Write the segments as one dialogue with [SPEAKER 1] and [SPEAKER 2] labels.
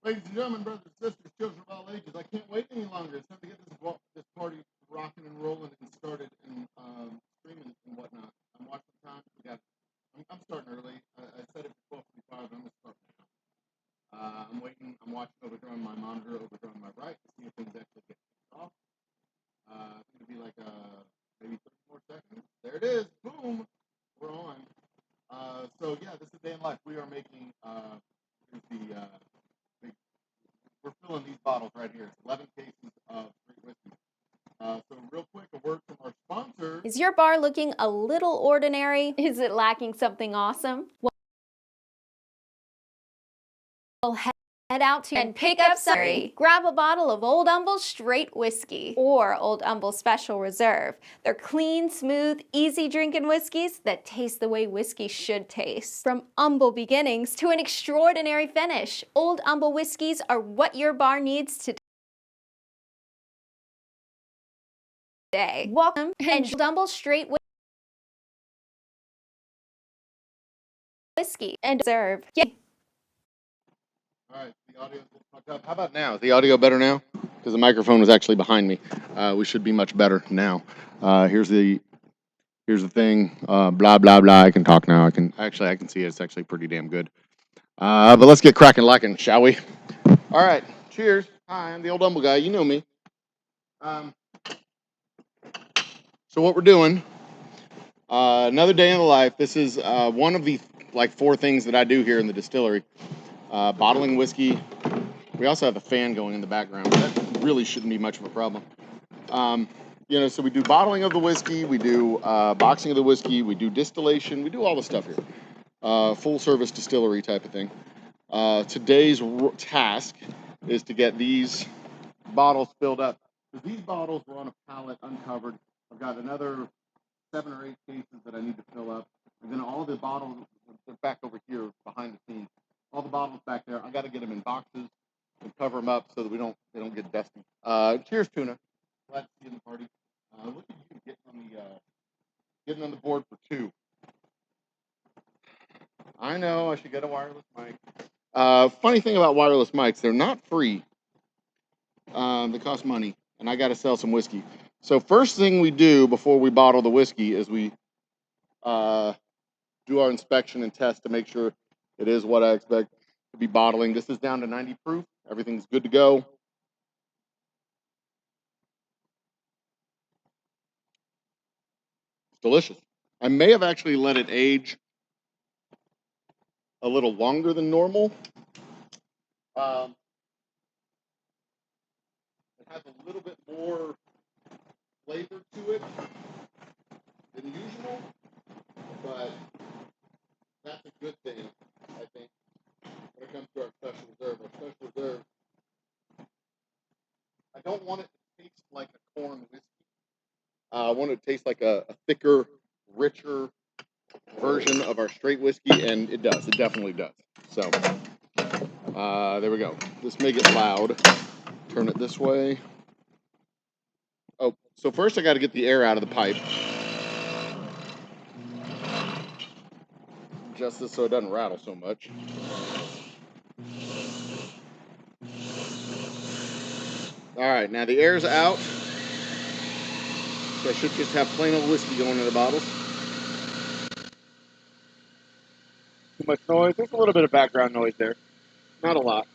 [SPEAKER 1] Ladies and gentlemen, brothers and sisters, children of all ages, I can't wait any longer. It's time to get this party rocking and rolling and started and streaming and whatnot. I'm watching the time. I'm starting early. I said it for 12:45, but I'm going to start now. I'm waiting. I'm watching over here on my monitor, over here on my right, to see if things actually get kicked off. It's going to be like maybe 30 more seconds. There it is. Boom. We're on. So, yeah, this is a day in life. We are making we're filling these bottles right here. It's 11 cases of straight whiskey. So real quick, a word from our sponsor.
[SPEAKER 2] Is your bar looking a little ordinary? Is it lacking something awesome? Well, head out to and pick up some. Grab a bottle of Old Humble Straight Whiskey or Old Humble Special Reserve. They're clean, smooth, easy drinking whiskeys that taste the way whiskey should taste. From humble beginnings to an extraordinary finish, Old Humble whiskeys are what your bar needs today. Welcome and Old Humble Straight Whiskey and Reserve.
[SPEAKER 1] All right, the audio's a little fucked up. How about now? Is the audio better now? Because the microphone was actually behind me. We should be much better now. Here's the thing. Blah blah blah. I can talk now. I can see it. It's actually pretty damn good. But let's get cracking lacking, shall we? All right. Cheers. Hi, I'm the Old Humble guy. You know me. So what we're doing? Another day in the life. This is one of the like 4 things that I do here in the distillery. Bottling whiskey. We also have a fan going in the background, but that really shouldn't be much of a problem. So we do bottling of the whiskey, we do boxing of the whiskey, we do distillation, we do all the stuff here. Full service distillery type of thing. Today's task is to get these bottles filled up. These bottles were on a pallet uncovered. I've got another 7 or 8 cases that I need to fill up. And then all the bottles are back over here behind the scenes. All the bottles back there, I got to get them in boxes and cover them up so that they don't get dusty. Cheers, Tuna. Glad to see you in the party. Look at you getting on the board for 2. I know I should get a wireless mic. Funny thing about wireless mics, they're not free. They cost money, and I got to sell some whiskey. So first thing we do before we bottle the whiskey is we do our inspection and test to make sure it is what I expect to be bottling. This is down to 90 proof. Everything's good to go. It's delicious. I may have actually let it age a little longer than normal. It has a little bit more flavor to it than usual, but that's a good thing, I think, when it comes to our special reserve. Our special reserve, I don't want it to taste like a corn whiskey. I want it to taste like a thicker, richer version of our straight whiskey, and it does. It definitely does. So, there we go. This may get loud. Turn it this way. Oh, so first I got to get the air out of the pipe. Just this so it doesn't rattle so much. All right, now the air's out. So I should just have plain old whiskey going in the bottles. Too much noise. There's a little bit of background noise there. Not a lot.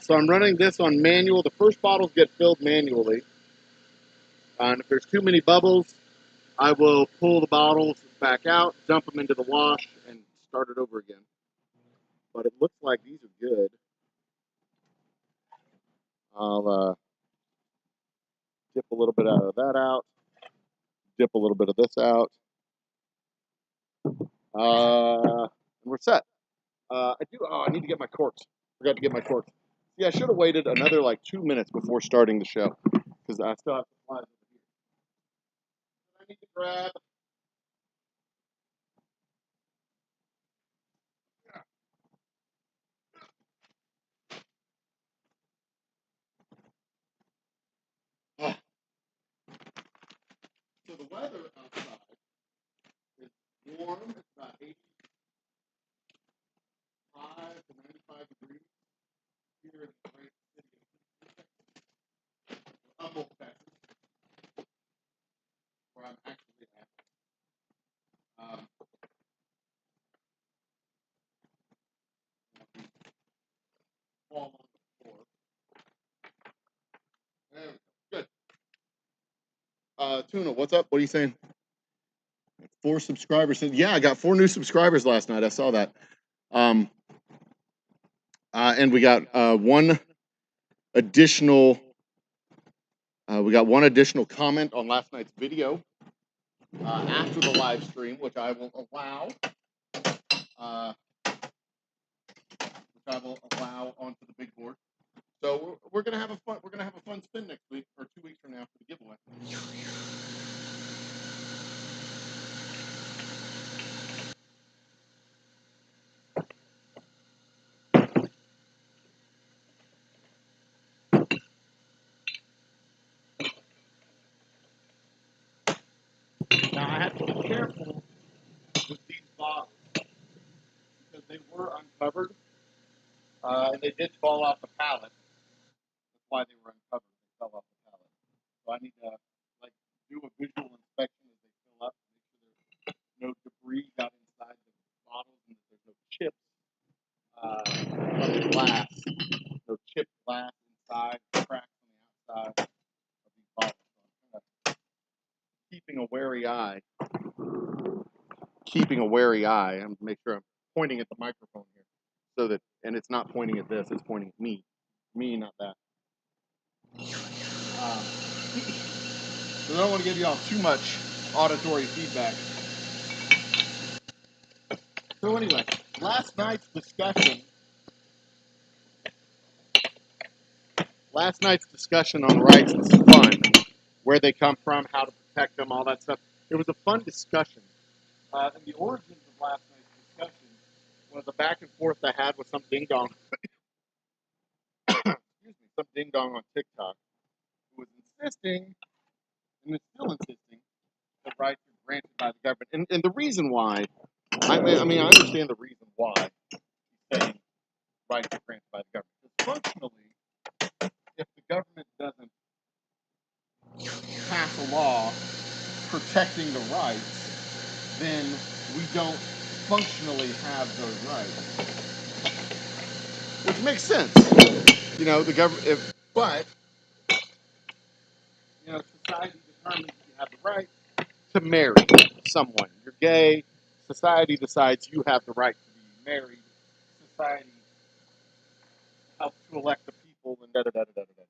[SPEAKER 1] So I'm running this on manual. The first bottles get filled manually. And if there's too many bubbles, I will pull the bottles back out, dump them into the wash, and start it over again. But it looks like these are good. I'll dip a little bit out of that out. Dip a little bit of this out. And we're set. I need to get my corks. Forgot to get my corks. Yeah, I should have waited another like 2 minutes before starting the show because I still have supplies over here. I need to grab. So the weather outside is warm. It's about 85 to 95 degrees. here in the great city of Humble, Texas, where I'm actually at. Fall on the floor. There we go. Good. Tuna, what's up? What are you saying? 4 subscribers. Yeah, I got 4 new subscribers last night. I saw that. And we got one additional. We got one additional comment on last night's video after the live stream, which I will allow. Onto the big board. So we're gonna have a fun. We're gonna have a fun spin next week or 2 weeks from now for the giveaway. Now I have to be careful with these bottles because they were uncovered and they did fall off the pallet. That's why they were uncovered. They fell off the pallet. So I need to do a visual inspection as they fill up, make sure there's no debris got inside the bottles and that there's no chips from the glass, no chipped glass inside, cracks on the outside of these bottles. So I'm kind of keeping a wary eye. I'm make sure I'm pointing at the microphone here, so that, and it's not pointing at this; it's pointing at me, not that. So I don't want to give you all too much auditory feedback. So anyway, last night's discussion on rights was fun. Where they come from, how to protect them, all that stuff. It was a fun discussion. And the origins of last night's discussion was a back and forth I had with some ding dong. Some ding dong on TikTok who was insisting, and is still insisting, that rights are granted by the government. And the reason why, I understand the reason why he's saying rights are granted by the government. Because functionally, if the government doesn't pass a law protecting the rights, then we don't functionally have those rights. Which makes sense. The government, but society determines you have the right to marry someone. You're gay. Society decides you have the right to be married. Society helps to elect the people and da da da da da da.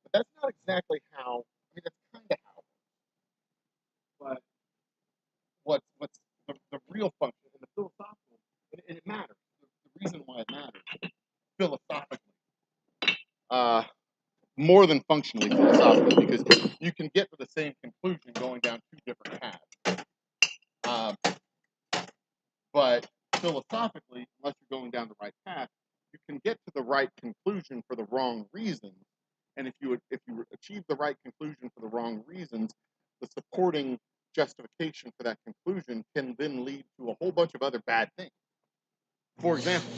[SPEAKER 1] But that's not exactly how. That's kind of how. But what's the real function and the philosophical, and it matters. The reason why it matters philosophically, more than functionally philosophically, because you can get to the same conclusion going down 2 different paths. But philosophically, unless you're going down the right path, you can get to the right conclusion for the wrong reasons. And if you achieve the right conclusion for the wrong reasons, the supporting justification for that conclusion can then lead to a whole bunch of other bad things. For example,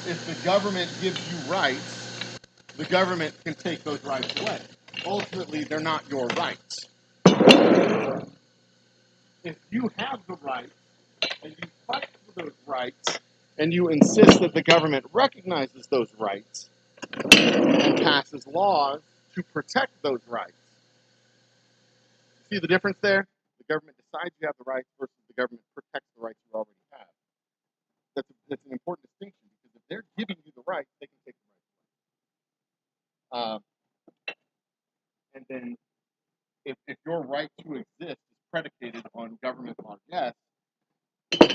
[SPEAKER 1] if the government gives you rights, the government can take those rights away. Ultimately, they're not your rights. If you have the rights and you fight for those rights and you insist that the government recognizes those rights and passes laws to protect those rights. See the difference there? The government decides you have the rights versus the government protects the rights you already have. That's an important distinction, because if they're giving you the rights, they can take the rights away. And then if your right to exist is predicated on government largesse,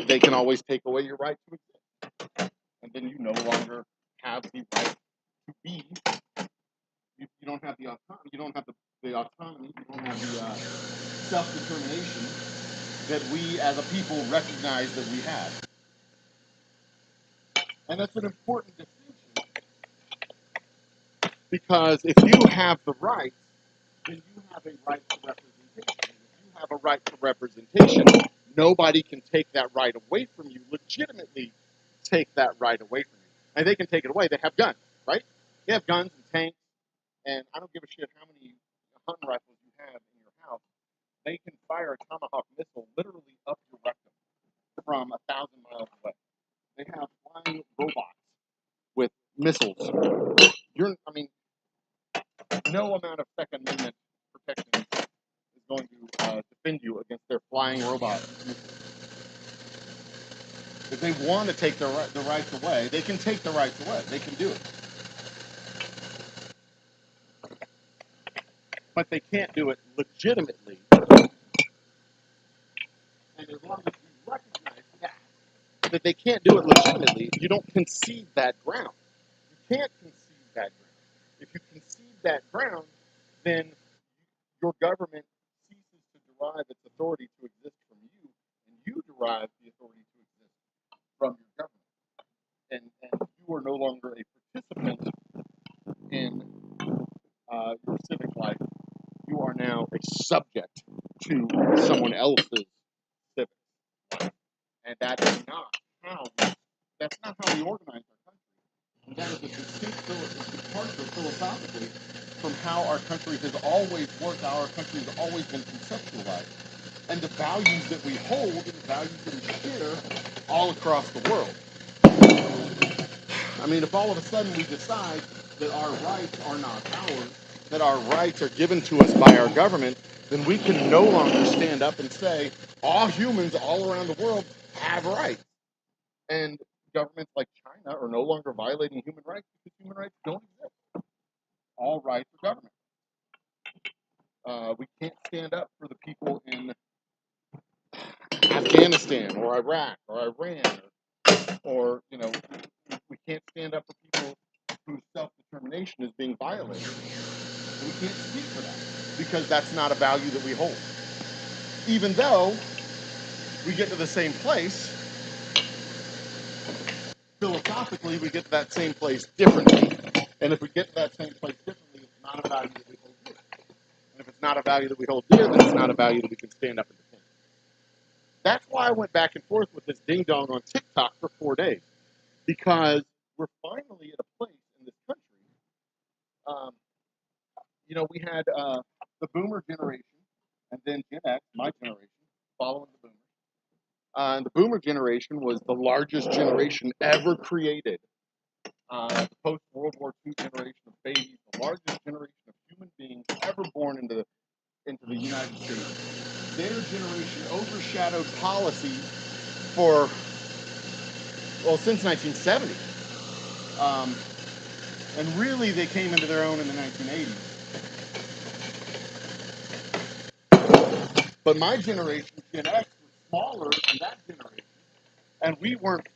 [SPEAKER 1] they can always take away your right to exist. And then you no longer have the right to be. You don't have the autonomy. You don't have the autonomy. You don't have the self-determination that we as a people recognize that we have. And that's an important distinction, because if you have the rights, then you have a right to representation. And if you have a right to representation, nobody can take that right away from you legitimately take that right away from you. And they can take it away. They have guns, right? They have guns and tanks, and I don't give a shit how many hunting rifles you have in your house. They can fire a Tomahawk missile literally up your rectum from 1,000 miles away. They have flying robots with missiles. I mean, no amount of Second Amendment protection is going to defend you against their flying robots. If they want to take the rights away, they can take the rights away. They can do it. But they can't do it legitimately. And as long as you recognize that they can't do it legitimately, you don't concede that ground. You can't concede that ground. If you concede that ground, then your government ceases to derive its authority to exist from you, and you derive the authority to exist from your government. And you are no longer a participant in your civic life. You are now a subject to someone else's civic life. And that's not how we organize our country. And that is a distinct departure philosophically from how our country has always worked, how our country has always been conceptualized, and the values that we hold and the values that we share all across the world. I mean, if all of a sudden we decide that our rights are not ours, that our rights are given to us by our government, then we can no longer stand up and say all humans all around the world have rights. And governments like China are no longer violating human rights because human rights don't exist. All rights are government. We can't stand up for the people in Afghanistan or Iraq or Iran or we can't stand up for people whose self-determination is being violated. And we can't speak for that because that's not a value that we hold. Even though we get to the same place, philosophically, we get to that same place differently. And if we get to that same place differently, it's not a value that we hold dear. And if it's not a value that we hold dear, then it's not a value that we can stand up and defend. That's why I went back and forth with this ding-dong on TikTok for 4 days. Because we're finally at a place in this country. We had the boomer generation, and then Gen X, my generation, following the boomers. And the boomer generation was the largest generation ever created. The post-World War II generation of babies, the largest generation of human beings ever born into the United States. Their generation overshadowed policy since 1970. And really, they came into their own in the 1980s. But my generation, Gen X, was smaller than that generation, and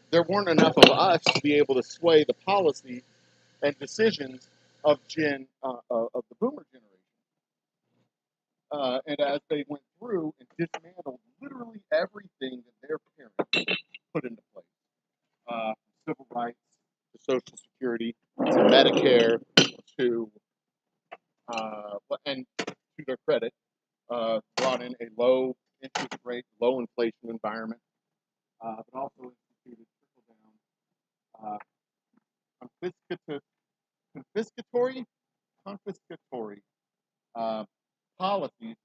[SPEAKER 1] there weren't enough of us to be able to sway the policy and decisions of the Boomer generation. And as they went through and dismantled literally everything that their parents put into place, civil rights to Social Security to Medicare to and to their credit, brought in a low interest rate, low inflation environment, but also instituted trickle down confiscatory policies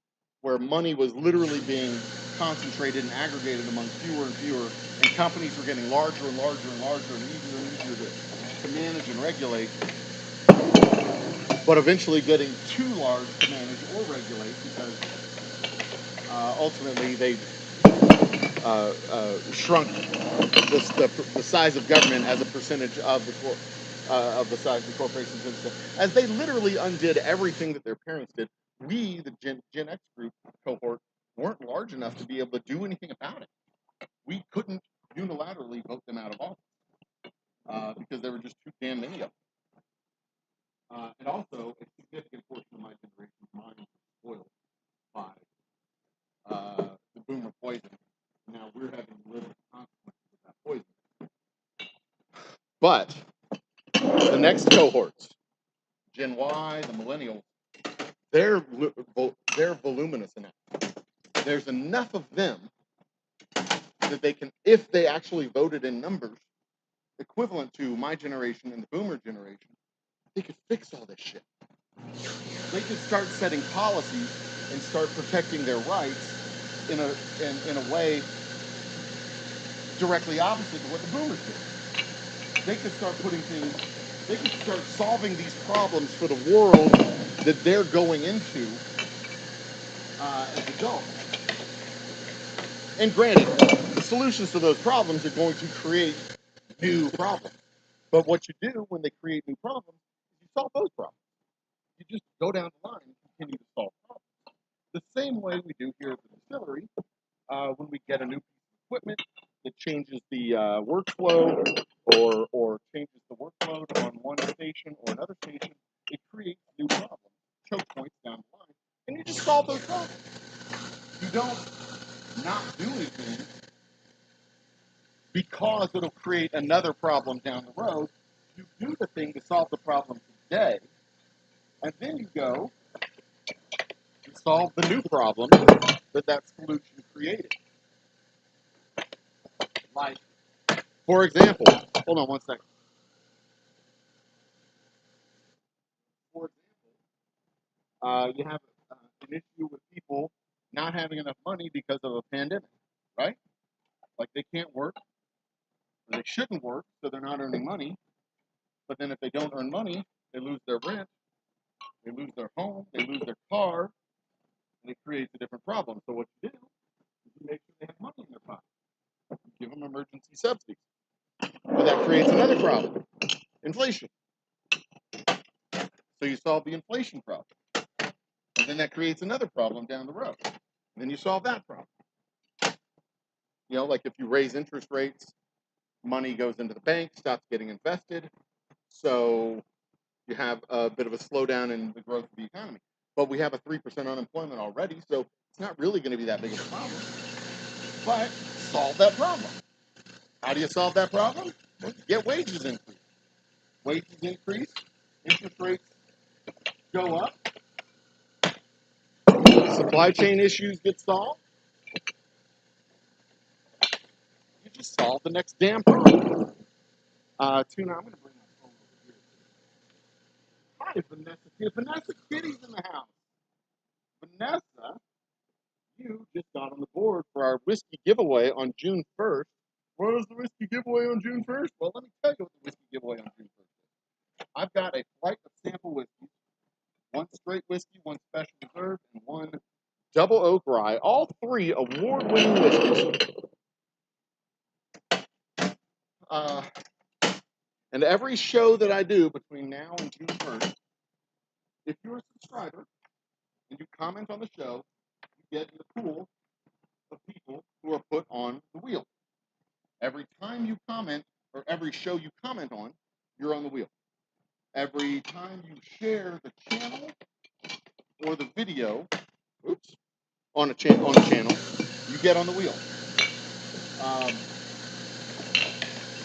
[SPEAKER 1] where money was literally being concentrated and aggregated among fewer and fewer, and companies were getting larger and larger and larger and easier to manage and regulate, but eventually getting too large to manage or regulate because ultimately they shrunk the size of government as a percentage of the size of the corporations, as they literally undid everything that their parents did. We, the Gen X group cohort, weren't large enough to be able to do anything about it. We couldn't unilaterally vote them out of office because there were just too damn many of them. And also, a significant portion of my generation's mind was spoiled by the boomer poison. Now we're having to live with the consequences of that poison. But the next cohorts, Gen Y, the millennials, they're voluminous enough. There's enough of them that they can, if they actually voted in numbers, equivalent to my generation and the boomer generation, they could fix all this shit. They could start setting policies and start protecting their rights in a way directly opposite to what the boomers did. They could start putting things, they could start solving these problems for the world that they're going into as adults. And granted, the solutions to those problems are going to create new problems. But what you do when they create new problems is you solve those problems. You just go down the line and continue to solve problems. The same way we do here at the distillery, when we get a new piece of equipment that changes the workflow or changes the workload on one station or another station, it creates new problems, choke points down the line, and you just solve those problems. You don't not do anything because it'll create another problem down the road. You do the thing to solve the problem today, and then you go and solve the new problem that solution created. Like, for example, hold on one second. For example, you have an issue with people not having enough money because of a pandemic, right? Like they can't work, or they shouldn't work, so they're not earning money. But then if they don't earn money, they lose their rent, they lose their home, they lose their car, and it creates a different problem. So what you do is you make sure they have money in their pocket. You give them emergency subsidies. But that creates another problem, inflation. So you solve the inflation problem. And then that creates another problem down the road. And then you solve that problem. You know, like if you raise interest rates, money goes into the bank, stops getting invested. So you have a bit of a slowdown in the growth of the economy. But we have a 3% unemployment already, so it's not really going to be that big of a problem. But solve that problem. How do you solve that problem? Well, you get wages increase. Wages increase, interest rates go up, supply chain issues get solved. You just solve the next damn problem. Tuna, I'm going to bring my phone over here. Hi, Vanessa. Vanessa Kitty's in the house. Vanessa, you just got on the board for our whiskey giveaway on June 1st. What is the whiskey giveaway on June 1st? Well, let me tell you what the whiskey giveaway on June 1st is. I've got a flight of sample whiskeys, one straight whiskey, one special reserve, and one double oak rye, all three award-winning whiskeys. And every show that I do between now and June 1st, if you're a subscriber and you comment on the show, you get in the pool of people who are put on the wheel. Every time you comment, or every show you comment on, you're on the wheel. Every time you share the channel or the video, on a channel, you get on the wheel.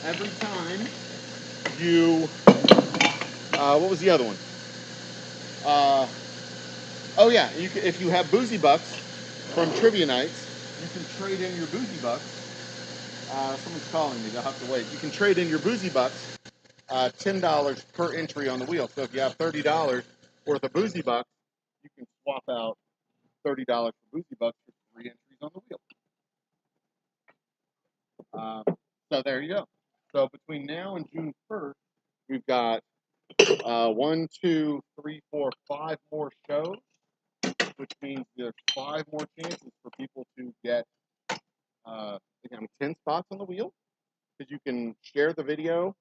[SPEAKER 1] Every time you, what was the other one? Oh yeah, if you have boozy bucks from trivia nights, you can trade in your boozy bucks. Someone's calling me. They'll have to wait. You can trade in your boozy bucks, $10 per entry on the wheel. So if you have $30 worth of boozy bucks, you can swap out $30 for boozy bucks for 3 entries on the wheel. So there you go. So between now and June 1st, we've got 1, 2, 3, 4, 5 more shows, which means there's 5 more chances for people to get 10 spots on the wheel, because you can share the video,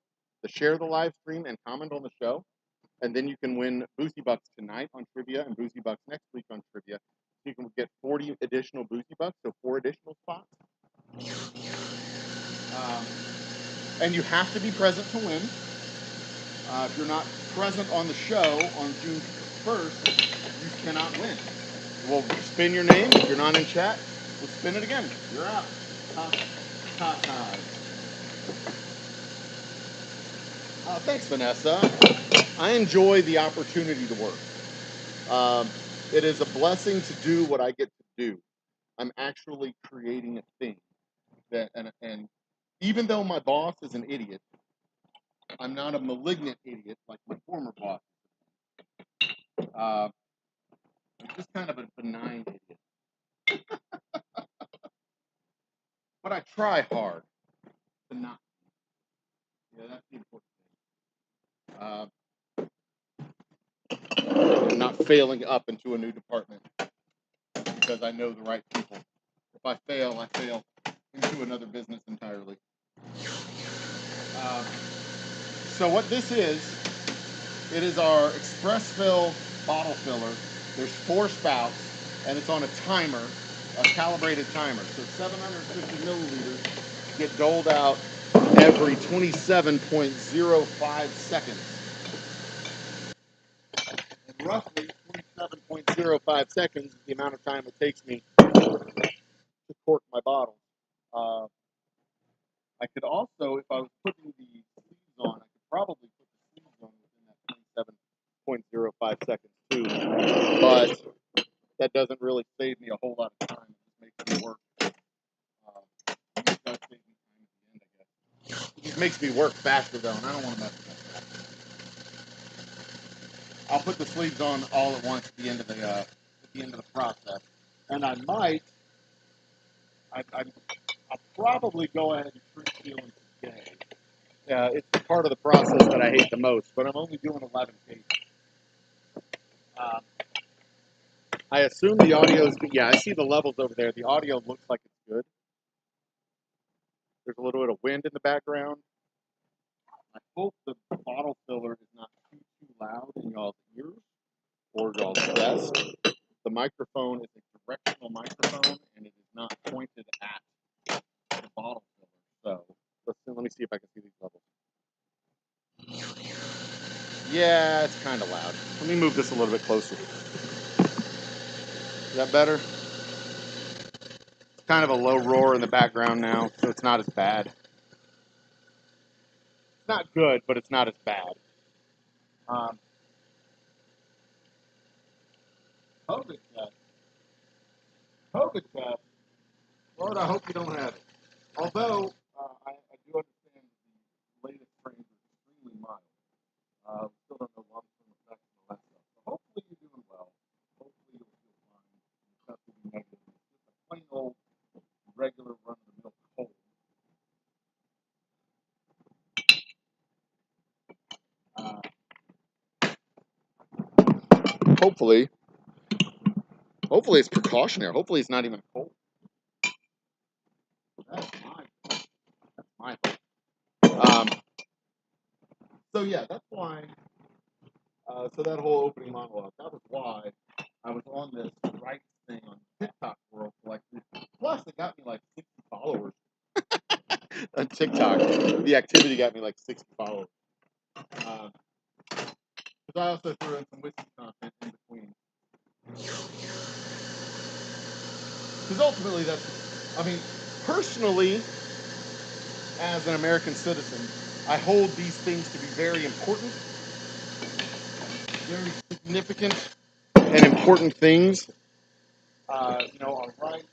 [SPEAKER 1] share the live stream, and comment on the show. And then you can win Boozy Bucks tonight on trivia and Boozy Bucks next week on trivia. You can get 40 additional Boozy Bucks, so 4 additional spots. And you have to be present to win. If you're not present on the show on June 1st, you cannot win. We'll spin your name. If you're not in chat, we'll spin it again. You're out. Thanks, Vanessa. I enjoy the opportunity to work. It is a blessing to do what I get to do. I'm actually creating a thing and even though my boss is an idiot, I'm not a malignant idiot like my former boss. I'm just kind of a benign idiot. But I try hard to not. Yeah, that's the important thing. I'm not failing up into a new department because I know the right people. If I fail into another business entirely. So what this is, it is our express fill bottle filler. There's 4 spouts, and it's on a timer, a calibrated timer. So 750 milliliters get doled out every 27.05 seconds. And roughly 27.05 seconds is the amount of time it takes me to cork my bottle. I could also, if I was putting the sleeves on, I could probably put the sleeves on within that 27.05 seconds too. But that doesn't really save me a whole lot of time. It just makes me work. It does save me time at the end, I guess. It just makes me work faster though, and I don't want to mess with that. I'll put the sleeves on all at once at the end of the process, and I might. I'll probably go ahead and tree seal them today. It's the part of the process that I hate the most, but I'm only doing 11 cases. I assume the audio is good. Yeah, I see the levels over there. The audio looks like it's good. There's a little bit of wind in the background. I hope the bottle filler is not too loud in y'all's ears or y'all's desk. The microphone is a directional microphone, and it is not pointed at the bottle filler. So let me see if I can see these levels. Yeah, it's kind of loud. Let me move this a little bit closer. Is that better? It's kind of a low roar in the background now, so it's not as bad. It's not good, but it's not as bad. COVID test. COVID test. Lord, I hope you don't have it. Although, I do understand the latest strains are extremely mild. We still don't know long-term effects and all that stuff. So hopefully you're doing well. Hopefully you'll feel fine. The test will be negative. It's just a plain old, regular run-of-the-mill cold. Hopefully it's precautionary. Hopefully it's not even a cold. That's my hope. So yeah, that's why. So that whole opening monologue, that was why I was on this right thing on TikTok world for like 3 years. Plus, it got me like 60 followers on TikTok. The activity got me like 60 followers. Because I also threw in some whiskey content in between. Because ultimately, personally, as an American citizen, I hold these things to be very important, very significant and important things. Our rights,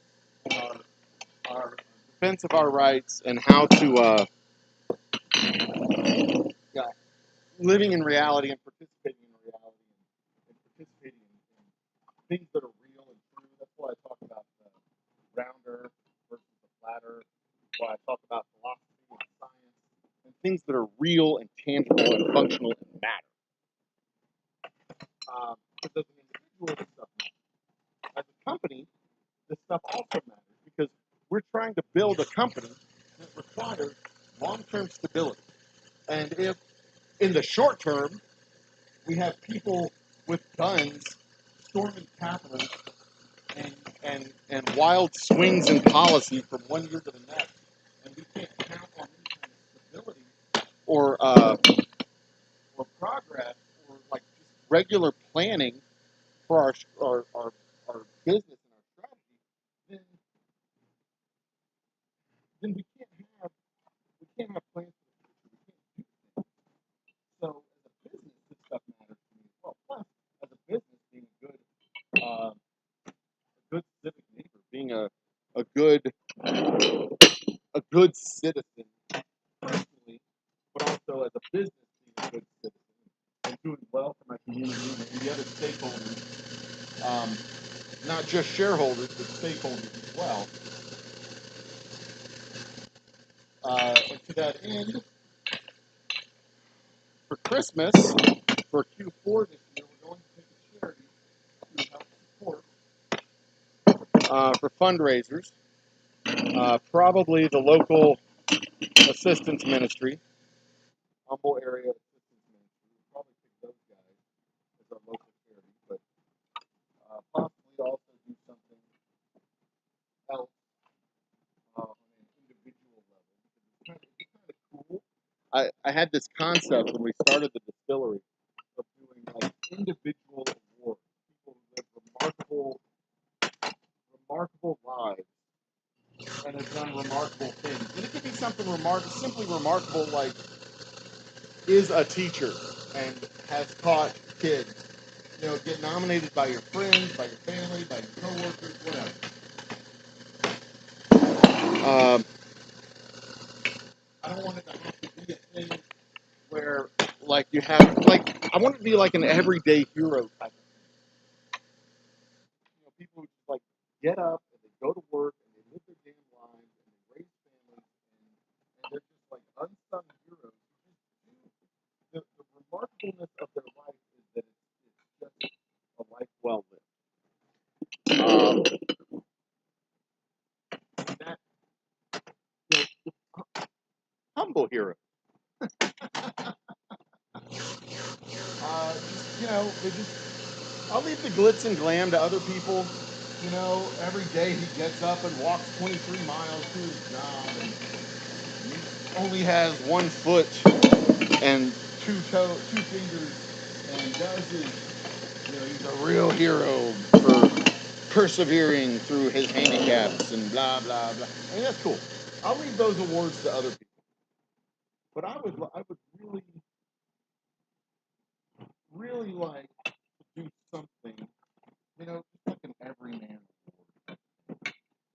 [SPEAKER 1] our defense of our rights, and how to living in reality and participating in reality and participating in things that are real and true. That's why I talk about the round earth versus the flat earth. That's why I talk about philosophy and science and things that are real and tangible and functional and matter. Because as an individual, this stuff matters. As a company, this stuff also matters because we're trying to build a company that requires long-term stability. And if in the short term we have people with guns storming Capitol and wild swings in policy from one year to the next, and we can't count on any kind of stability or progress or like just regular planning for our business and our strategy, then we can't have plans for the future. We can't do things. So as a business, this stuff matters to me as well. Plus, as a business, being a good civic neighbor, being a good citizen personally, but also also as a business being a good citizen and doing well for my community and the other stakeholders, not just shareholders, but stakeholders as well. And to that end, for Christmas, for Q4 this year, we're going to take a charity to help support for fundraisers. Probably the local assistance ministry, Humble Area Assistance Ministry. We'll probably pick those guys as our local charity, but possibly also do something else on an individual level. Because it's kind of cool. I had this concept when we started the distillery of doing like individual awards. People who live remarkable lives and have done remarkable things. And it could be something simply remarkable, like is a teacher and has taught kids. You know, get nominated by your friends, by your family, by your coworkers, whatever. I don't want it to have to be a thing where, like, you have, like, I want it to be like an everyday hero type of thing. You know, people who just, like, get up and they go to work and they live their damn lives and they raise families and they're just, like, unsung heroes. The remarkableness of their life is that it's just a life well lived. That, you know, humble hero. You know, I'll leave the glitz and glam to other people. You know, every day he gets up and walks 23 miles to his job and he only has 1 foot and 2 fingers and does his, you know, he's a real hero for persevering through his handicaps and blah, blah, blah. I mean, that's cool. I'll leave those awards to other people. But I would really like to do something, you know, just like an everyman award.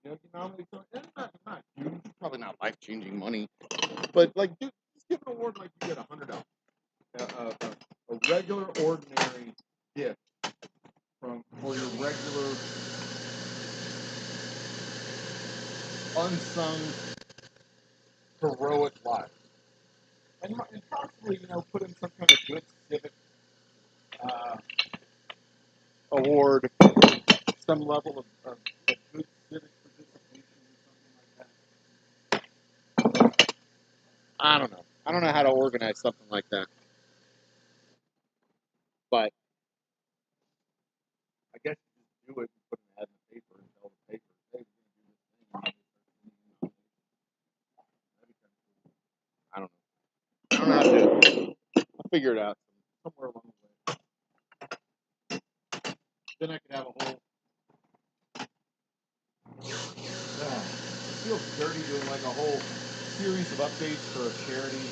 [SPEAKER 1] You know, you nominate something. It's not huge, probably not life-changing money, but like, just give an award like you get $100. A regular, ordinary gift for your regular, unsung, heroic life, and possibly, you know, put in some kind of good civic award, some level of good civic participation or something like that. I don't know. I don't know how to organize something like that. But I guess you just do it and put an ad in the paper and tell the paper, hey, we're going to do this thing. I don't know. I don't know how to do it. I'll figure it out somewhere along the way. Then I could have a whole. It feels dirty doing like a whole series of updates for a charity.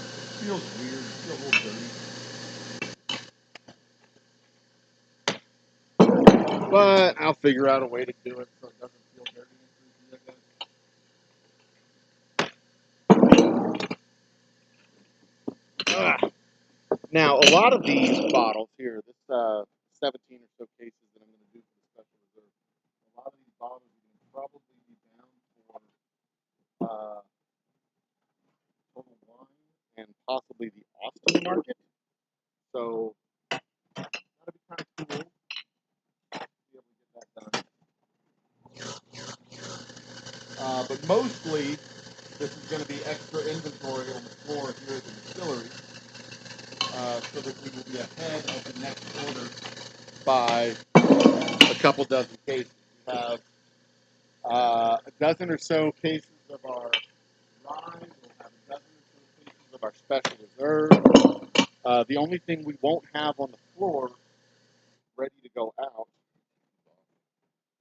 [SPEAKER 1] It feels weird. It feels a little dirty. But I'll figure out a way to do it so it doesn't feel dirty and creepy, I guess. Now, a lot of these bottles here, this 17 or so cases that I'm going to do for the special reserve, a lot of these bottles are going to probably be down for total wine and possibly the Austin market. So that'll be kind of cool to be able to get that done. But mostly, this is going to be extra inventory on the floor here at the distillery, so that we will be ahead of the next order by a couple dozen cases. We have a dozen or so cases of our rye. We'll have a dozen or so cases of our special reserve. The only thing we won't have on the floor ready to go out,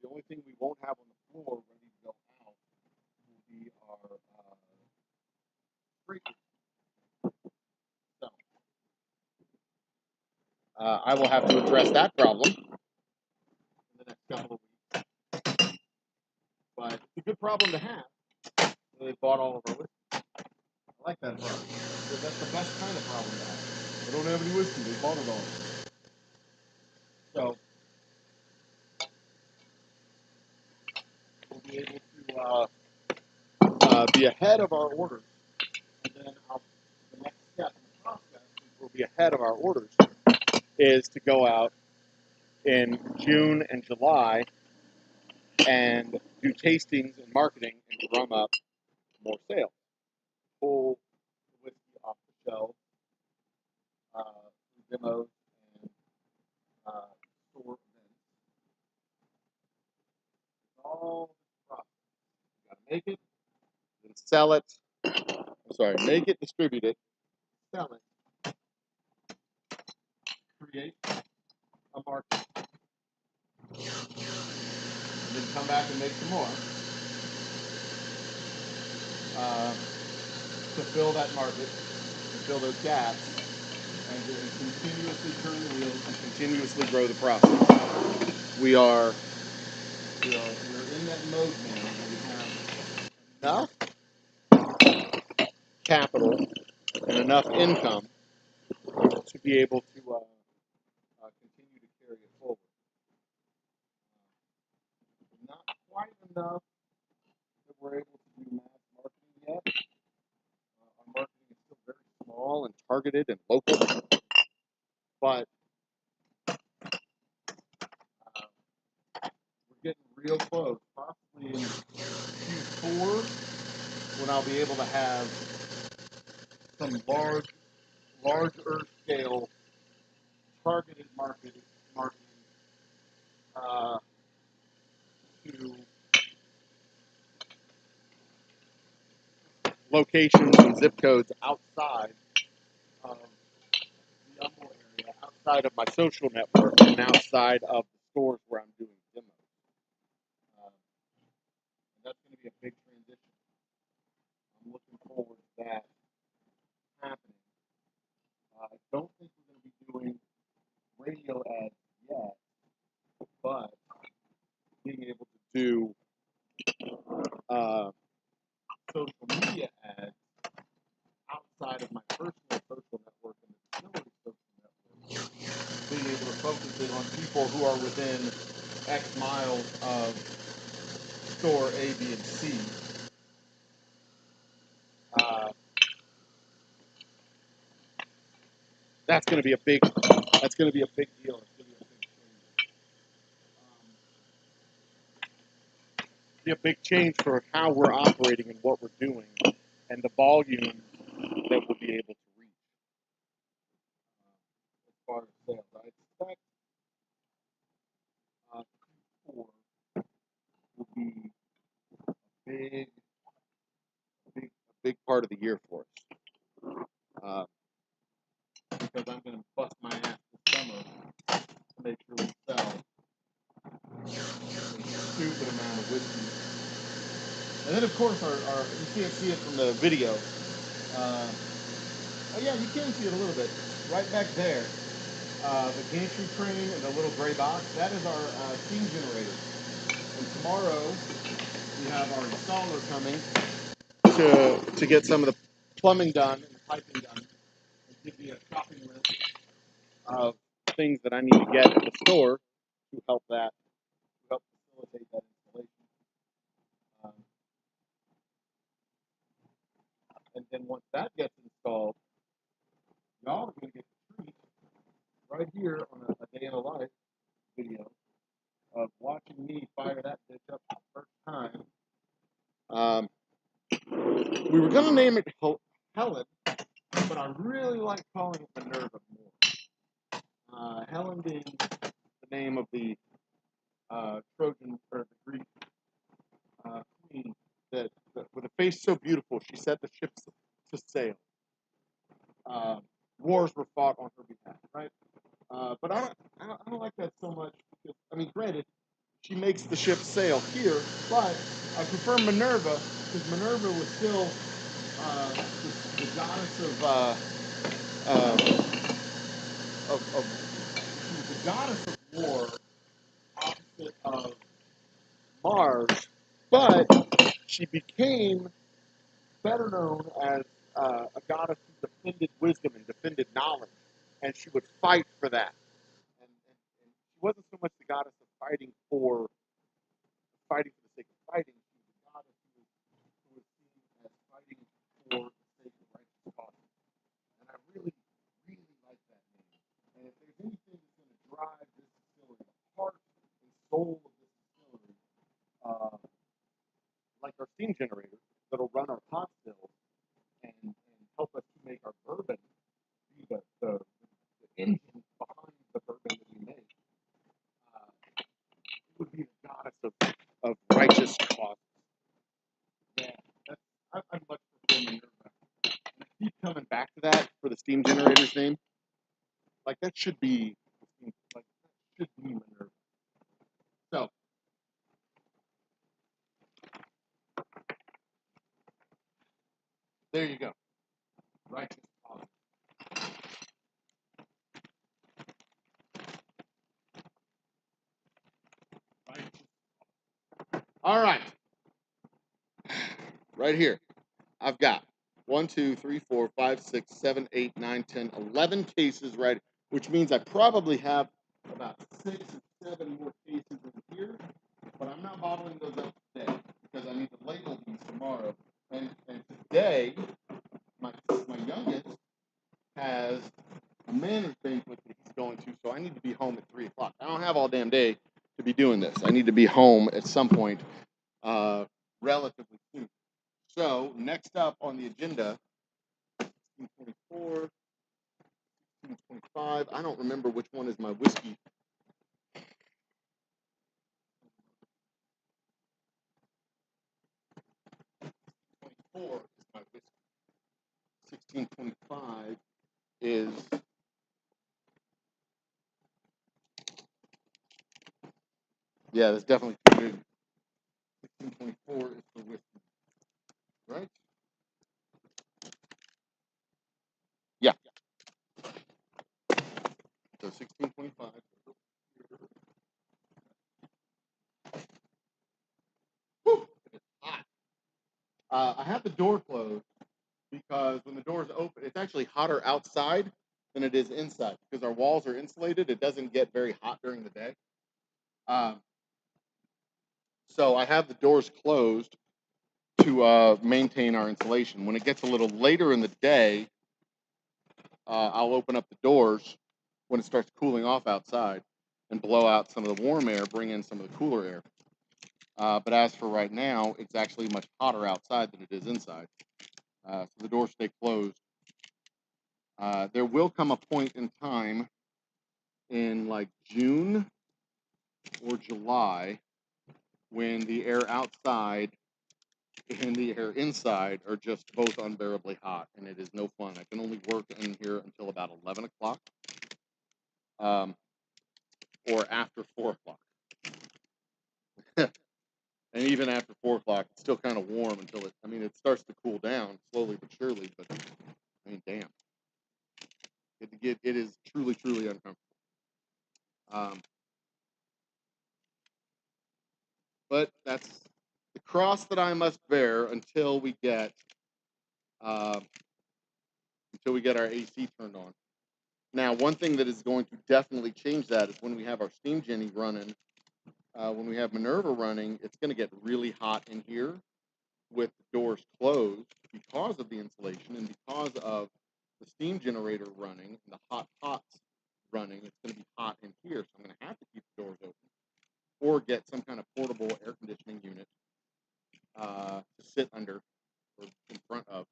[SPEAKER 1] the only thing we won't have on the floor ready to go out will be our straight. So I will have to address that problem in the next couple of weeks. But it's a good problem to have. So they bought all of our whiskey. I like that part. That's the best kind of problem to have. They don't have any whiskey. They bought it all. So we'll be able to be ahead of our orders. And then the next step in the process, we'll be ahead of our orders, is to go out in June and July and do tastings and marketing and drum up more sales. Pull the whiskey off the shelves, through demos and store events. It's all the process. You gotta make it, then sell it. I'm sorry, make it, distribute it, sell it, create a market, and then come back and make some more to fill that market, to fill those gaps, and to continuously turn the wheels and continuously grow the process. We're in that mode now where we have enough capital and enough income to be able to continue to carry it forward. Not quite enough that we're able to do mass marketing yet. Our marketing is still very small and targeted and local, but we're getting real close. Possibly in Q4, when I'll be able to have some larger scale targeted marketing to locations and zip codes outside of the Humble area, outside of my social network, and outside of the stores where I'm doing demos. And that's going to be a big transition. I'm looking forward to that happening. I don't think we're going to be doing radio ads yet, but being able to do social media ads outside of my personal social network and the distillery social network, being able to focus it on people who are within X miles of store A, B, and C. That's going to be a big deal. It's going to be a big change. Be a big change for how we're operating and what we're doing, and the volume that we'll be able to reach as far as sales. I expect Q4 will be a big part of the year for us, because I'm going to bust my ass this summer to make sure we sell a stupid amount of whiskey. And then, of course, our you can't see it from the video. Oh yeah, you can see it a little bit. Right back there, the gantry crane and the little gray box, that is our steam generator. And tomorrow, we have our installer coming to get some of the plumbing done and the piping done, and give me a shopping list of things that I need to get at the store to help facilitate that installation. And then once that gets installed, y'all are going to get the treat right here on a day in a life video of watching me fire that bitch up for the first time. We were going to name it Helen, but I really like calling it Minerva more. Helen being the name of the Trojan, or the Greek queen that with a face so beautiful, she set the ships to sail. Wars were fought on her behalf, right? But I don't like that so much because, I mean, granted, she makes the ship sail here, but I prefer Minerva because Minerva was still the goddess she was the goddess of war, opposite of Mars, but she became better known as a goddess who defended wisdom and defended knowledge, and she would fight for that. And she wasn't so much the goddess of fighting for the sake of fighting. She was a goddess who was seen as fighting for the sake of righteous causes. And I really, really like that name. And if there's anything that's going to drive this distillery, the heart and soul of this distillery, like our steam generator that'll run our pot stills and help us to make our bourbon, be the engine behind the bourbon that we make, it would be the goddess of righteous causes. Yeah, I'd much prefer Minerva. And I keep coming back to that for the steam generator's name. Like that should be Minerva. So there you go. Righteous causes. All right. Right here. I've got 1, 2, 3, 4, 5, 6, 7, 8, 9, 10, 11 cases right, which means I probably have about 6 or 7 more cases in here, but I'm not bottling those up today because I need to label these tomorrow. And today, my youngest has a manners banquet that he's going to, so I need to be home at 3 o'clock. I don't have all damn day to be doing this. I need to be home at some point relatively soon. So next up on the agenda, 1624, 1625. I don't remember which one is my whiskey. 1624 is my whiskey. 1625 is that's definitely too big. 1624 is the whiskey, right? Yeah. So 1625. Whew, it's hot. I have the door closed because when the door is open, it's actually hotter outside than it is inside because our walls are insulated. It doesn't get very hot during the day. So I have the doors closed to maintain our insulation. When it gets a little later in the day, I'll open up the doors when it starts cooling off outside and blow out some of the warm air, bring in some of the cooler air. But as for right now, it's actually much hotter outside than it is inside. So the doors stay closed. There will come a point in time in like June or July when the air outside and the air inside are just both unbearably hot, and it is no fun. I can only work in here until about 11 o'clock or after 4 o'clock. And even after 4 o'clock, it's still kind of warm until it starts to cool down slowly but surely, but damn. It is truly, truly uncomfortable. But that's the cross that I must bear until we get our AC turned on. Now, one thing that is going to definitely change that is when we have our steam Jenny running, when we have Minerva running, it's going to get really hot in here with the doors closed because of the insulation and because of the steam generator running and the hot pots running. It's going to be hot in here, so I'm going to have to keep the doors open or get some kind of portable air conditioning unit to sit under or in front of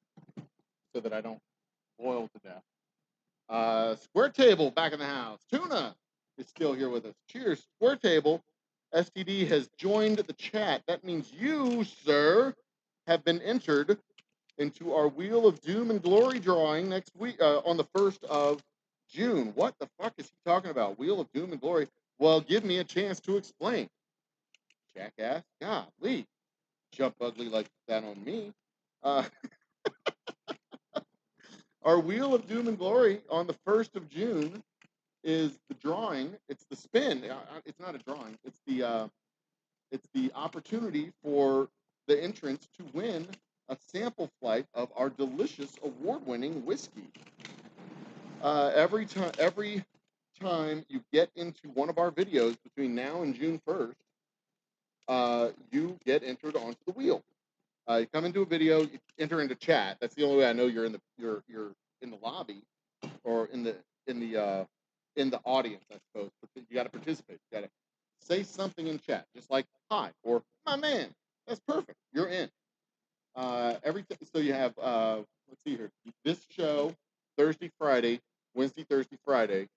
[SPEAKER 1] so that I don't boil to death. Square Table back in the house. Tuna is still here with us. Cheers. Square Table. STD has joined the chat. That means you, sir, have been entered into our Wheel of Doom and Glory drawing next week on the 1st of June. What the fuck is he talking about? Wheel of Doom and Glory? Well, give me a chance to explain. Jackass. Golly. Jump ugly like that on me. Our Wheel of Doom and Glory on the 1st of June is the drawing. It's the spin. It's not a drawing. It's the opportunity for the entrants to win a sample flight of our delicious award-winning whiskey. Every time you get into one of our videos between now and June 1st, you get entered onto the wheel. You come into a video, you enter into chat. That's the only way I know you're in the in the lobby or in the audience, I suppose. You got to participate. You got to say something in chat, just like hi or my man. That's perfect. You're in. Everything. So you have let's see here. This show Thursday, Friday, Wednesday, Thursday, Friday,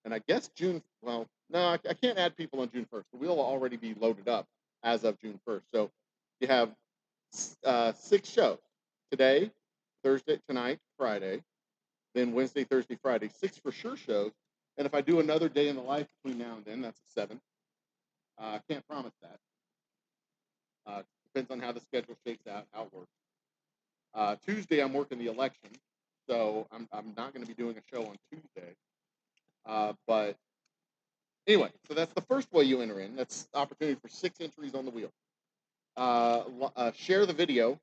[SPEAKER 1] and I guess June. Well, no, I can't add people on June 1st. The wheel will already be loaded up as of June 1st. So you have 6 shows today, Thursday, tonight, Friday, then Wednesday, Thursday, Friday. 6 for sure shows. And if I do another day in the life between now and then, that's a 7. I can't promise that. Depends on how the schedule shakes out, how it works. Tuesday, I'm working the election, so I'm not going to be doing a show on Tuesday. But anyway, so that's the first way you enter in. That's opportunity for 6 entries on the wheel. Share the video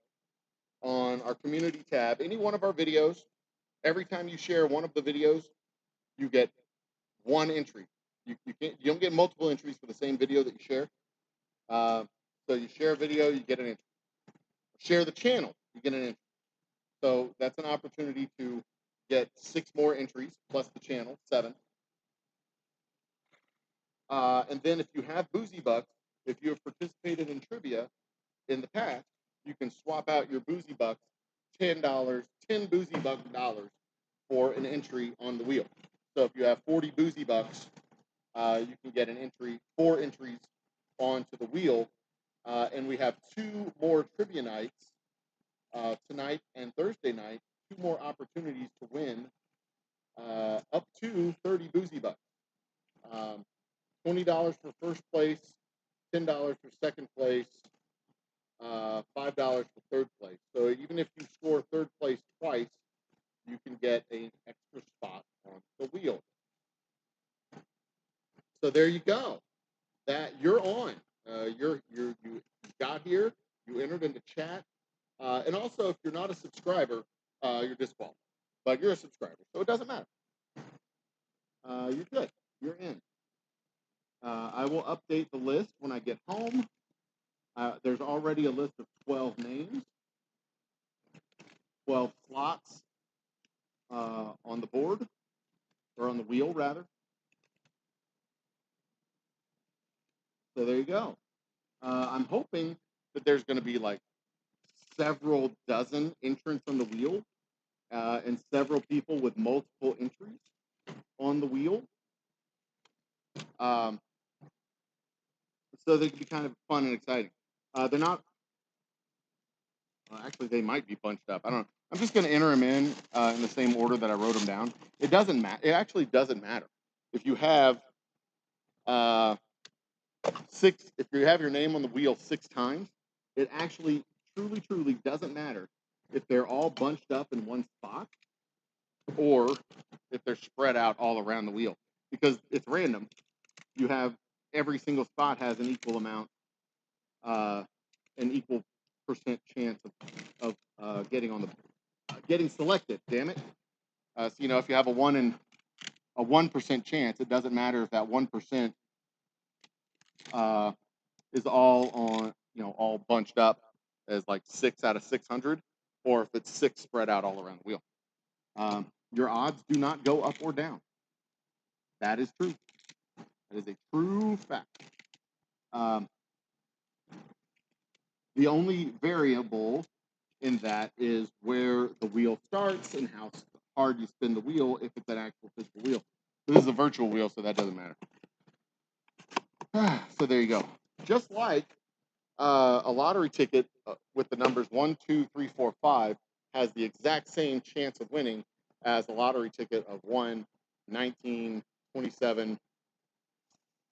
[SPEAKER 1] on our community tab. Any one of our videos, every time you share one of the videos, you get 1 entry. You don't get multiple entries for the same video that you share. So you share a video, you get an entry. Share the channel, you get an entry. So that's an opportunity to get 6 more entries plus the channel, 7. And then if you have boozy bucks, if you have participated in trivia in the past, you can swap out your boozy bucks, $10, 10 boozy buck dollars for an entry on the wheel. So if you have 40 boozy bucks, you can get an entry, 4 entries onto the wheel. And we have 2 more trivia nights, tonight and Thursday night, 2 more opportunities to win up to 30 boozy bucks. $20 for first place, $10 for second place, $5 for third place. So even if you score third place twice, you can get an extra spot on the wheel. So there you go. That you're on. You got here. You entered into chat. And also, if you're not a subscriber, you're disqualified. But you're a subscriber, so it doesn't matter. You're good. You're in. I will update the list when I get home. There's already a list of 12 names, 12 slots on the board, or on the wheel, rather. So there you go. I'm hoping that there's going to be like several dozen entrants on the wheel and several people with multiple entries on the wheel. So they can be kind of fun and exciting. They're not. Actually, they might be bunched up. I don't know. I'm just going to enter them in the same order that I wrote them down. It doesn't matter. It actually doesn't matter if you have 6. If you have your name on the wheel 6 times, it actually truly doesn't matter if they're all bunched up in one spot or if they're spread out all around the wheel, because it's random. You have every single spot has an equal amount, an equal percent chance of getting on the getting selected. Damn it! So if you have a 1% chance, it doesn't matter if that 1% is all on all bunched up as like 6 out of 600, or if it's 6 spread out all around the wheel. Your odds do not go up or down. That is true. That is a true fact. The only variable in that is where the wheel starts and how hard you spin the wheel, if it's an actual physical wheel. This is a virtual wheel, so that doesn't matter. So there you go. Just like a lottery ticket with the numbers 1, 2, 3, 4, 5 has the exact same chance of winning as a lottery ticket of 1, 19, 27,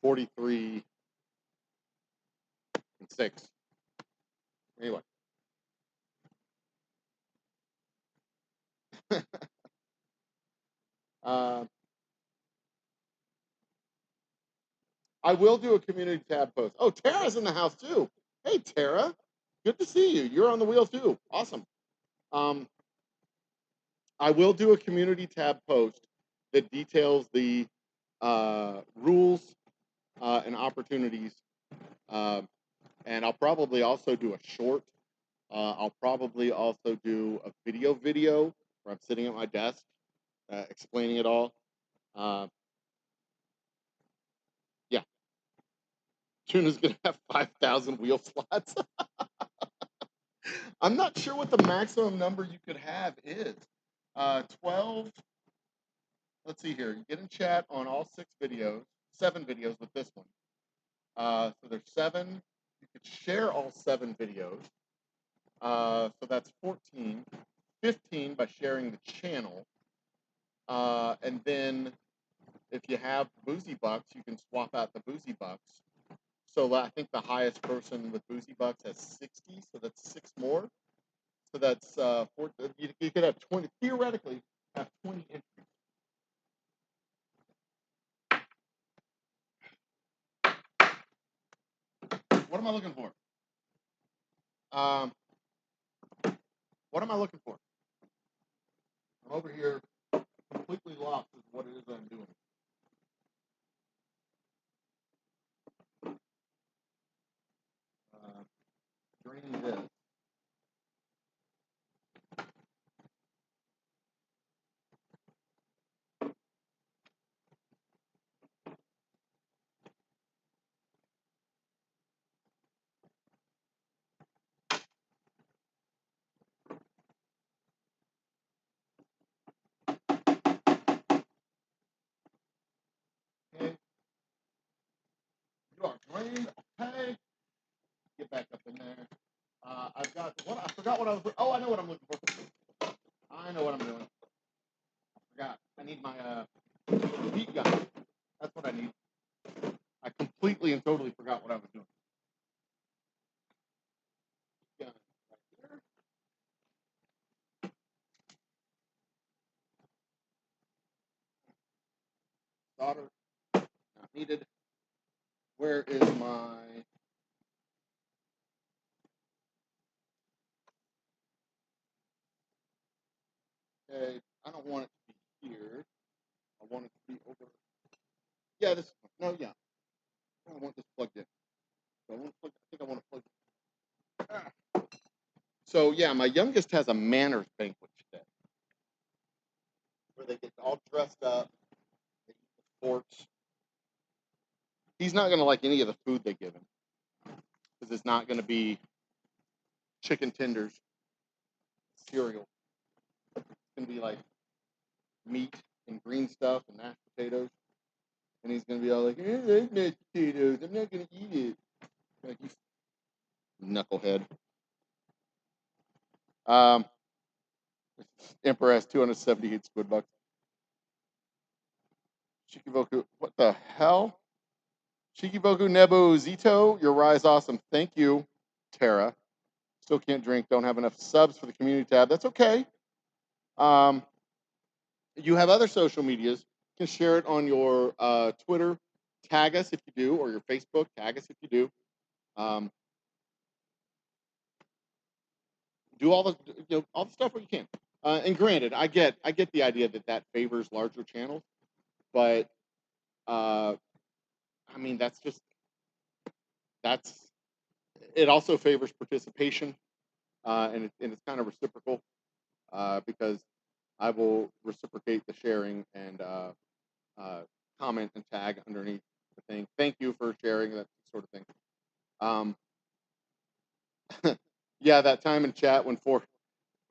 [SPEAKER 1] 43, and 6. Anyway. I will do a community tab post. Oh, Tara's in the house too. Hey, Tara. Good to see you. You're on the wheel too. Awesome. I will do a community tab post that details the rules and opportunities, and I'll probably also do a short. I'll probably also do a video where I'm sitting at my desk explaining it all. Yeah, Tuna's gonna have 5,000 wheel slots. I'm not sure what the maximum number you could have is. 12. Let's see here. You get in chat on all 7 videos with this one. So there's 7. You could share all 7 videos. So that's 14. 15 by sharing the channel. And then if you have Boozy Bucks, you can swap out the Boozy Bucks. So I think the highest person with Boozy Bucks has 60, so that's 6 more. So that's 4. You could have 20, theoretically, have 20 entries. What am I looking for? What am I looking for? I'm over here completely lost with what it is I'm doing. Draining this. Okay. You are drained. Okay. Get back up in there. I've got what I forgot what I was. Oh, I know what I'm looking for. I know what I'm doing. I forgot. I need my heat gun. That's what I need. I completely and totally forgot what I was doing. Heat gun right here. Solder not needed. Where is my? Okay, I don't want it to be here. I want it to be over. Yeah, this. No, yeah. I want this plugged in. So I think I want to plug it. Ah. So yeah, my youngest has a manners banquet today, where they get all dressed up, they eat the forks. He's not gonna like any of the food they give him because it's not gonna be chicken tenders, cereal. It's gonna be like meat and green stuff and mashed potatoes. And he's gonna be all like, "I like mashed potatoes. I'm not gonna eat it." Like, you knucklehead. Emperor has 278 squid bucks. Shikivoku, what the hell? Shikivoku Nebu Zito, your rise awesome. Thank you, Tara. Still can't drink. Don't have enough subs for the community tab. That's okay. You have other social medias. You can share it on your Twitter. Tag us if you do, or your Facebook. Tag us if you do. Do all the all the stuff where you can. And granted, I get the idea that favors larger channels, but I mean that's it also favors participation, and it's kind of reciprocal because I will reciprocate the sharing and comment and tag underneath the thing. Thank you for sharing, that sort of thing. Yeah, that time in chat when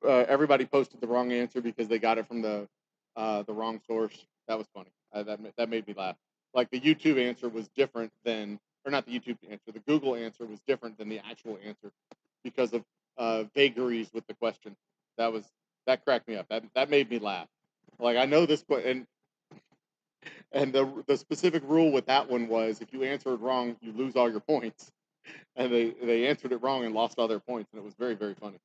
[SPEAKER 1] everybody posted the wrong answer because they got it from the wrong source. That was funny. That made me laugh. Like the YouTube answer was different than, or not the YouTube answer, the Google answer was different than the actual answer because of vagaries with the question. That cracked me up. That made me laugh. Like I know this, and the specific rule with that one was if you answer it wrong, you lose all your points. And they answered it wrong and lost all their points, and it was very, very funny.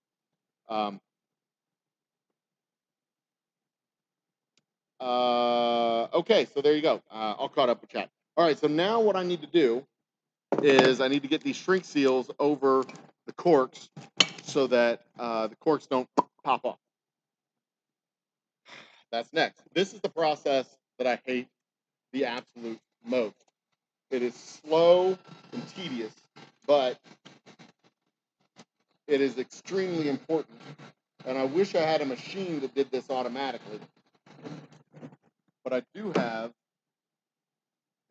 [SPEAKER 1] Okay, so there you go. All caught up with chat. All right, so now what I need to do is I need to get these shrink seals over the corks so that the corks don't pop off. That's next. This is the process that I hate the absolute most. It is slow and tedious, but it is extremely important. And I wish I had a machine that did this automatically. But I do have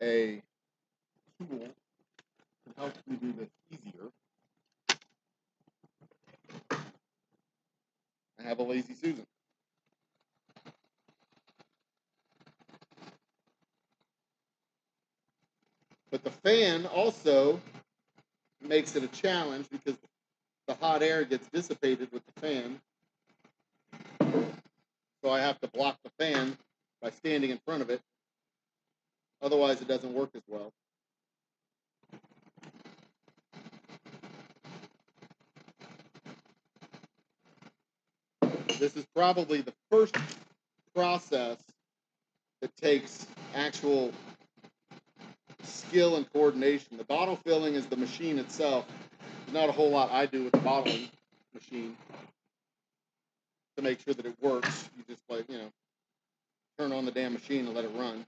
[SPEAKER 1] a tool that helps me do this easier. I have a Lazy Susan. But the fan also makes it a challenge because the hot air gets dissipated with the fan. So I have to block the fan by standing in front of it. Otherwise, it doesn't work as well. This is probably the first process that takes actual skill and coordination. The bottle filling is the machine itself. There's not a whole lot I do with the bottling machine to make sure that it works. You just turn on the damn machine and let it run.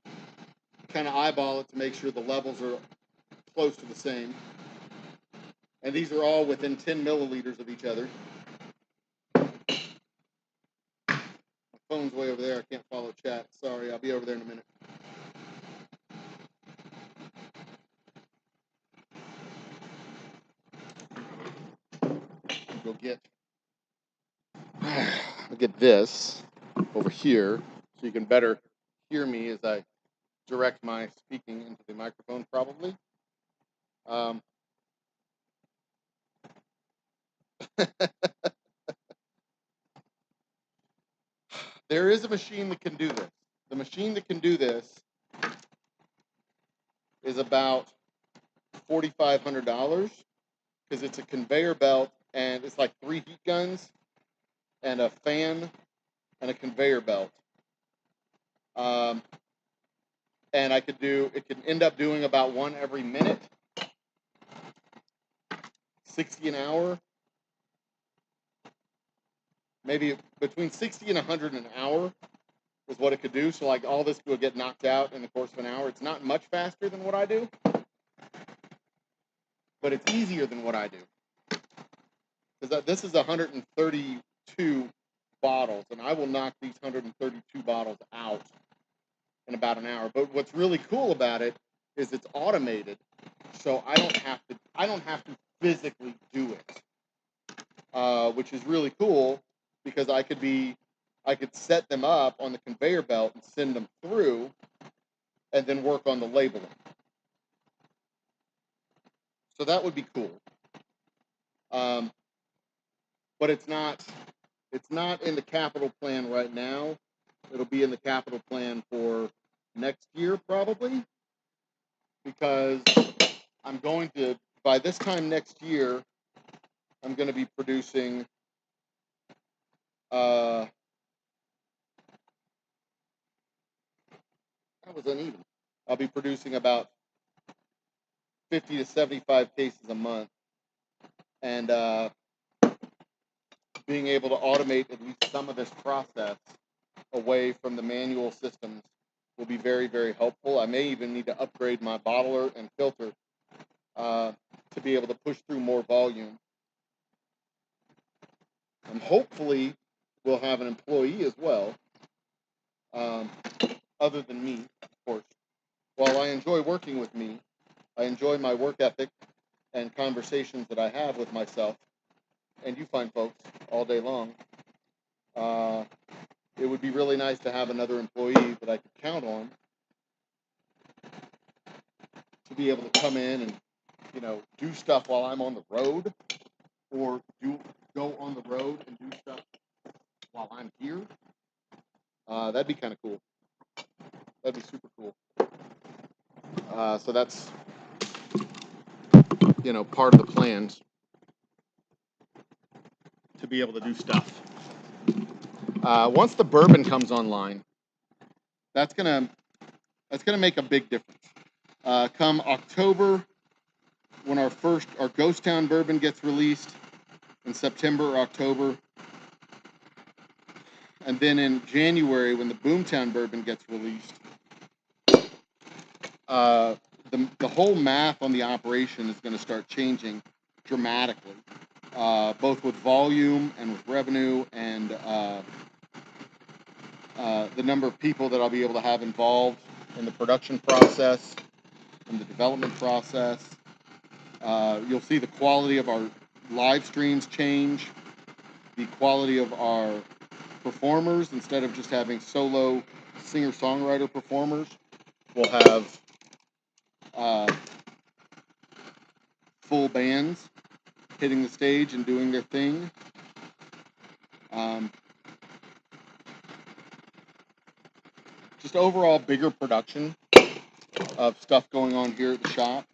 [SPEAKER 1] Kind of eyeball it to make sure the levels are close to the same. And these are all within 10 milliliters of each other. My phone's way over there. I can't follow chat. Sorry, I'll be over there in a minute. I'll get this over here so you can better hear me as I direct my speaking into the microphone, probably. There is a machine that can do this. The machine that can do this is about $4,500 because it's a conveyor belt and it's like 3 heat guns and a fan and a conveyor belt. And it can end up doing about one every minute, 60 an hour, maybe between 60 and 100 an hour is what it could do. So like all this will get knocked out in the course of an hour. It's not much faster than what I do, but it's easier than what I do. Because this is 132 bottles, and I will knock these 132 bottles out in about an hour. But what's really cool about it is it's automated, so I don't have to physically do it, which is really cool because I could set them up on the conveyor belt and send them through, and then work on the labeling. So that would be cool. But it's not in the capital plan right now. It'll be in the capital plan for next year probably, because I'm going to, by this time next year, I'm going to be producing that was uneven. I'll be producing about 50 to 75 cases a month, and being able to automate at least some of this process away from the manual systems will be very, very helpful. I may even need to upgrade my bottler and filter to be able to push through more volume. And hopefully we'll have an employee as well, other than me, of course. While I enjoy working with me, I enjoy my work ethic and conversations that I have with myself, and you find folks all day long. It would be really nice to have another employee that I could count on to be able to come in and, do stuff while I'm on the road, or go on the road and do stuff while I'm here. That'd be kind of cool. That'd be super cool. So that's, part of the plans to be able to do stuff. Once the bourbon comes online, that's gonna make a big difference. Come October when our Ghost Town bourbon gets released in September or October. And then in January, when the Boomtown bourbon gets released, the whole math on the operation is going to start changing dramatically, both with volume and with revenue, and the number of people that I'll be able to have involved in the production process and the development process. You'll see the quality of our live streams change, the quality of our performers. Instead of just having solo singer-songwriter performers, we'll have full bands hitting the stage and doing their thing. Just overall bigger production of stuff going on here at the shop.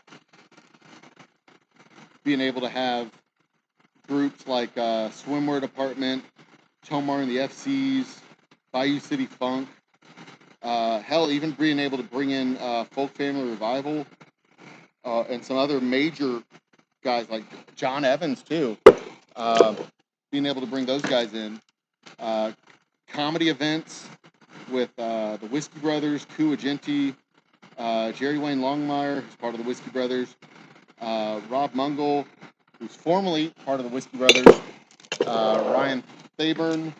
[SPEAKER 1] Being able to have groups like Swimwear Department, Tomar and the FCs, Bayou City Funk, hell, even being able to bring in Folk Family Revival, and some other major guys like John Evans too. Being able to bring those guys in. Comedy events with the Whiskey Brothers, Koo Agenti, Jerry Wayne Longmire, who's part of the Whiskey Brothers, Rob Mungle, who's formerly part of the Whiskey Brothers, Ryan Thaburn,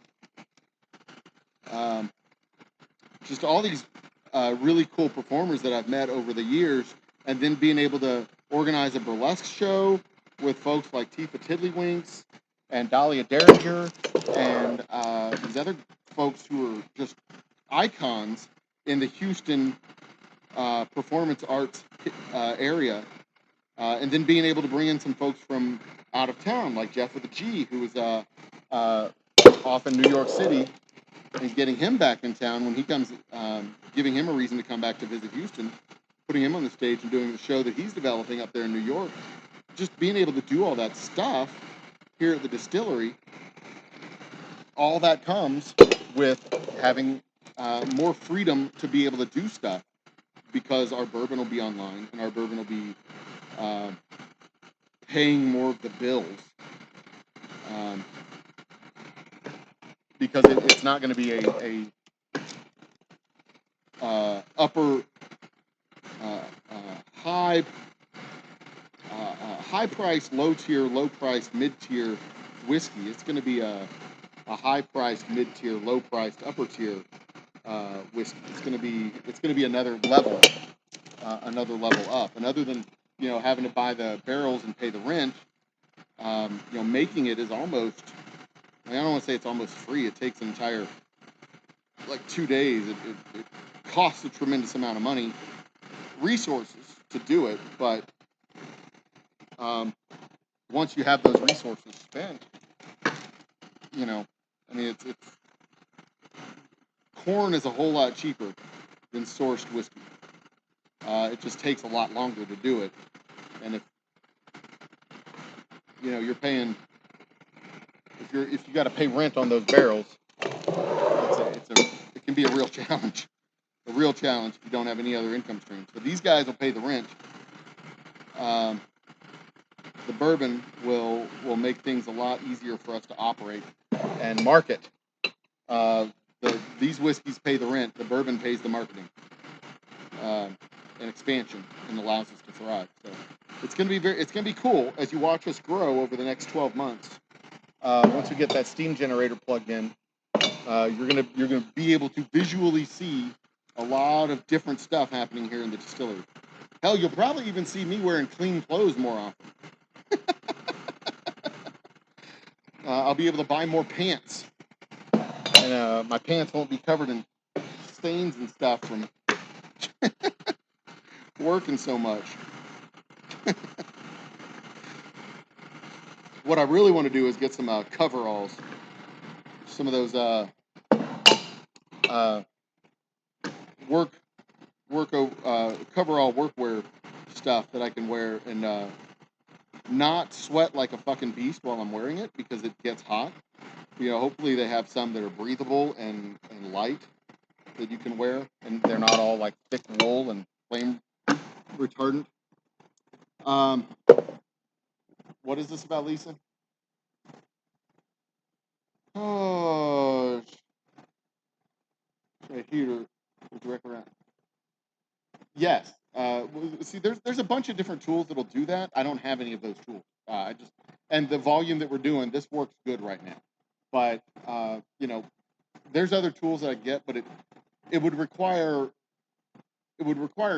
[SPEAKER 1] just all these really cool performers that I've met over the years, and then being able to organize a burlesque show with folks like Tifa Tiddlywinks and Dahlia Derringer and these other folks who are just icons in the Houston performance arts area, and then being able to bring in some folks from out of town like Jeff with a G, who was off in New York City, and getting him back in town when he comes, giving him a reason to come back to visit Houston, putting him on the stage and doing the show that he's developing up there in New York. Just being able to do all that stuff here at the distillery, all that comes with having more freedom to be able to do stuff, because our bourbon will be online and our bourbon will be paying more of the bills, because it's not going to be a upper high price, low tier, low price, mid tier whiskey. It's going to be a high priced, mid tier, low priced, upper tier whiskey. It's going to be another level up. And other than having to buy the barrels and pay the rent, making it is almost, I don't want to say it's almost free. It takes an entire 2 days. It costs a tremendous amount of money, resources to do it, but once you have those resources spent, it's corn is a whole lot cheaper than sourced whiskey. It just takes a lot longer to do it, and if you're paying, if you got to pay rent on those barrels, it can be a real challenge. A real challenge if you don't have any other income streams. But these guys will pay the rent. The bourbon will make things a lot easier for us to operate and market. These whiskeys pay the rent. The bourbon pays the marketing and expansion, and allows us to thrive. So it's going to be cool as you watch us grow over the next 12 months. Once we get that steam generator plugged in, you're gonna be able to visually see a lot of different stuff happening here in the distillery. Hell, you'll probably even see me wearing clean clothes more often. I'll be able to buy more pants, and my pants won't be covered in stains and stuff from working so much. What I really want to do is get some coveralls, some of those coverall workwear stuff that I can wear and not sweat like a fucking beast while I'm wearing it, because it gets hot. Hopefully they have some that are breathable and light that you can wear, and they're not all like thick wool and flame retardant. What is this about, Lisa? Oh, right here. Direct around. Yes. See, there's a bunch of different tools that'll do that. I don't have any of those tools. And the volume that we're doing, this works good right now. But there's other tools that I get, but it would require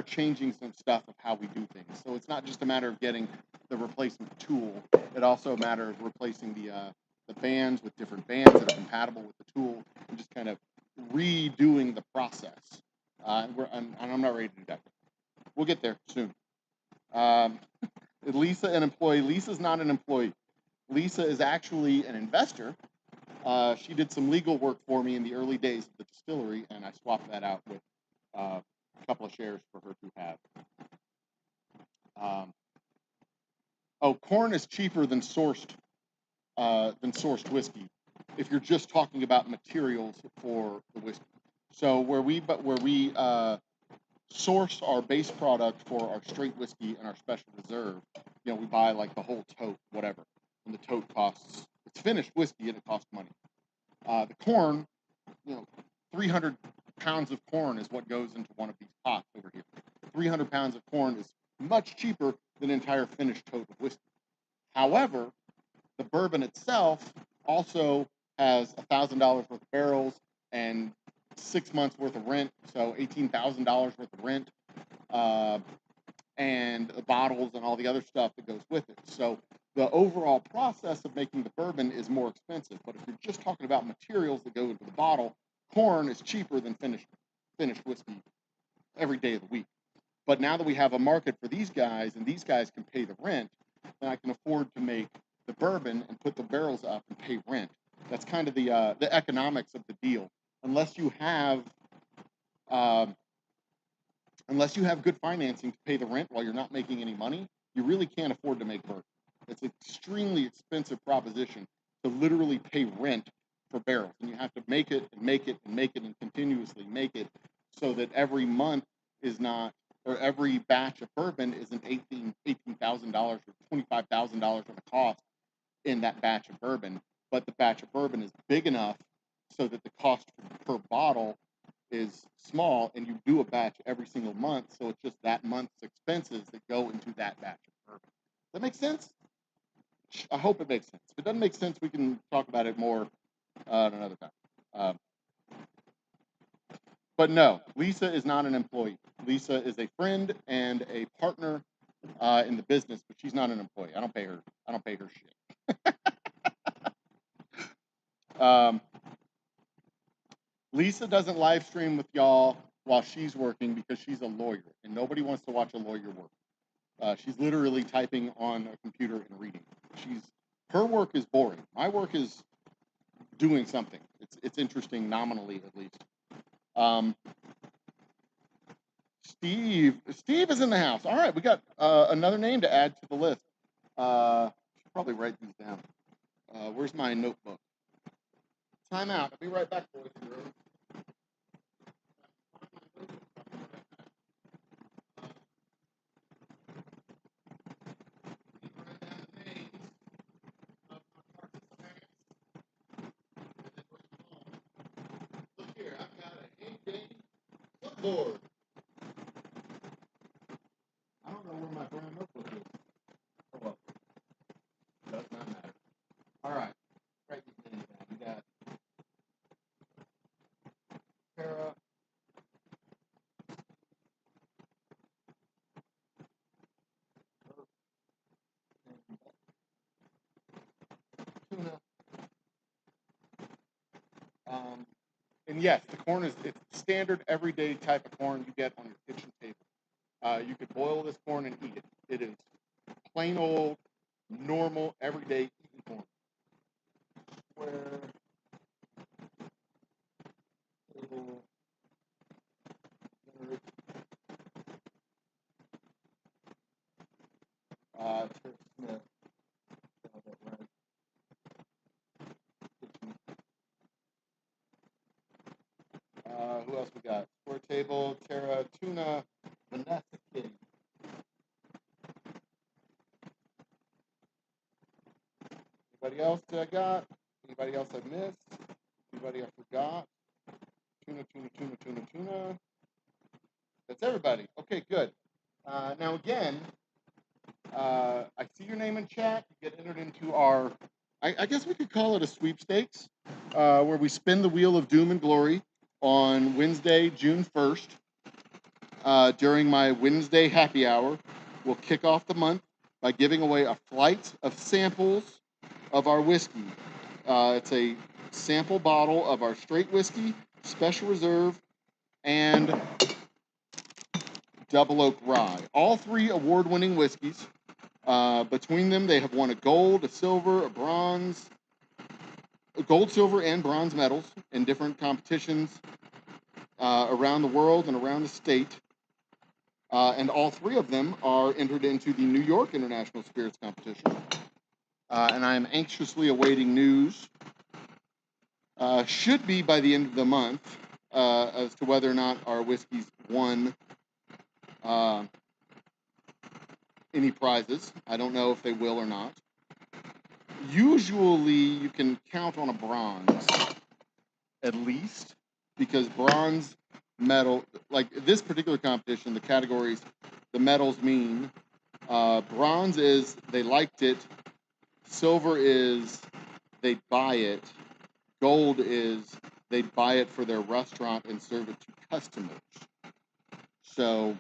[SPEAKER 1] changing some stuff of how we do things. So it's not just a matter of getting the replacement tool. It also a matter of replacing the bands with different bands that are compatible with the tool, and just kind of redoing the process. And I'm not ready to do that. We'll get there soon. Is Lisa an employee? Lisa's not an employee. Lisa is actually an investor. She did some legal work for me in the early days of the distillery, and I swapped that out with a couple of shares for her to have. Corn is cheaper than sourced whiskey if you're just talking about materials for the whiskey. So where we source our base product for our straight whiskey and our special reserve, we buy like the whole tote, whatever, and the tote it's finished whiskey and it costs money. The corn, 300 pounds of corn is what goes into one of these pots over here. 300 pounds of corn is much cheaper than an entire finished tote of whiskey. However, the bourbon itself also has $1,000 worth of barrels and 6 months worth of rent, so $18,000 worth of rent, and the bottles and all the other stuff that goes with it. So the overall process of making the bourbon is more expensive. But if you're just talking about materials that go into the bottle, corn is cheaper than finished whiskey every day of the week. But now that we have a market for these guys, and these guys can pay the rent, then I can afford to make the bourbon and put the barrels up and pay rent. That's kind of the economics of the deal. Unless you have good financing to pay the rent while you're not making any money, you really can't afford to make bourbon. It's an extremely expensive proposition to literally pay rent for barrels, and you have to make it and make it and make it and continuously make it, so that every month is not, or every batch of bourbon isn't $18,000 or $25,000 worth of cost in that batch of bourbon, but the batch of bourbon is big enough so that the cost per bottle is small, and you do a batch every single month, so it's just that month's expenses that go into that batch of bourbon. Does that make sense? I hope it makes sense. If it doesn't make sense, we can talk about it more another time. But no, Lisa is not an employee. Lisa is a friend and a partner in the business, but she's not an employee. I don't pay her shit. Lisa doesn't live stream with y'all while she's working because she's a lawyer, and nobody wants to watch a lawyer work. She's literally typing on a computer and reading. Her work is boring. My work is doing something. It's interesting nominally, at least. Steve is in the house. All right, we got another name to add to the list. Should probably write these down. Where's my notebook? Time out. I'll be right back, boys and girls. Look here, I've got a handy clipboard. I don't know where my brown notebook is. Oh well, does not matter. All right, write these names down. We got Tara. Tuna. And yes, the corn it's standard everyday type of corn you get on your kitchen table. You could boil this corn and eat it. It is plain old, normal, everyday eating corn. Smith. Who else we got? Square table, Tara, Tuna, Vanessa Kitty. I got? Anybody else I missed? Anybody I forgot? Tuna. That's everybody. Okay, good. Now again, I see your name in chat. You get entered into our, I guess we could call it a sweepstakes, where we spin the wheel of doom and glory on Wednesday, June 1st. During my Wednesday happy hour, we'll kick off the month by giving away a flight of samples of our whiskey. It's a sample bottle of our straight whiskey, special reserve, and double oak rye. All three award-winning whiskeys. Between them, they have won a gold, a silver, a bronze, a gold, silver, and bronze medals in different competitions around the world and around the state. And all three of them are entered into the New York International Spirits Competition. And I am anxiously awaiting news, should be by the end of the month, as to whether or not our whiskeys won any prizes. I don't know if they will or not. Usually you can count on a bronze, at least, because bronze medal, like this particular competition, the categories, the medals mean, bronze is they liked it, silver is they buy it, gold is they buy it for their restaurant and serve it to customers. So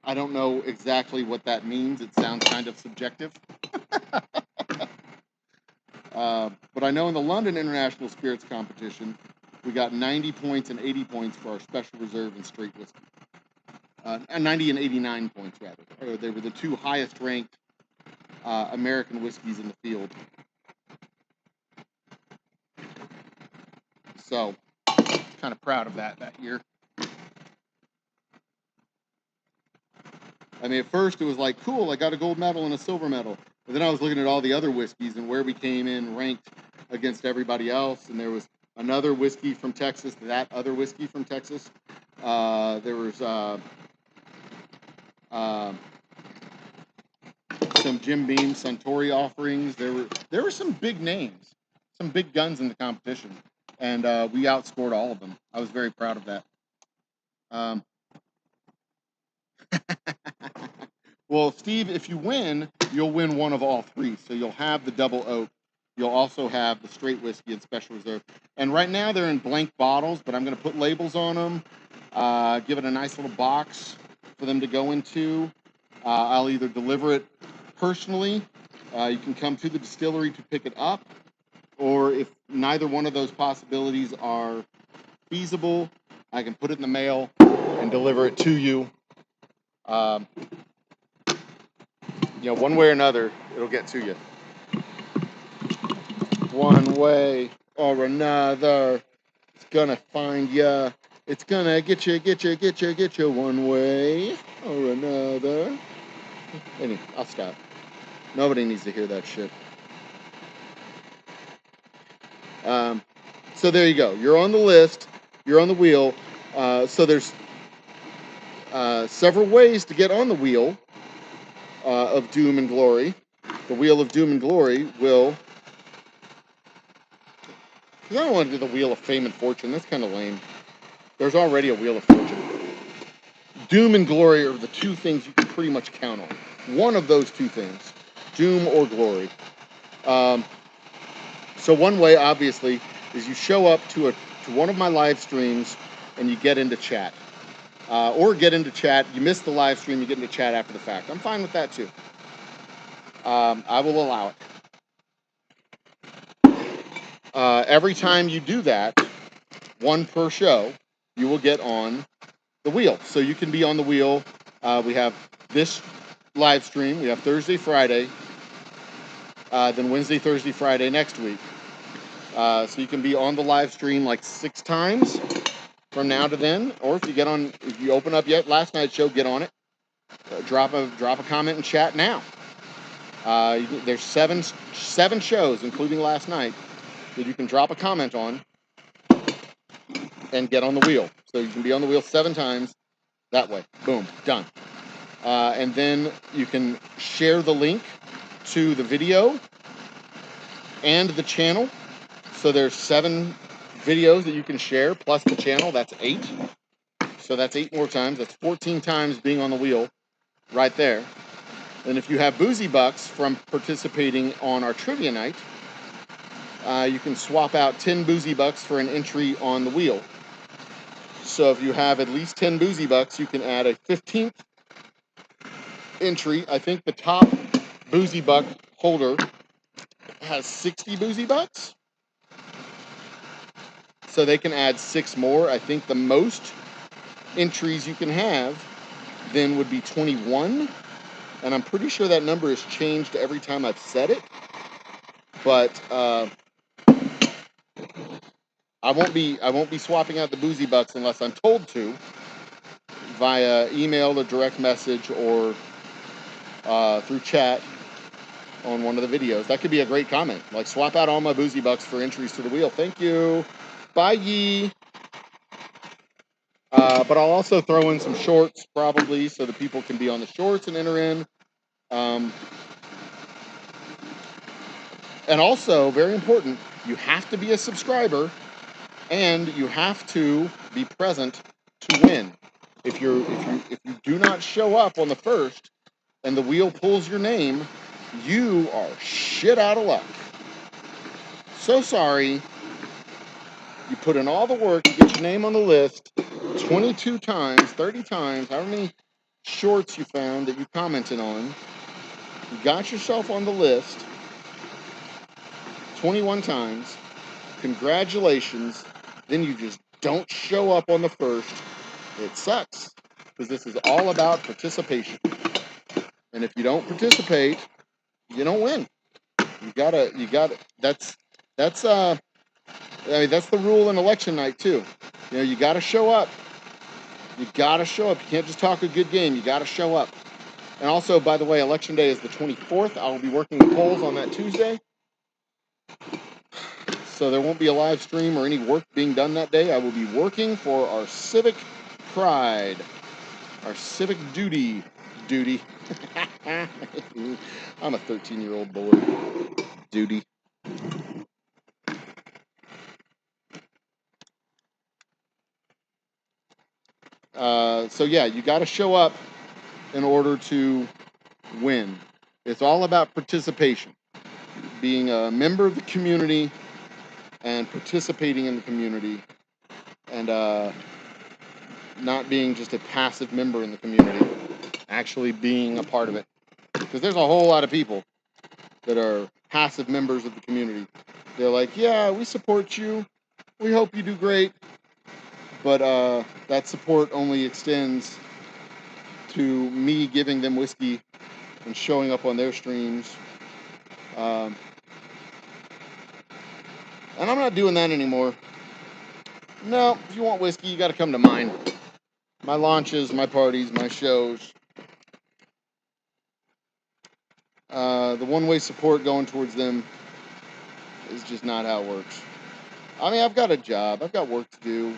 [SPEAKER 1] I don't know exactly what that means. It sounds kind of subjective. But I know in the London International Spirits Competition, we got 90 points and 80 points for our special reserve and straight whiskey. 90 and 89 points, rather. They were the two highest ranked American whiskeys in the field. So, kind of proud of that year. I mean, at first it was like, cool, I got a gold medal and a silver medal. But then I was looking at all the other whiskeys and where we came in ranked against everybody else. And there was another whiskey from Texas, that other whiskey from Texas. There was some Jim Beam Suntory offerings. There were some big names, some big guns in the competition. And we outscored all of them. I was very proud of that. Well, Steve, if you win, you'll win one of all three. So you'll have the double oak. You'll also have the straight whiskey and special reserve. And right now they're in blank bottles, but I'm going to put labels on them, give it a nice little box for them to go into. I'll either deliver it personally. You can come to the distillery to pick it up. Or if neither one of those possibilities are feasible, I can put it in the mail and deliver it to you. One way or another, it'll get to you. One way or another, it's gonna find ya. It's gonna get you one way or another. Anyway, I'll stop. Nobody needs to hear that shit. So there you go. You're on the list. You're on the wheel. So there's several ways to get on the wheel of doom and glory. The wheel of doom and glory will... I don't want to do the wheel of fame and fortune. That's kind of lame. There's already a wheel of fortune. Doom and glory are the two things you can pretty much count on. One of those two things. Doom or glory. So one way, obviously, is you show up to one of my live streams and you get into chat. Or get into chat. You miss the live stream, you get into chat after the fact. I'm fine with that too. I will allow it. Every time you do that, one per show, you will get on the wheel. So you can be on the wheel. We have this live stream. We have Thursday, Friday, then Wednesday, Thursday, Friday next week. So you can be on the live stream like 6 times from now to then. Or if you open up yet last night's show, get on it. Drop a comment and chat now. There's seven shows, including last night, that you can drop a comment on and get on the wheel. So you can be on the wheel 7 times that way. Boom, done. And then you can share the link to the video and the channel. So there's 7 videos that you can share, plus the channel, that's 8. So that's 8 more times. That's 14 times being on the wheel right there. And if you have boozy bucks from participating on our trivia night, you can swap out 10 boozy bucks for an entry on the wheel. So if you have at least 10 boozy bucks, you can add a 15th entry. I think the top boozy buck holder has 60 boozy bucks. So they can add 6 more. I think the most entries you can have then would be 21. And I'm pretty sure that number has changed every time I've said it. But I won't be swapping out the boozy bucks unless I'm told to via email or direct message or through chat on one of the videos. That could be a great comment. Like, swap out all my boozy bucks for entries to the wheel. Thank you. Bye, ye. But I'll also throw in some shorts probably so that people can be on the shorts and enter in. And also, very important, you have to be a subscriber and you have to be present to win. If you do not show up on the first and the wheel pulls your name, you are shit out of luck. So sorry. You put in all the work, you get your name on the list 22 times, 30 times, however many shorts you found that you commented on. You got yourself on the list 21 times. Congratulations. Then you just don't show up on the first. It sucks because this is all about participation. And if you don't participate, you don't win. You gotta, that's the rule in election night too. You know, you gotta show up. You gotta show up. You can't just talk a good game. You gotta show up. And also, by the way, election day is the 24th. I will be working the polls on that Tuesday. So there won't be a live stream or any work being done that day. I will be working for our civic pride, our civic duty. I'm a 13-year-old boy. Duty. So yeah, you got to show up in order to win. It's all about participation, being a member of the community and participating in the community, and not being just a passive member in the community, actually being a part of it. Because there's a whole lot of people that are passive members of the community. They're like, yeah, we support you. We hope you do great. But that support only extends to me giving them whiskey and showing up on their streams. And I'm not doing that anymore. No, if you want whiskey, you got to come to mine. My launches, my parties, my shows. The one-way support going towards them is just not how it works. I mean, I've got a job. I've got work to do.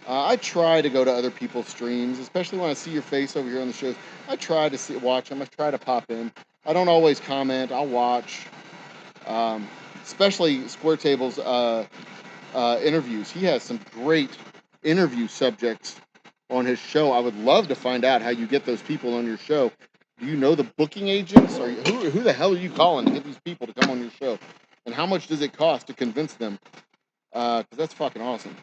[SPEAKER 1] I try to go to other people's streams, especially when I see your face over here on the shows. I try to watch them. I try to pop in. I don't always comment. I'll watch. Especially Square Table's interviews. He has some great interview subjects on his show. I would love to find out how you get those people on your show. Do you know the booking agents? Or who the hell are you calling to get these people to come on your show? And how much does it cost to convince them? Because that's fucking awesome.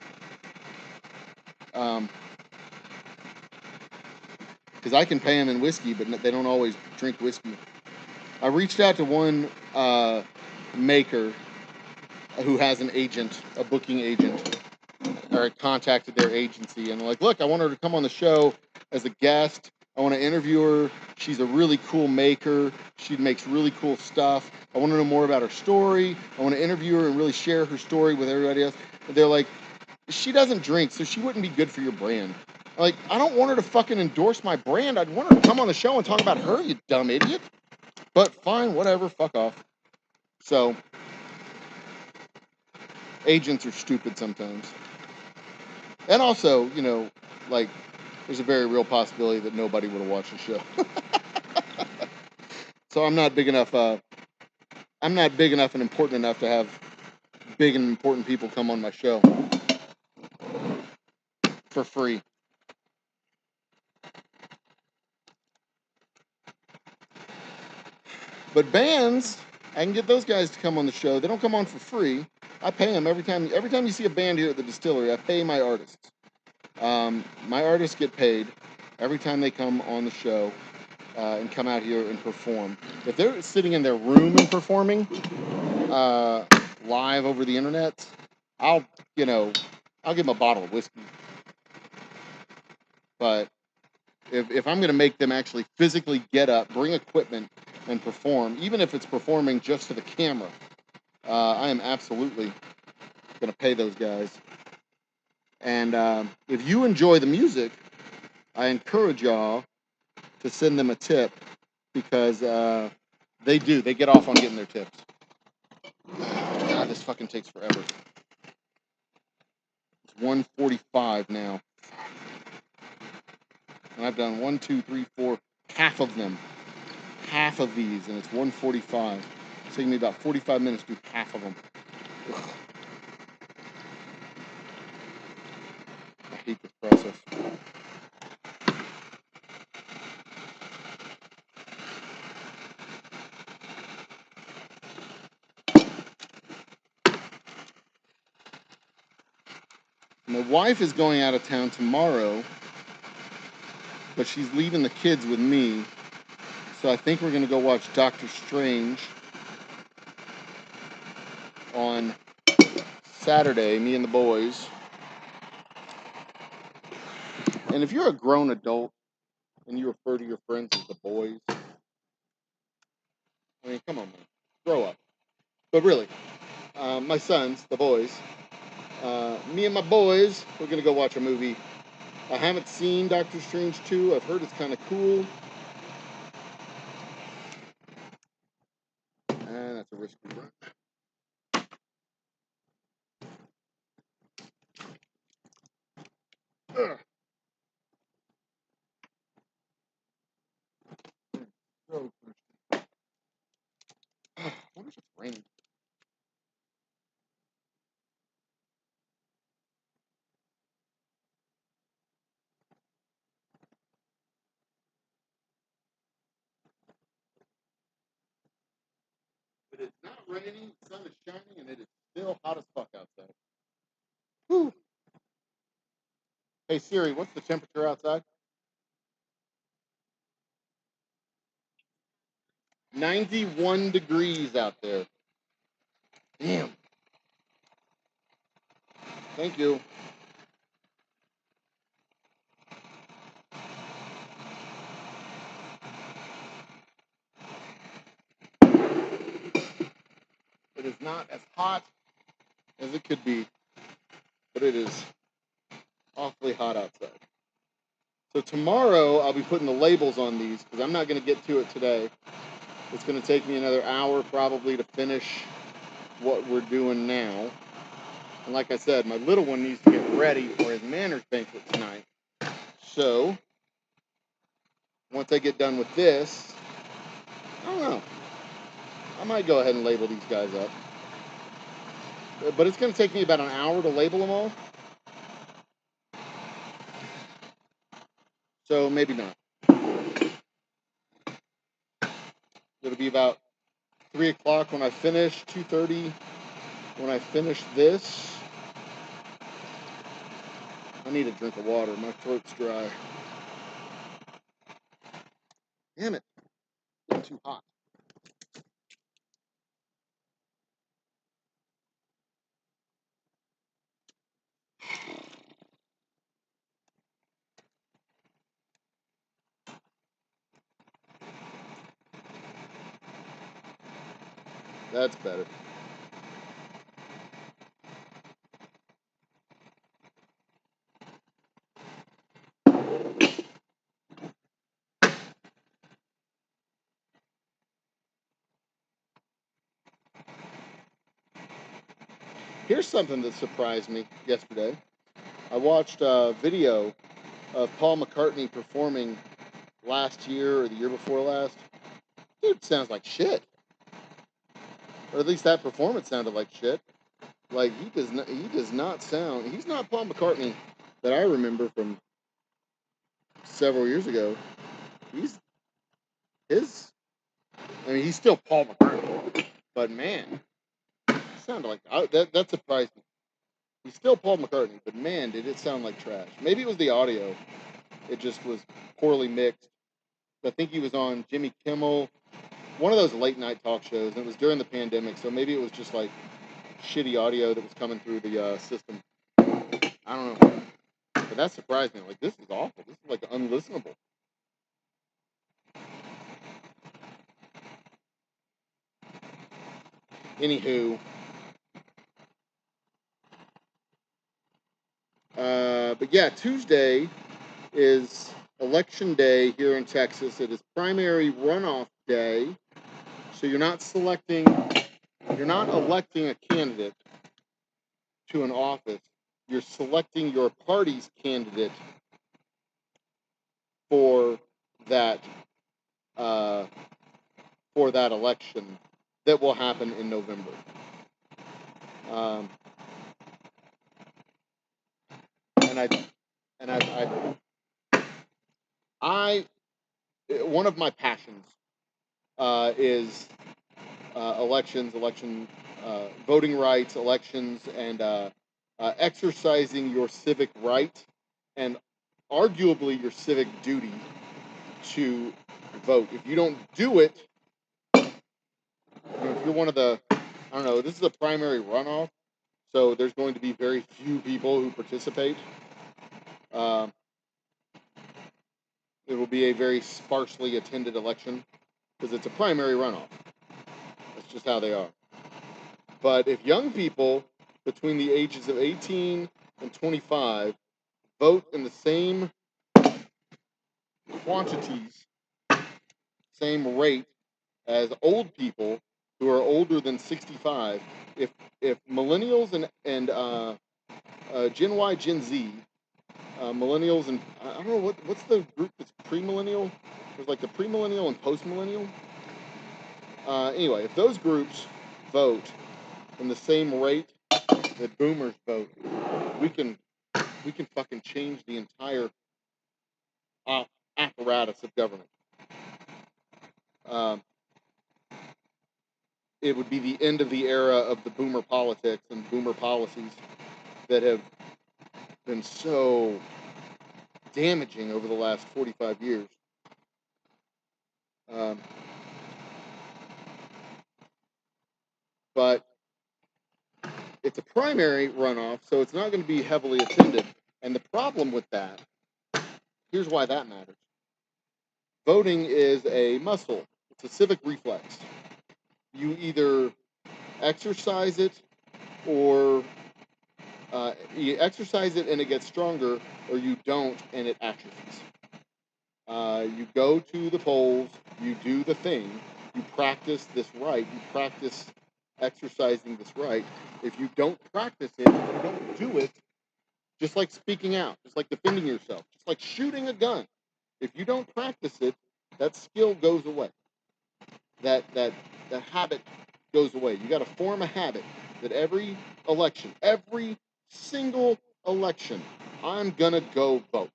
[SPEAKER 1] Because I can pay them in whiskey, but they don't always drink whiskey. I reached out to one maker who has an agent, a booking agent, or I contacted their agency, and like, look, I want her to come on the show as a guest. I want to interview her. She's a really cool maker. She makes really cool stuff. I want to know more about her story. I want to interview her and really share her story with everybody else. And they're like, she doesn't drink, so she wouldn't be good for your brand. Like, I don't want her to fucking endorse my brand. I'd want her to come on the show and talk about her, you dumb idiot. But fine, whatever, fuck off. So, agents are stupid sometimes. And also, you know, like, there's a very real possibility that nobody would have watched the show. So I'm not big enough. I'm not big enough and important enough to have big and important people come on my show for free. But bands, I can get those guys to come on the show. They don't come on for free. I pay them every time. Every time you see a band here at the distillery, I pay my artists. My artists get paid every time they come on the show and come out here and perform. If they're sitting in their room and performing live over the internet, I'll give them a bottle of whiskey. But if I'm going to make them actually physically get up, bring equipment, and perform, even if it's performing just to the camera, I am absolutely going to pay those guys. And if you enjoy the music, I encourage y'all to send them a tip, because they do. They get off on getting their tips. God, this fucking takes forever. It's 1:45 now. And I've done 1, 2, 3, 4, half of them. Half of these, and it's 1:45. It's taking me about 45 minutes to do half of them. Ugh. I hate this process. My wife is going out of town tomorrow, but she's leaving the kids with me. So I think we're going to go watch Doctor Strange on Saturday, me and the boys. And if you're a grown adult and you refer to your friends as the boys, I mean, come on, man. Grow up. But really, my sons, the boys, me and my boys, we're going to go watch a movie. I haven't seen Doctor Strange 2. I've heard it's kind of cool. And that's a risky run. Ugh. So thirsty. I wonder if it's raining. But it's not raining, the sun is shining, and it is still hot as fuck outside. Whew. Hey Siri, what's the temperature outside? 91 degrees out there. Damn. Thank you. It is not as hot as it could be, but it is awfully hot outside. So tomorrow I'll be putting the labels on these, because I'm not going to get to it today. It's going to take me another hour probably to finish what we're doing now. And like I said, my little one needs to get ready for his manners banquet tonight. So once I get done with this, I don't know. I might go ahead and label these guys up. But it's going to take me about an hour to label them all. So maybe not. It'll be about 3 o'clock when I finish, 2:30 when I finish this. I need a drink of water. My throat's dry. Damn it. It's too hot. That's better. Here's something that surprised me yesterday. I watched a video of Paul McCartney performing last year or the year before last dude sounds like shit. Or at least that performance sounded like shit. Like, he does not sound, he's not Paul McCartney that I remember from several years ago. He's he's still Paul McCartney, but man, it sounded like, that surprised me. He's still Paul McCartney, but man, did it sound like trash. Maybe it was the audio. It just was poorly mixed. I think he was on Jimmy Kimmel, one of those late night talk shows, and it was during the pandemic, so maybe it was just like shitty audio that was coming through the system. I don't know. But that surprised me. Like, this is awful. This is like unlistenable. Anywho, but yeah, Tuesday is election day here in Texas. It is primary runoff day. So you're not electing a candidate to an office. You're selecting your party's candidate for that election that will happen in November. One of my passions is voting rights, elections, and exercising your civic right and arguably your civic duty to vote. If you don't do it, if you're one of the, I don't know, this is a primary runoff, so there's going to be very few people who participate. It will be a very sparsely attended election because it's a primary runoff. That's just how they are. But if young people between the ages of 18 and 25 vote in the same quantities, same rate as old people who are older than 65, if millennials and Gen Y, Gen Z, millennials and I don't know what's the group that's premillennial? There's like the premillennial and postmillennial. Anyway, if those groups vote in the same rate that boomers vote, we can fucking change the entire apparatus of government. It would be the end of the era of the boomer politics and boomer policies that have been so damaging over the last 45 years. But it's a primary runoff, so it's not going to be heavily attended. And the problem with that, here's why that matters. Voting is a muscle. It's a civic reflex. You either exercise it or you exercise it and it gets stronger, or you don't and it atrophies. You go to the polls, you do the thing, you practice this right, you practice exercising this right. If you don't practice it, if you don't do it, just like speaking out, just like defending yourself, just like shooting a gun, if you don't practice it, that skill goes away. That habit goes away. You got to form a habit that every election, every single election, I'm gonna go vote.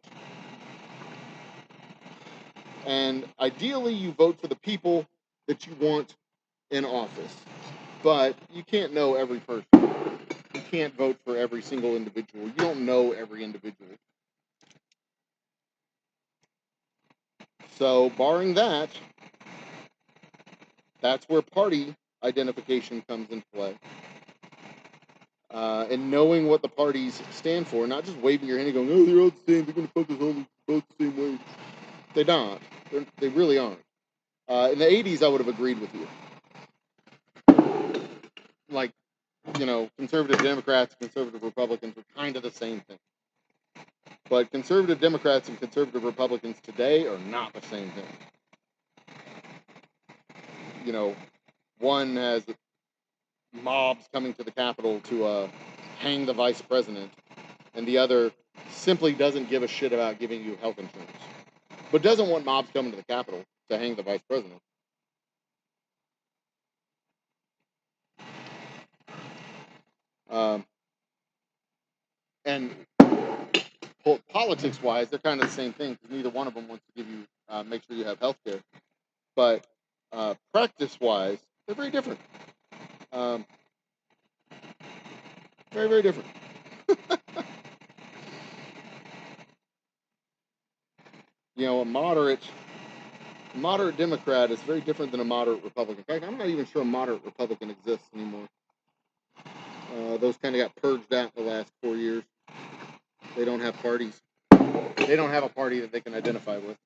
[SPEAKER 1] And ideally, you vote for the people that you want in office. But you can't know every person. You can't vote for every single individual. You don't know every individual. So, barring that, that's where party identification comes into play. And knowing what the parties stand for, not just waving your hand and going, oh, they're all the same, they're going to focus all both the same way. They don't. They really aren't. In the 80s, I would have agreed with you. Like, conservative Democrats, conservative Republicans were kind of the same thing. But conservative Democrats and conservative Republicans today are not the same thing. One has mobs coming to the Capitol to hang the vice president, and the other simply doesn't give a shit about giving you health insurance, but doesn't want mobs coming to the Capitol to hang the vice president. And politics-wise, they're kind of the same thing because neither one of them wants to give you make sure you have health care. But practice-wise, they're very different. Very, very different. You know, a moderate Democrat is very different than a moderate Republican. In fact, I'm not even sure a moderate Republican exists anymore. Those kind of got purged out in the last 4 years. They don't have parties. They don't have a party that they can identify with.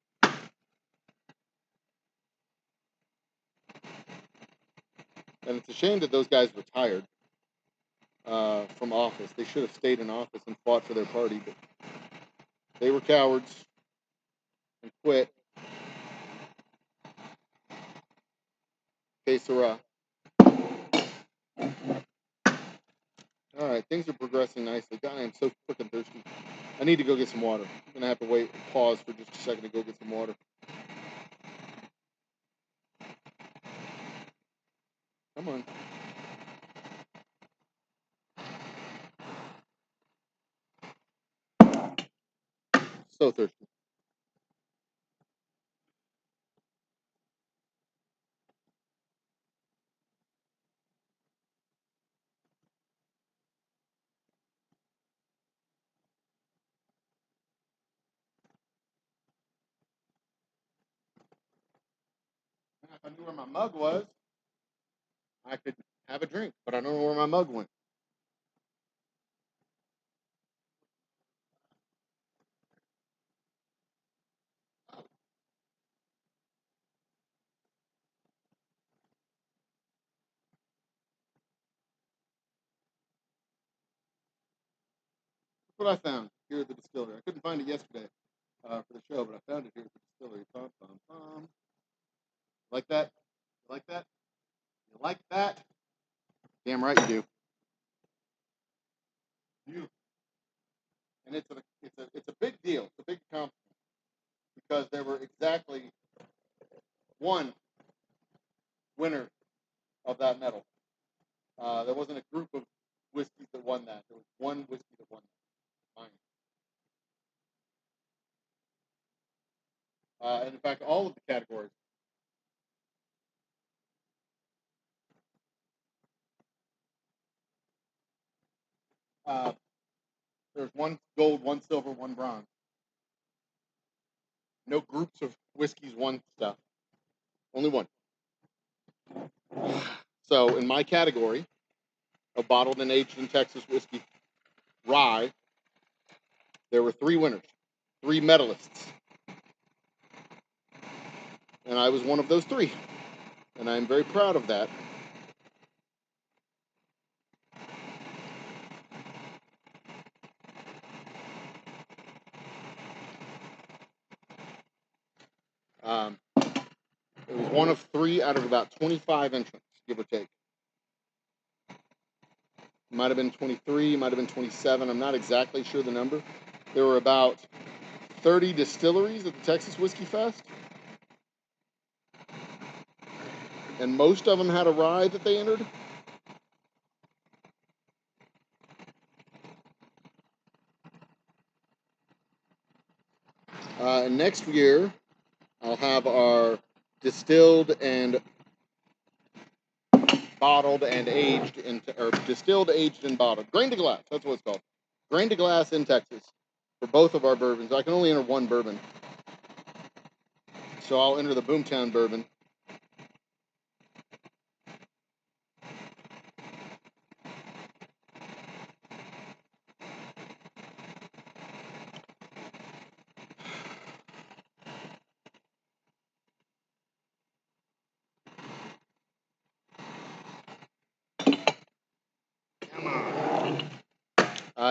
[SPEAKER 1] And it's a shame that those guys retired from office. They should have stayed in office and fought for their party, but they were cowards and quit. Que sera. All right, things are progressing nicely. God, I am so freaking thirsty. I need to go get some water. I'm going to have to wait and pause for just a second to go get some water. Come on. So thirsty. If I knew where my mug was, I could have a drink, but I don't know where my mug went. That's what I found here at the distillery. I couldn't find it yesterday for the show, but I found it here at the distillery. Bum, bum, bum. Like that? You like that? You like that? Damn right you do. Beautiful. And it's a big deal. It's a big accomplishment because there were exactly one winner of that medal. There wasn't a group of whiskeys that won that. There was one whiskey that won that. Mine. And in fact, all of the categories. There's one gold, one silver, one bronze. No groups of whiskeys won stuff. Only one. So in my category of bottled and aged in Texas whiskey, rye, there were 3 winners, 3 medalists. And I was one of those 3. And I'm very proud of that. It was one of 3 out of about 25 entrants, give or take. Might have been 23, might have been 27. I'm not exactly sure the number. There were about 30 distilleries at the Texas Whiskey Fest. And most of them had a rye that they entered. And next year, I'll have our distilled and bottled and aged, or distilled, aged, and bottled. Grain to glass, that's what it's called. Grain to glass in Texas for both of our bourbons. I can only enter one bourbon. So I'll enter the Boomtown bourbon. Come on.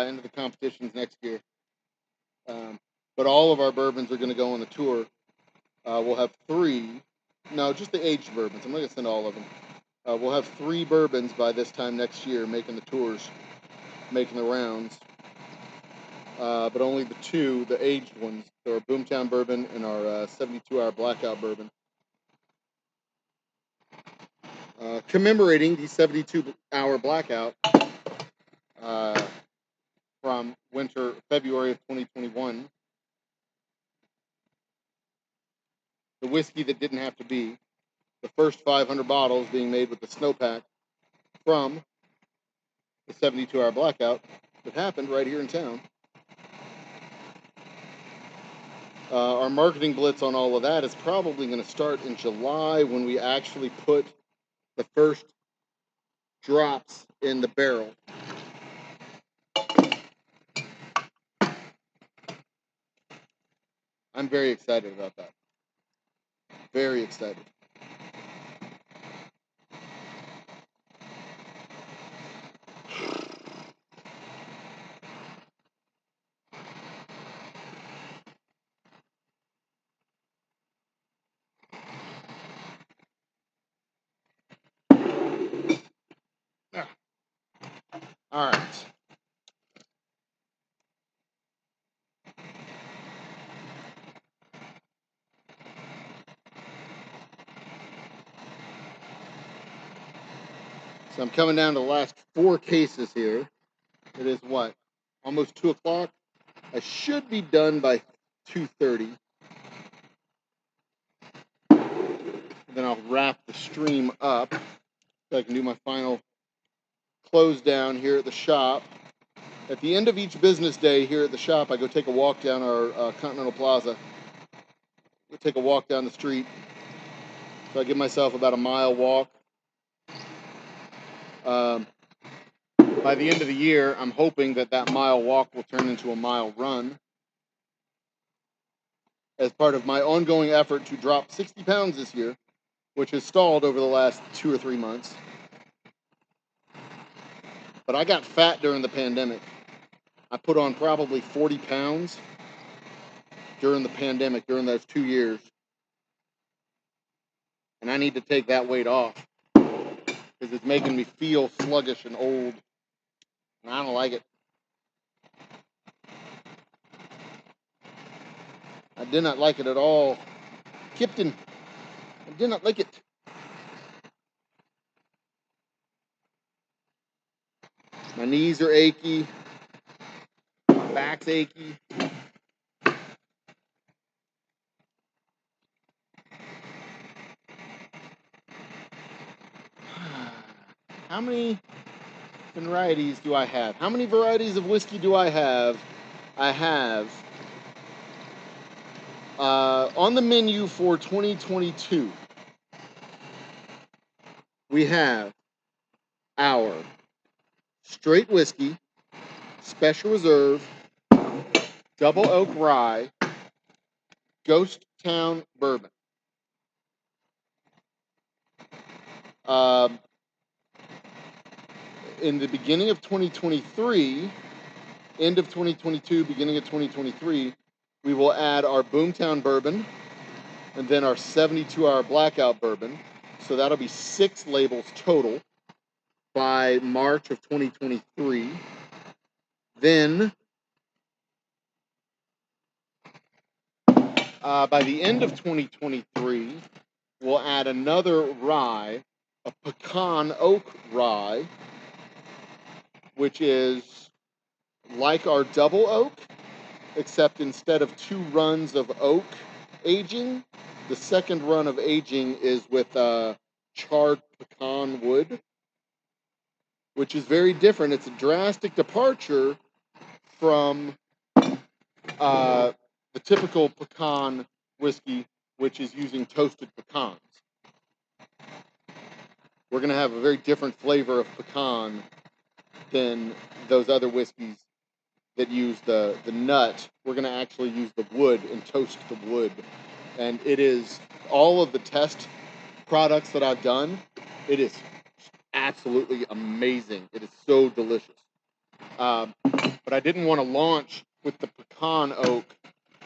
[SPEAKER 1] Into the competitions next year. But all of our bourbons are going to go on the tour. We'll have 3. No, just the aged bourbons. I'm not going to send all of them. We'll have 3 bourbons by this time next year making the tours, making the rounds. But only the 2, the aged ones, so our Boomtown bourbon and our 72-hour blackout bourbon. Commemorating the 72-hour blackout, from February of 2021. The whiskey that didn't have to be. The first 500 bottles being made with the snowpack from the 72-hour blackout that happened right here in town. Our marketing blitz on all of that is probably going to start in July when we actually put the first drops in the barrel. I'm very excited about that. Very excited. All right. So I'm coming down to the last 4 cases here. It is what? Almost 2 o'clock. I should be done by 2:30. Then I'll wrap the stream up so I can do my final close down here at the shop. At the end of each business day here at the shop, I go take a walk down our Continental Plaza. I take a walk down the street. So I give myself about a mile walk. By the end of the year, I'm hoping that that mile walk will turn into a mile run as part of my ongoing effort to drop 60 pounds this year, which has stalled over the last 2 or 3 months. But I got fat during the pandemic. I put on probably 40 pounds during the pandemic, during those 2 years. And I need to take that weight off because it's making me feel sluggish and old. And I don't like it. I did not like it at all. Kipton, I did not like it. My knees are achy. My back's achy. How many varieties do I have? How many varieties of whiskey do I have? I have on the menu for 2022, we have our straight whiskey, special reserve, double oak rye, Ghost Town bourbon. In the beginning of 2023, end of 2022, beginning of 2023, we will add our Boomtown bourbon and then our 72-hour blackout bourbon. So that'll be 6 labels total by March of 2023. Then by the end of 2023, we'll add another rye, a pecan oak rye, which is like our double oak, except instead of 2 runs of oak aging, the second run of aging is with charred pecan wood, which is very different. It's a drastic departure from the typical pecan whiskey, which is using toasted pecans. We're going to have a very different flavor of pecan than those other whiskeys that use the nut. We're going to actually use the wood and toast the wood. And it is, all of the test products that I've done, it is absolutely amazing. It is so delicious. But I didn't want to launch with the pecan oak.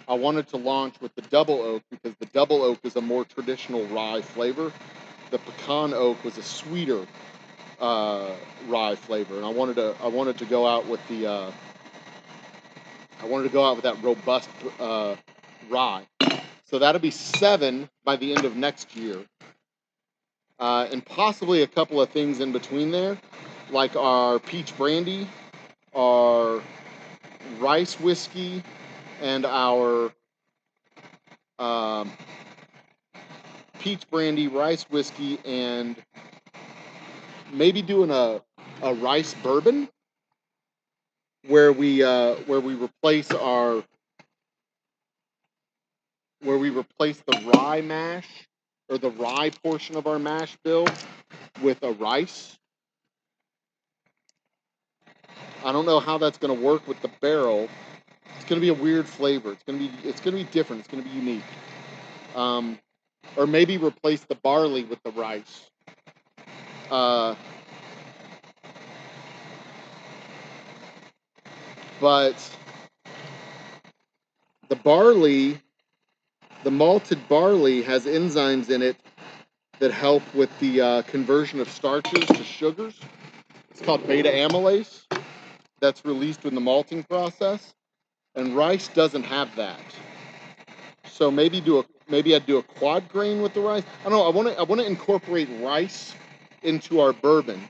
[SPEAKER 1] I wanted to launch with the double oak because the double oak is a more traditional rye flavor. The pecan oak was a sweeter rye flavor, and I wanted to go out with the that robust rye. So that'll be 7 by the end of next year, and possibly a couple of things in between there, like our peach brandy, our rice whiskey and our peach brandy, rice whiskey, and maybe doing a rice bourbon where we replace the rye mash, or the rye portion of our mash bill, with a rice. I don't know how that's going to work with the barrel. It's going to be a weird flavor. It's going to be different. It's going to be unique. Or maybe replace the barley with the rice. But the barley, the malted barley, has enzymes in it that help with the conversion of starches to sugars. It's called beta amylase. That's released in the malting process, and rice doesn't have that. So maybe I'd do a quad grain with the rice. I don't know. I want to incorporate rice into our bourbon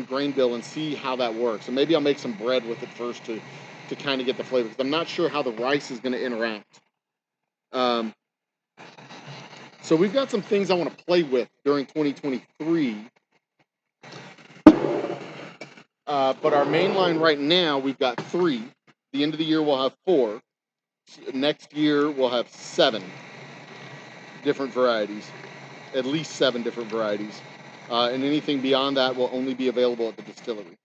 [SPEAKER 1] grain bill, and see how that works. And maybe I'll make some bread with it first to kind of get the flavor, because I'm not sure how the rice is going to interact. So we've got some things I want to play with during 2023. But our main line right now, we've got 3. The end of the year, we'll have 4. Next year, we'll have 7 different varieties. At least 7 different varieties. And anything beyond that will only be available at the distillery.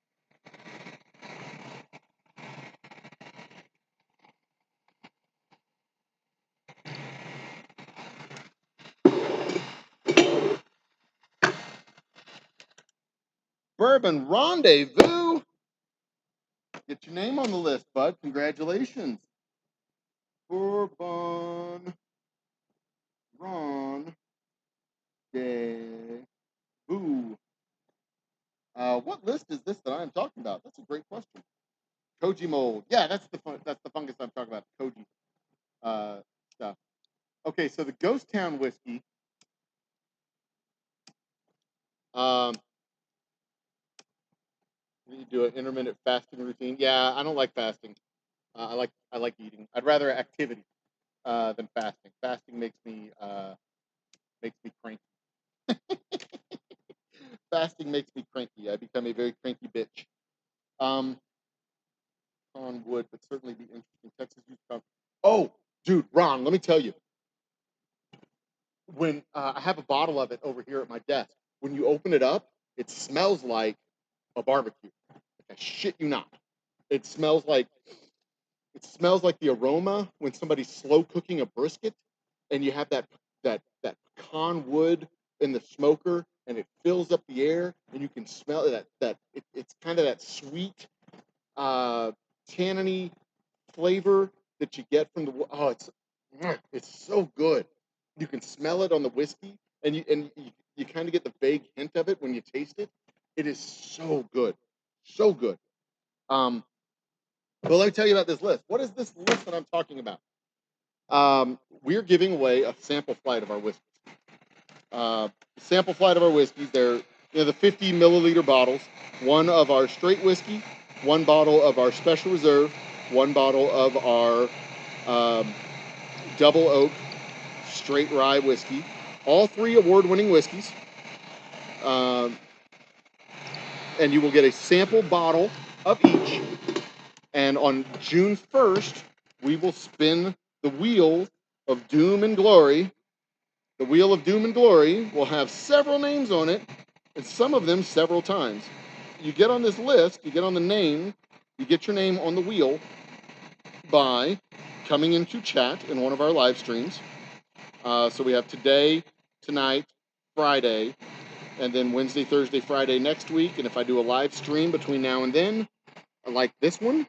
[SPEAKER 1] Bourbon Rendezvous. Get your name on the list, bud. Congratulations. Bourbon Rendezvous. What list is this that I'm talking about? That's a great question. Koji mold. Yeah, that's the fungus I'm talking about. Koji stuff. Okay, so the Ghost Town whiskey. You do an intermittent fasting routine. Yeah, I don't like fasting. I like eating. I'd rather activity than fasting. Fasting makes me cranky. Fasting makes me cranky. I become a very cranky bitch. On wood, but certainly be interesting. Texas youth conference. Oh, dude, Ron, let me tell you. When I have a bottle of it over here at my desk, when you open it up, it smells like a barbecue. I shit you not. It smells like the aroma when somebody's slow cooking a brisket, and you have that pecan wood in the smoker, and it fills up the air, and you can smell it's kind of that sweet, tanniny flavor that you get from it's so good. You can smell it on the whiskey, and you kind of get the vague hint of it when you taste it. It is so good, so good. Well, let me tell you about this list. What is this list that I'm talking about? We're giving away a sample flight of our whiskeys. Sample flight of our whiskeys. They're the 50 milliliter bottles. One of our straight whiskey, one bottle of our special reserve, one bottle of our double oak straight rye whiskey. All 3 award-winning whiskeys. And you will get a sample bottle of each. And on June 1st, we will spin the wheel of doom and glory. The wheel of doom and glory will have several names on it, and some of them several times. You get on this list, you get on the name, you get your name on the wheel by coming into chat in one of our live streams. So we have today, tonight, Friday, and then Wednesday, Thursday, Friday next week. And if I do a live stream between now and then, like this one,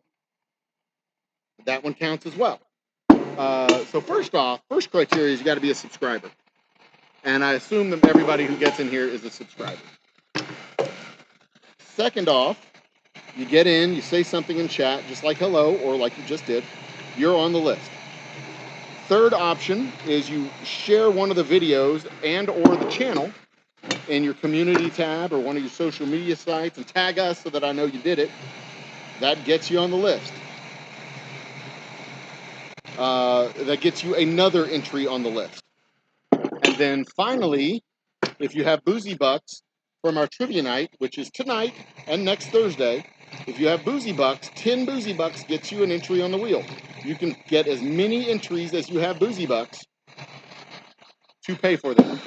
[SPEAKER 1] that one counts as well. So first criteria is you got to be a subscriber. And I assume that everybody who gets in here is a subscriber. Second off, you get in, you say something in chat, just like hello, or like you just did, you're on the list. Third option is you share one of the videos and or the channel in your community tab or one of your social media sites and tag us so that I know you did it. that gets you on the list. That gets you another entry on the list. And then finally, if you have Boozy Bucks from our trivia night, which is tonight and next Thursday, if you have Boozy Bucks, 10 Boozy Bucks gets you an entry on the wheel. You can get as many entries as you have Boozy Bucks to pay for them.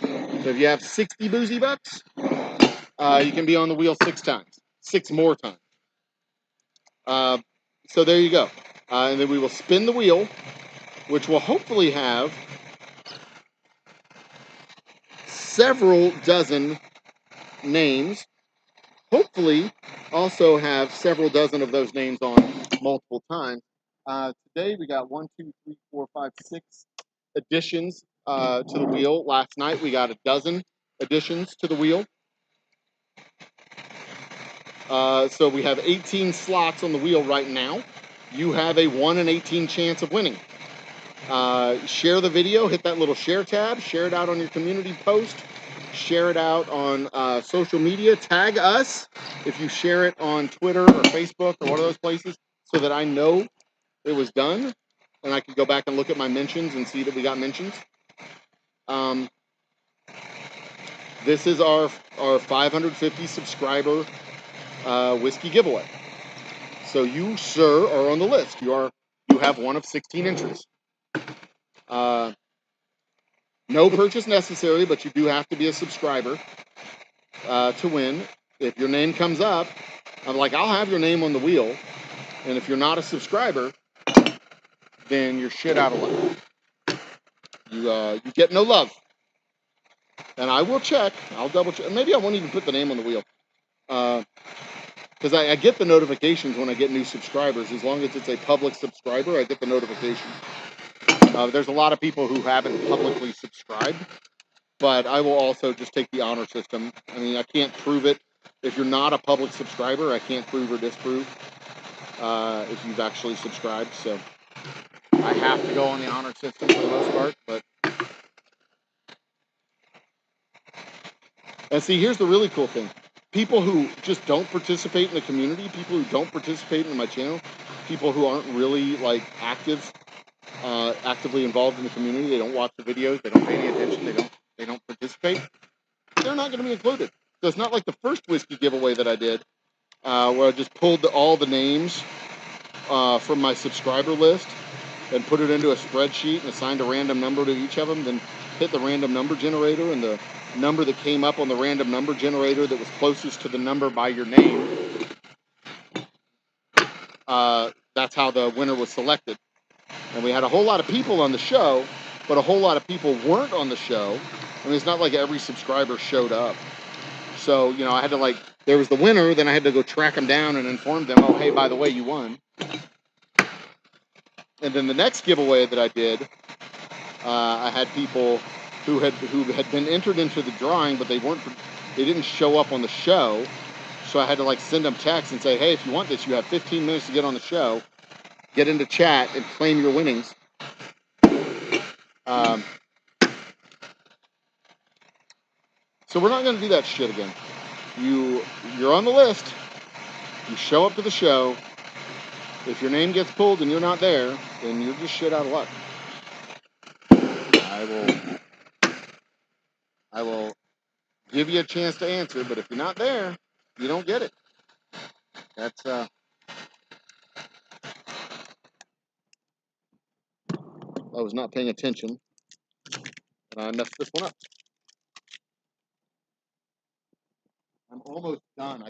[SPEAKER 1] So if you have 60 Boozy Bucks, you can be on the wheel 6 times, 6 more times. So there you go. And then we will spin the wheel, which will hopefully have several dozen names. Hopefully also have several dozen of those names on multiple times. Today we got 1, 2, 3, 4, 5, 6 additions to the wheel. Last night we got a dozen additions to the wheel. So we have 18 slots on the wheel right now. You have a 1 in 18 chance of winning. Share the video, hit that little share tab, share it out on your community post, share it out on social media, tag us if you share it on Twitter or Facebook or one of those places so that I know it was done and I can go back and look at my mentions and see that we got mentions. This is our 550 subscriber whiskey giveaway. So you, sir, are on the list. You have one of 16 entries. No purchase necessary, but you do have to be a subscriber to win. If your name comes up, I'm like, I'll have your name on the wheel. And if you're not a subscriber, then you're shit out of luck. You get no love. And I will check. I'll double check. Maybe I won't even put the name on the wheel. Because I get the notifications when I get new subscribers. As long as it's a public subscriber, I get the notification. There's a lot of people who haven't publicly subscribed. But I will also just take the honor system. I mean, I can't prove it. If you're not a public subscriber, I can't prove or disprove if you've actually subscribed. So I have to go on the honor system for the most part. And see, here's the really cool thing. People who just don't participate in the community, people who don't participate in my channel, people who aren't really like actively involved in the community, they don't watch the videos, they don't pay any attention, they don't participate, they're not going to be included. So it's not like the first whiskey giveaway that I did, where I just pulled all the names from my subscriber list and put it into a spreadsheet and assigned a random number to each of them, then hit the random number generator, and the number that came up on the random number generator that was closest to the number by your name, that's how the winner was selected. And we had a whole lot of people on the show, but a whole lot of people weren't on the show. I mean, it's not like every subscriber showed up. So, you know, I had to there was the winner, then I had to go track them down and inform them, oh, hey, by the way, you won. And then the next giveaway that I did, I had people who had been entered into the drawing, but they didn't show up on the show. So I had to send them text and say, hey, if you want this, you have 15 minutes to get on the show, get into chat and claim your winnings. So we're not going to do that shit again. You're on the list. You show up to the show. If your name gets pulled and you're not there, then you're just shit out of luck. I will give you a chance to answer, but if you're not there, you don't get it. That's I was not paying attention, and I messed this one up. I'm almost done.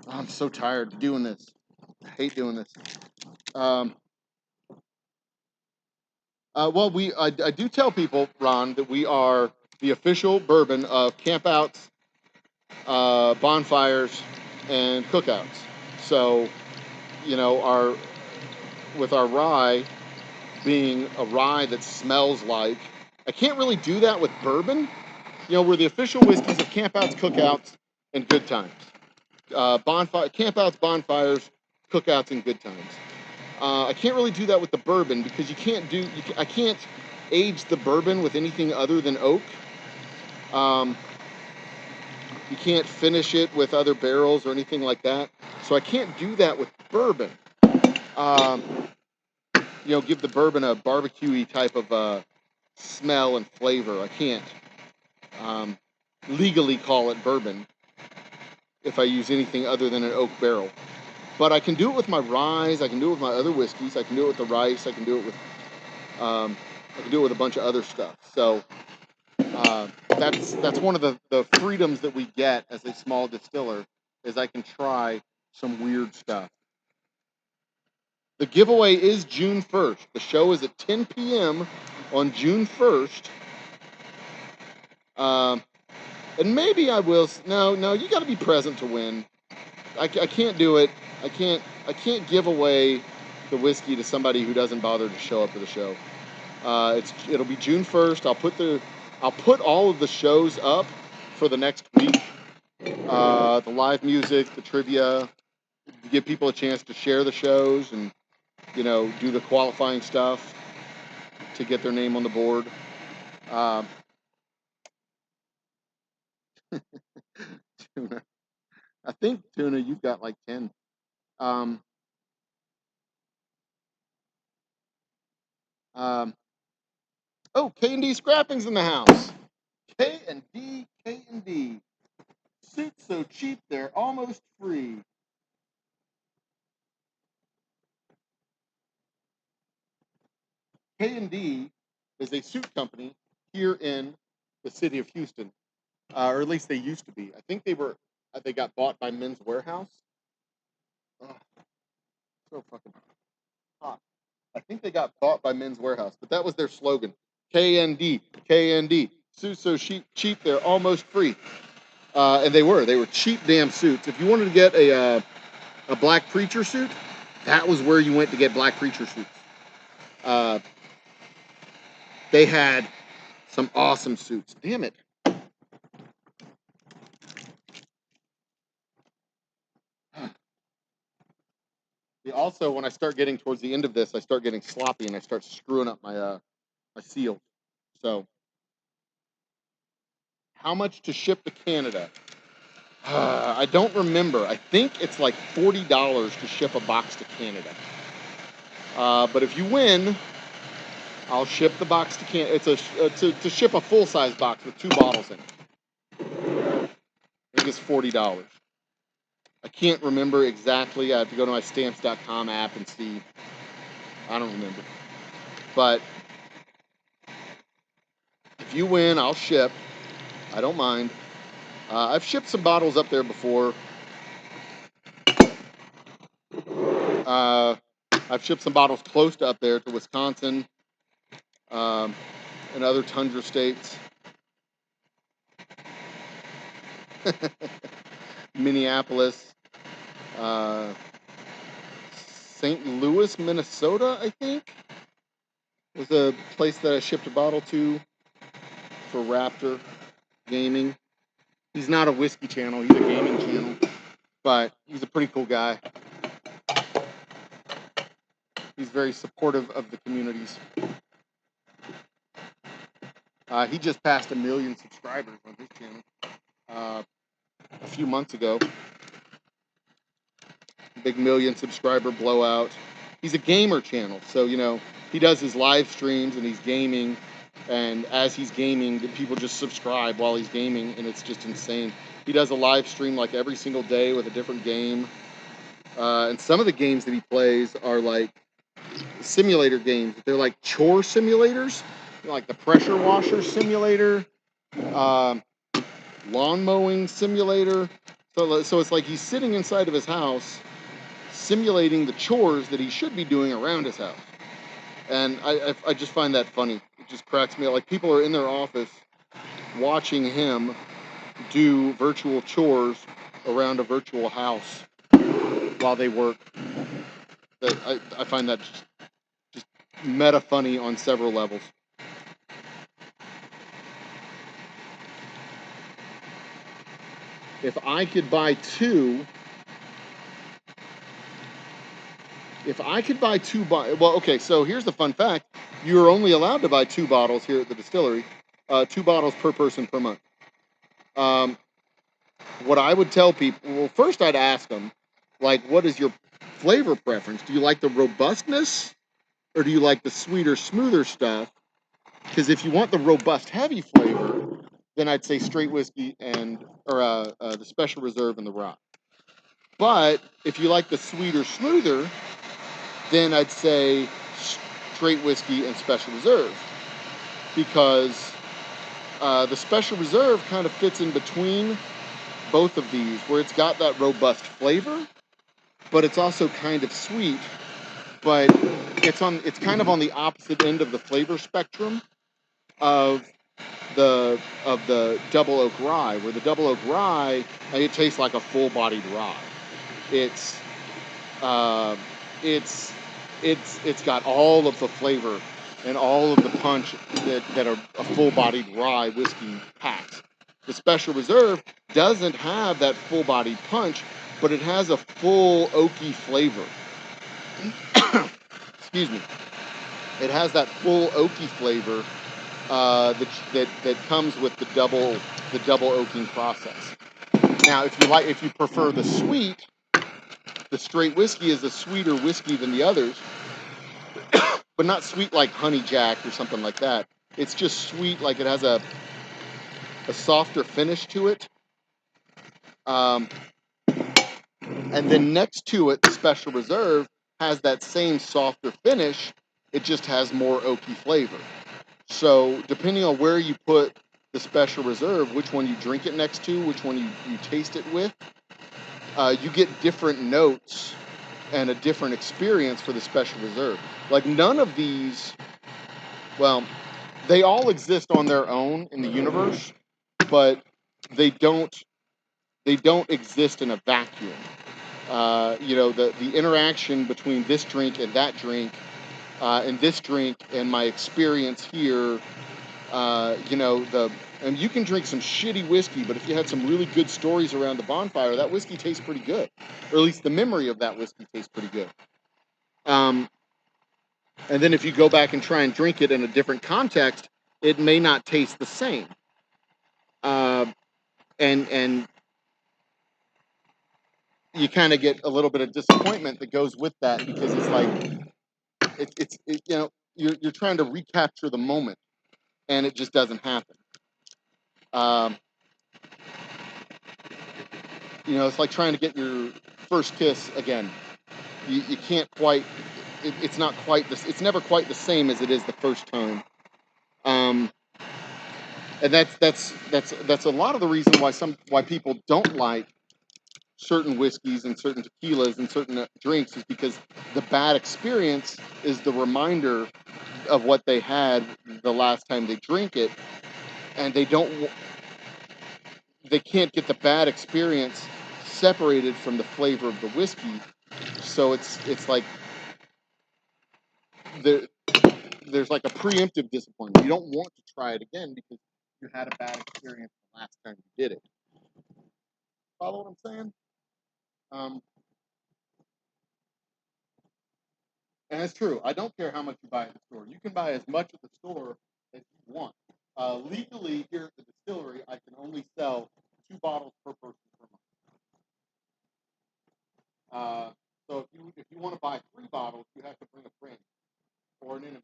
[SPEAKER 1] I'm so tired of doing this. I hate doing this. Well, I do tell people, Ron, that we are the official bourbon of campouts, bonfires, and cookouts. So, you know, with our rye being a rye that smells like, I can't really do that with bourbon. You know, we're the official whiskeys of campouts, cookouts, and good times. Campouts, bonfires, cookouts, and good times. I can't really do that with the bourbon because I can't age the bourbon with anything other than oak. You can't finish it with other barrels or anything like that. So I can't do that with bourbon. You know, give the bourbon a barbecue-y type of smell and flavor. I can't legally call it bourbon if I use anything other than an oak barrel. But I can do it with my rye. I can do it with my other whiskeys. I can do it with the rice. I can do it with a bunch of other stuff. So that's one of the freedoms that we get as a small distiller, is I can try some weird stuff. The giveaway is June 1st. The show is at 10 p.m. on June 1st. And maybe I will. No, you got to be present to win. I can't do it. I can't give away the whiskey to somebody who doesn't bother to show up to the show. It'll be June 1st. I'll put all of the shows up for the next week. The live music, the trivia, to give people a chance to share the shows and, you know, do the qualifying stuff to get their name on the board. Tuna. I think, Tuna, you've got like 10. Oh, K&D Scrapping's in the house. K&D. Suits so cheap they're almost free. K&D is a suit company here in the city of Houston, or at least they used to be. I think they got bought by Men's Warehouse. Oh, so fucking hot. I think they got bought by Men's Warehouse, but that was their slogan. K&D. Suits so cheap they're almost free. And they were cheap damn suits. If you wanted to get a black preacher suit, that was where you went to get black preacher suits. They had some awesome suits. Damn it. Also, when I start getting towards the end of this, I start getting sloppy and I start screwing up my seal. So, how much to ship to Canada? I don't remember. I think it's like $40 to ship a box to Canada. But if you win, I'll ship the box to Canada. It's to ship a full-size box with 2 bottles in it. I think it's $40. I can't remember exactly. I have to go to my stamps.com app and see. I don't remember. But if you win, I'll ship. I don't mind. I've shipped some bottles up there before. I've shipped some bottles close to up there to Wisconsin and other tundra states. Minneapolis. St. Louis, Minnesota, I think, was a place that I shipped a bottle to for Raptor Gaming. He's not a whiskey channel, he's a gaming channel, but he's a pretty cool guy. He's very supportive of the communities. He just passed 1 million subscribers on his channel a few months ago. Big 1 million subscriber blowout. He's a gamer channel, so, you know, he does his live streams and he's gaming, and as he's gaming, people just subscribe while he's gaming, and it's just insane. He does a live stream like every single day with a different game, and some of the games that he plays are like simulator games. They're like chore simulators, like the pressure washer simulator, lawn mowing simulator. So it's like he's sitting inside of his house simulating the chores that he should be doing around his house. And I just find that funny. It just cracks me up. Like, people are in their office watching him do virtual chores around a virtual house while they work. I find that just meta funny on several levels. If I could buy two bottles, well, okay, so here's the fun fact. You're only allowed to buy 2 bottles here at the distillery, 2 bottles per person per month. what I would tell people, well, first I'd ask them, like, what is your flavor preference? Do you like the robustness or do you like the sweeter, smoother stuff? Because if you want the robust, heavy flavor, then I'd say straight whiskey or the special reserve and the rye. But if you like the sweeter, smoother, then I'd say straight whiskey and special reserve, because the special reserve kind of fits in between both of these, where it's got that robust flavor, but it's also kind of sweet, but it's kind of on the opposite end of the flavor spectrum of the double oak rye, where the double oak rye, it tastes like a full-bodied rye. It's got all of the flavor and all of the punch that a full-bodied rye whiskey packs. The special reserve doesn't have that full-bodied punch, but it has a full oaky flavor. Excuse me. It has that full oaky flavor that comes with the double oaking process. Now, if you prefer the sweet, the straight whiskey is a sweeter whiskey than the others, but not sweet like Honey Jack or something like that. It's just sweet, like it has a softer finish to it. And then next to it, the special reserve has that same softer finish. It just has more oaky flavor. So depending on where you put the special reserve, which one you drink it next to, which one you taste it with, you get different notes and a different experience for the special reserve. Like none of these, well, they all exist on their own in the universe, but they don't exist in a vacuum. The interaction between this drink and that drink, and this drink and my experience here, and you can drink some shitty whiskey, but if you had some really good stories around the bonfire, that whiskey tastes pretty good, or at least the memory of that whiskey tastes pretty good. And then if you go back and try and drink it in a different context, it may not taste the same. And you kind of get a little bit of disappointment that goes with that, because it's like you're trying to recapture the moment, and it just doesn't happen. It's like trying to get your first kiss again. You can't quite. It's not quite this. It's never quite the same as it is the first time. And that's a lot of the reason why people don't like certain whiskeys and certain tequilas and certain drinks, is because the bad experience is the reminder of what they had the last time they drink it, and they can't get the bad experience separated from the flavor of the whiskey. So it's like there's like a preemptive disappointment. You don't want to try it again because you had a bad experience the last time you did it. Follow what I'm saying? And it's true. I don't care how much you buy at the store. You can buy as much at the store as you want. Legally, here at the distillery, I can only sell 2 bottles per person per month. So if you want to buy 3 bottles, you have to bring a friend or an enemy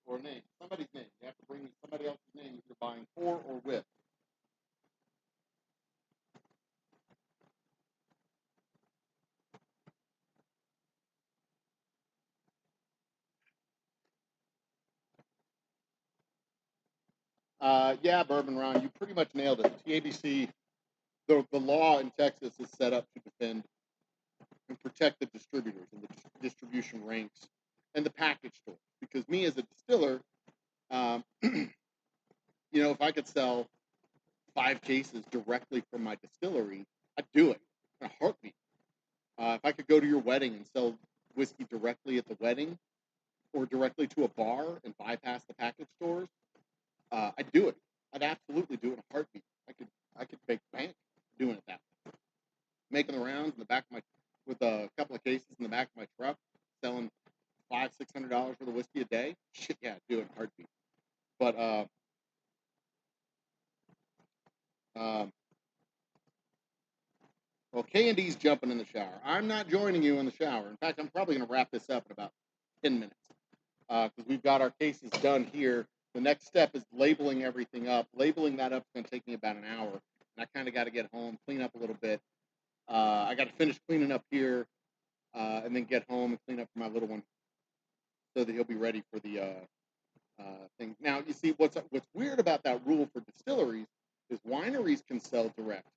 [SPEAKER 1] or a name, somebody's name. You have to bring me somebody else's name that you're buying for or with. Yeah, Bourbon Ron, you pretty much nailed it. TABC, the law in Texas is set up to defend and protect the distributors and the distribution ranks and the package stores. Because me as a distiller, if I could sell 5 cases directly from my distillery, I'd do it in a heartbeat. If I could go to your wedding and sell whiskey directly at the wedding, or directly to a bar and bypass the package stores, I'd do it. I'd absolutely do it in a heartbeat. I could make bank doing it that way. Making the rounds in the back of with a couple of cases in the back of my truck, selling $500-$600 worth of whiskey a day. Shit, yeah, do it in a heartbeat. But Andy's jumping in the shower. I'm not joining you in the shower. In fact, I'm probably going to wrap this up in about 10 minutes because we've got our cases done here. The next step is labeling everything up. Labeling that up is going to take me about an hour. And I kind of got to get home, clean up a little bit. I got to finish cleaning up here and then get home and clean up for my little one so that he'll be ready for the thing. Now, you see, what's weird about that rule for distilleries is wineries can sell direct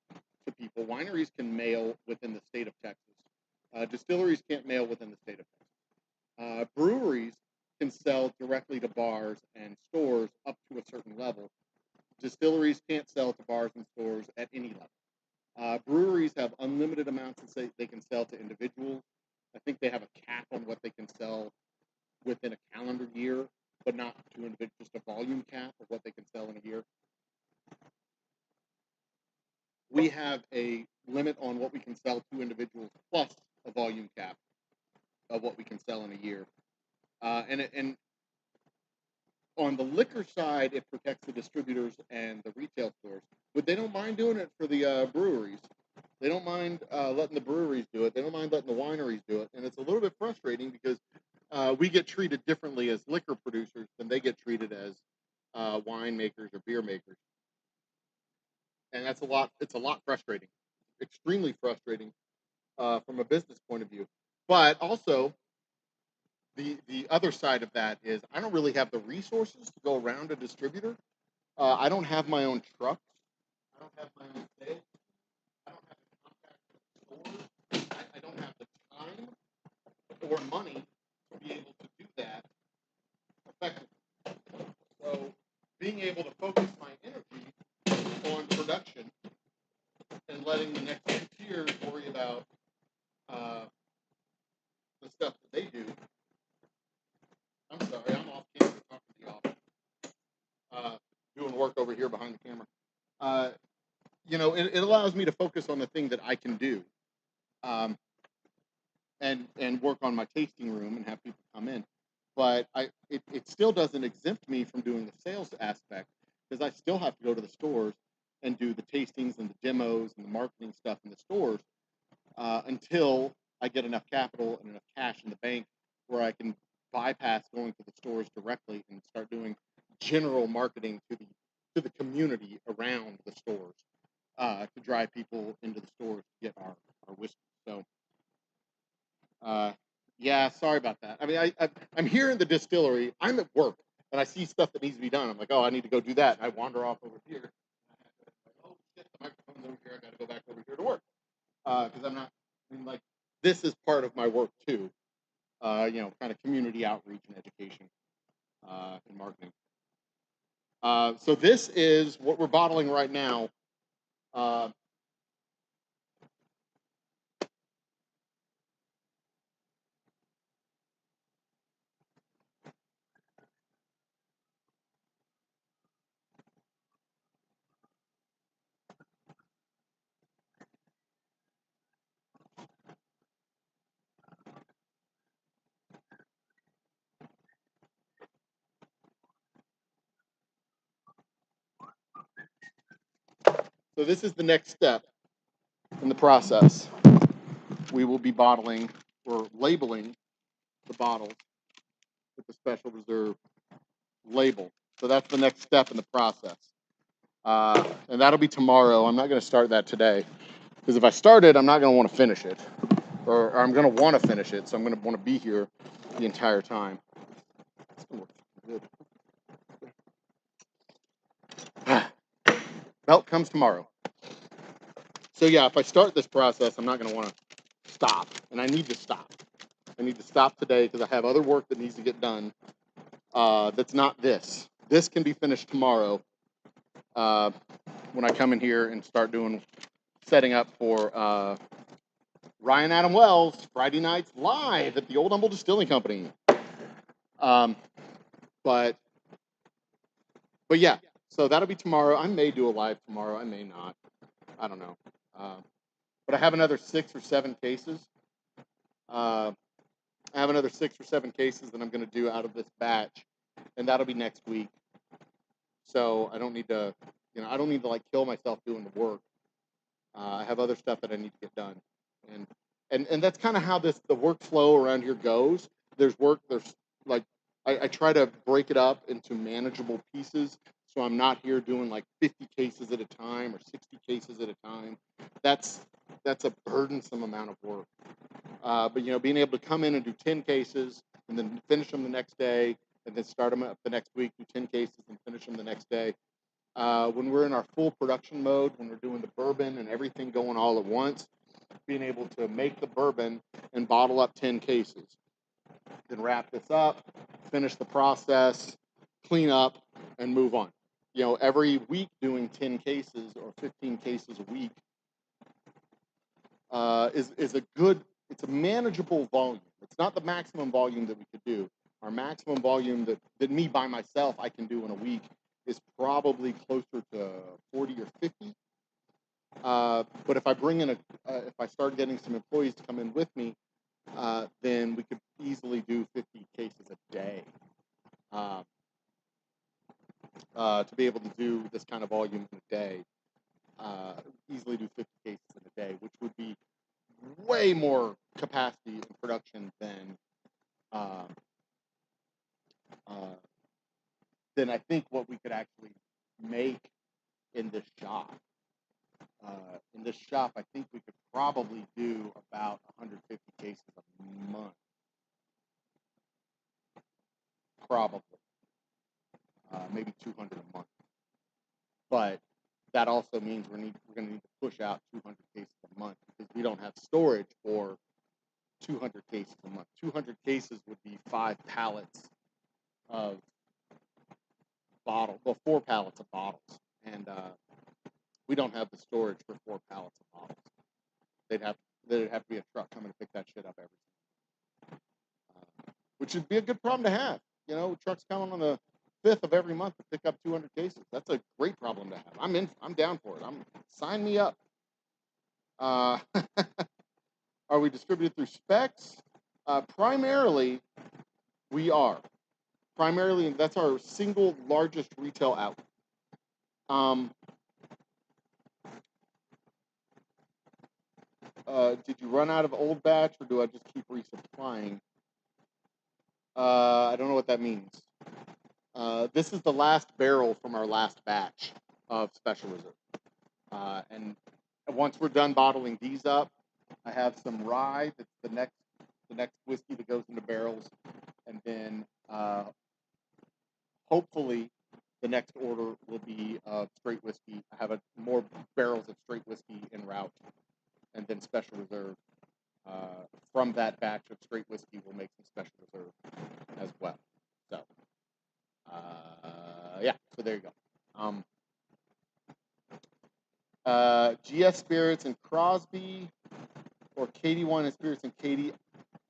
[SPEAKER 1] to people. Wineries can mail within the state of Texas. Distilleries can't mail within the state of Texas. Breweries can sell directly to bars and stores up to a certain level. Distilleries can't sell to bars and stores at any level. Breweries have unlimited amounts that they can sell to individuals. I think they have a cap on what they can sell within a calendar year, but not to individuals, just a volume cap of what they can sell in a year. We have a limit on what we can sell to individuals plus a volume cap of what we can sell in a year. And on the liquor side, it protects the distributors and the retail stores, but they don't mind doing it for the breweries. They don't mind letting the breweries do it. They don't mind letting the wineries do it. And it's a little bit frustrating because we get treated differently as liquor producers than they get treated as winemakers or beer makers. And it's a lot frustrating, extremely frustrating from a business point of view. But also, the other side of that is I don't really have the resources to go around a distributor. I don't have my own trucks. I don't have my own sales. I don't have the contact with stores. I don't have the time or money to be able to do that effectively. So being able to focus my energy on production and letting the next tiers worry about the stuff that they do. I'm sorry, I'm off camera talking to y'all. Doing work over here behind the camera. It allows me to focus on the thing that I can do, and work on my tasting room and have people come in. But it still doesn't exempt me from doing the sales aspect because I still have to go to the stores and do the tastings and the demos and the marketing stuff in the stores until I get enough capital and enough cash in the bank where I can bypass going to the stores directly and start doing general marketing to the community around the stores to drive people into the stores to get our whiskey. So, yeah, sorry about that. I mean, I'm here in the distillery. I'm at work, and I see stuff that needs to be done. I'm like, oh, I need to go do that. And I wander off over here. Oh, shit, the microphone's over here. I got to go back over here to work because I'm not. I mean, like, this is part of my work too. Kind of community outreach and education and marketing. So this is what we're bottling right now. So this is the next step in the process. We will be bottling or labeling the bottles with the special reserve label. So that's the next step in the process. And that'll be tomorrow. I'm not going to start that today because if I start it, I'm not going to want to finish it. Or I'm going to want to finish it. So I'm going to want to be here the entire time. It's going to work good. Milk comes tomorrow. So yeah, if I start this process, I'm not going to want to stop. And I need to stop. I need to stop today because I have other work that needs to get done that's not this. This can be finished tomorrow when I come in here and start setting up for Ryan Adam Wells Friday nights live at the Old Humble Distilling Company. But yeah, so that'll be tomorrow. I may do a live tomorrow. I may not. I don't know. But I have another 6 or 7 cases. I have another 6 or 7 cases that I'm going to do out of this batch, and that'll be next week. So I don't need to, I don't need to like kill myself doing the work. I have other stuff that I need to get done. And that's kind of how the workflow around here goes. There's like I try to break it up into manageable pieces, so I'm not here doing like 50 cases at a time or 60 cases at a time. That's a burdensome amount of work. But being able to come in and do 10 cases and then finish them the next day, and then start them up the next week, do 10 cases and finish them the next day. When we're in our full production mode, when we're doing the bourbon and everything going all at once, being able to make the bourbon and bottle up 10 cases, then wrap this up, finish the process, clean up, and move on. Every week doing 10 cases or 15 cases a week is a good, it's a manageable volume. It's not the maximum volume that we could do. Our maximum volume that me by myself I can do in a week is probably closer to 40 or 50. But if I bring in if I start getting some employees to come in with me, then we could easily do 50 cases a day. To be able to do this kind of volume in a day, easily do 50 cases in a day, which would be way more capacity in production than I think what we could actually make in this shop. In this shop, I think we could probably do about 150 cases a month. Probably. Maybe 200 a month. But that also means we're going to need to push out 200 cases a month because we don't have storage for 200 cases a month. 200 cases would be 5 pallets of 4 pallets of bottles. And we don't have the storage for 4 pallets of bottles. There'd have to be a truck coming to pick that shit up every time. Which would be a good problem to have. Trucks coming on the 5th of every month to pick up 200 cases. That's a great problem to have. I'm down for it. Sign me up. Are we distributed through Specs? Primarily, we are. Primarily, that's our single largest retail outlet. Did you run out of old batch, or do I just keep resupplying? I don't know what that means. This is the last barrel from our last batch of Special Reserve. And once we're done bottling these up, I have some rye. That's the next whiskey that goes into barrels. And then hopefully the next order will be straight whiskey. I have more barrels of straight whiskey en route. And then Special Reserve. From that batch of straight whiskey, we'll make some Special Reserve as well. So, yeah, so there you go. GS Spirits and Crosby, or Katie Wine and Spirits and Katie,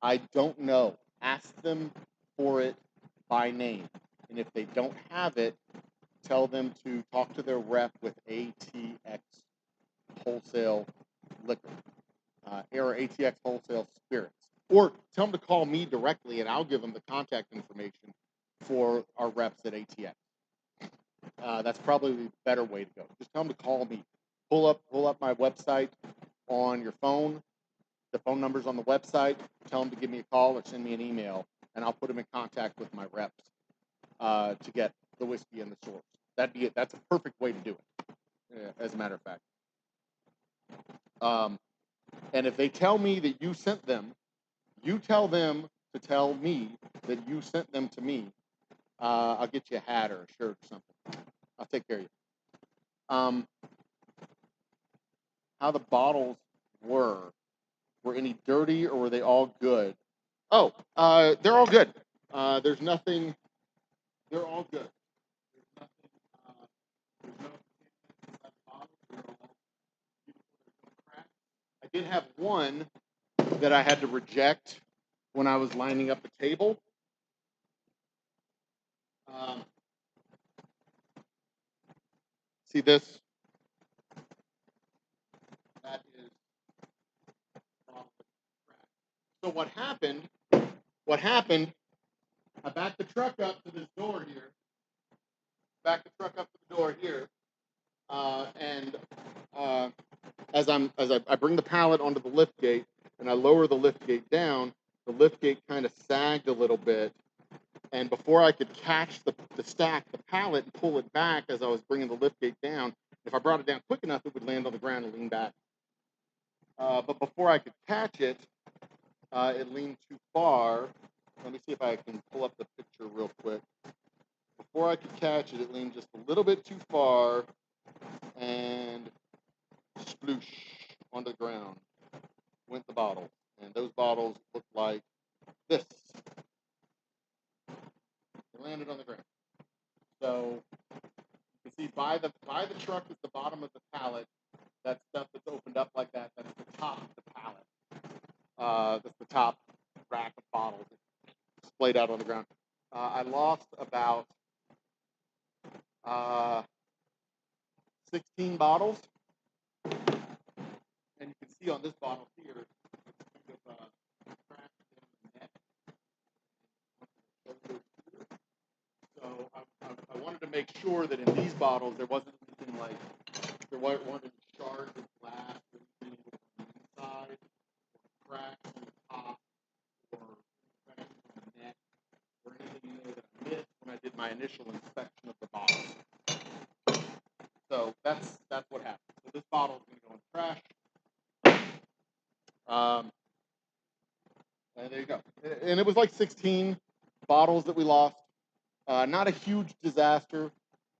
[SPEAKER 1] I don't know. Ask them for it by name. And if they don't have it, tell them to talk to their rep with ATX Wholesale Liquor. Or ATX Wholesale Spirits. Or tell them to call me directly, and I'll give them the contact information for our reps at ATX. That's probably the better way to go. Just tell them to call me. Pull up my website on your phone. The phone number's on the website. Tell them to give me a call or send me an email, and I'll put them in contact with my reps to get the whiskey and the source. That'd be it. That's a perfect way to do it, as a matter of fact. And if they tell me that you sent them, you tell them to tell me that you sent them to me. I'll get you a hat or a shirt or something. I'll take care of you. How the bottles were any dirty or were they all good? Oh, they're all good. There's nothing. They're all good. There's nothing. There's no inside the bottle. They're all beautiful. There's no cracks. I did have one that I had to reject when I was lining up the table. See this? That is probably cracked. So what happened, I backed the truck up to this door here. And as I bring the pallet onto the lift gate and I lower the lift gate down, the lift gate kind of sagged a little bit. And before I could catch the stack, the pallet, and pull it back as I was bringing the lift gate down, if I brought it down quick enough, it would land on the ground and lean back. But before I could catch it, it leaned too far. Let me see if I can pull up the picture real quick. Before I could catch it, it leaned just a little bit too far and sploosh onto the ground went the bottle. And those bottles looked like this. They landed on the ground. So you can see by the truck at the bottom of the pallet, that stuff that's opened up like that, that's the top of the pallet. That's the top rack of bottles splayed out on the ground. I lost about 16 bottles. And you can see on this bottle here, it's kind of cracked in the neck. So I wanted to make sure that in these bottles there wasn't anything like, there weren't any shards of glass or anything on the inside, or cracks on the top, or cracks on the neck, or anything in there that I missed when I did my initial inspection of the bottles. So that's what happened. So this bottle is going to go in the trash. And there you go. And it was like 16 bottles that we lost. Not a huge disaster,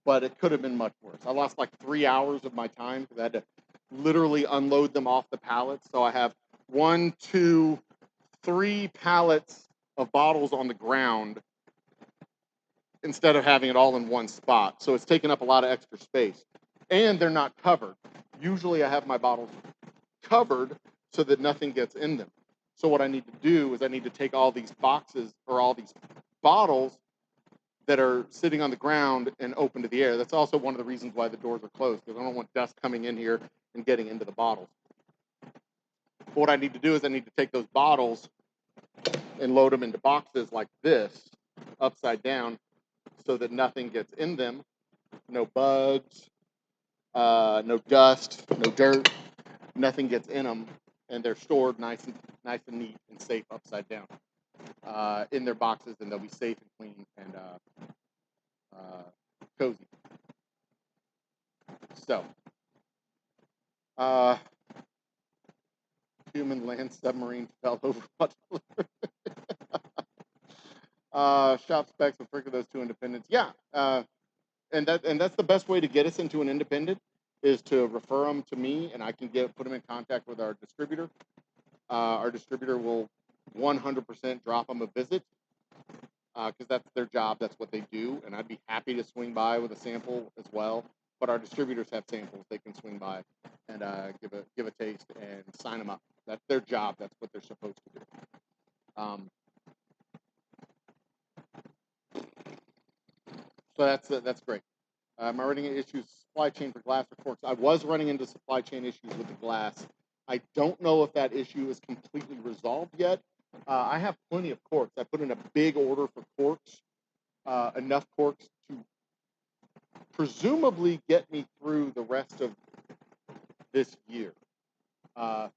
[SPEAKER 1] but it could have been much worse. I lost like 3 hours of my time because I had to literally unload them off the pallets. So I have 1, 2, 3 pallets of bottles on the ground instead of having it all in one spot. So it's taking up a lot of extra space. And they're not covered. Usually I have my bottles covered so that nothing gets in them. So what I need to do is I need to take all these boxes or all these bottles that are sitting on the ground and open to the air. That's also one of the reasons why the doors are closed, because I don't want dust coming in here and getting into the bottles. But what I need to do is I need to take those bottles and load them into boxes like this, upside down, so that nothing gets in them. No bugs, no dust, no dirt, nothing gets in them, and they're stored nice and neat and safe upside down in their boxes, and they'll be safe and clean and cozy. So, human land submarine fell over. Shop specs will trigger those 2 independents. Yeah, and that's the best way to get us into an independent is to refer them to me, and I can put them in contact with our distributor. Our distributor will 100% drop them a visit because that's their job, that's what they do, and I'd be happy to swing by with a sample as well. But our distributors have samples; they can swing by and give a taste and sign them up. That's their job. That's what they're supposed to do. So that's great. Am I running into issues supply chain for glass or corks? I was running into supply chain issues with the glass. I don't know if that issue is completely resolved yet. I have plenty of corks. I put in a big order for corks, enough corks to presumably get me through the rest of this year.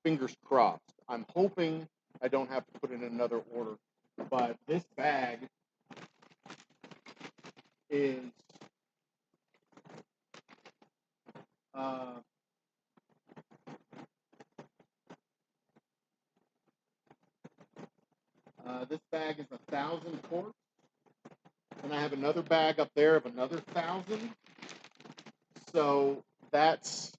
[SPEAKER 1] Fingers crossed. I'm hoping I don't have to put in another order, but this bag is this bag is 1,000 corks, and I have another bag up there of another 1,000. So that's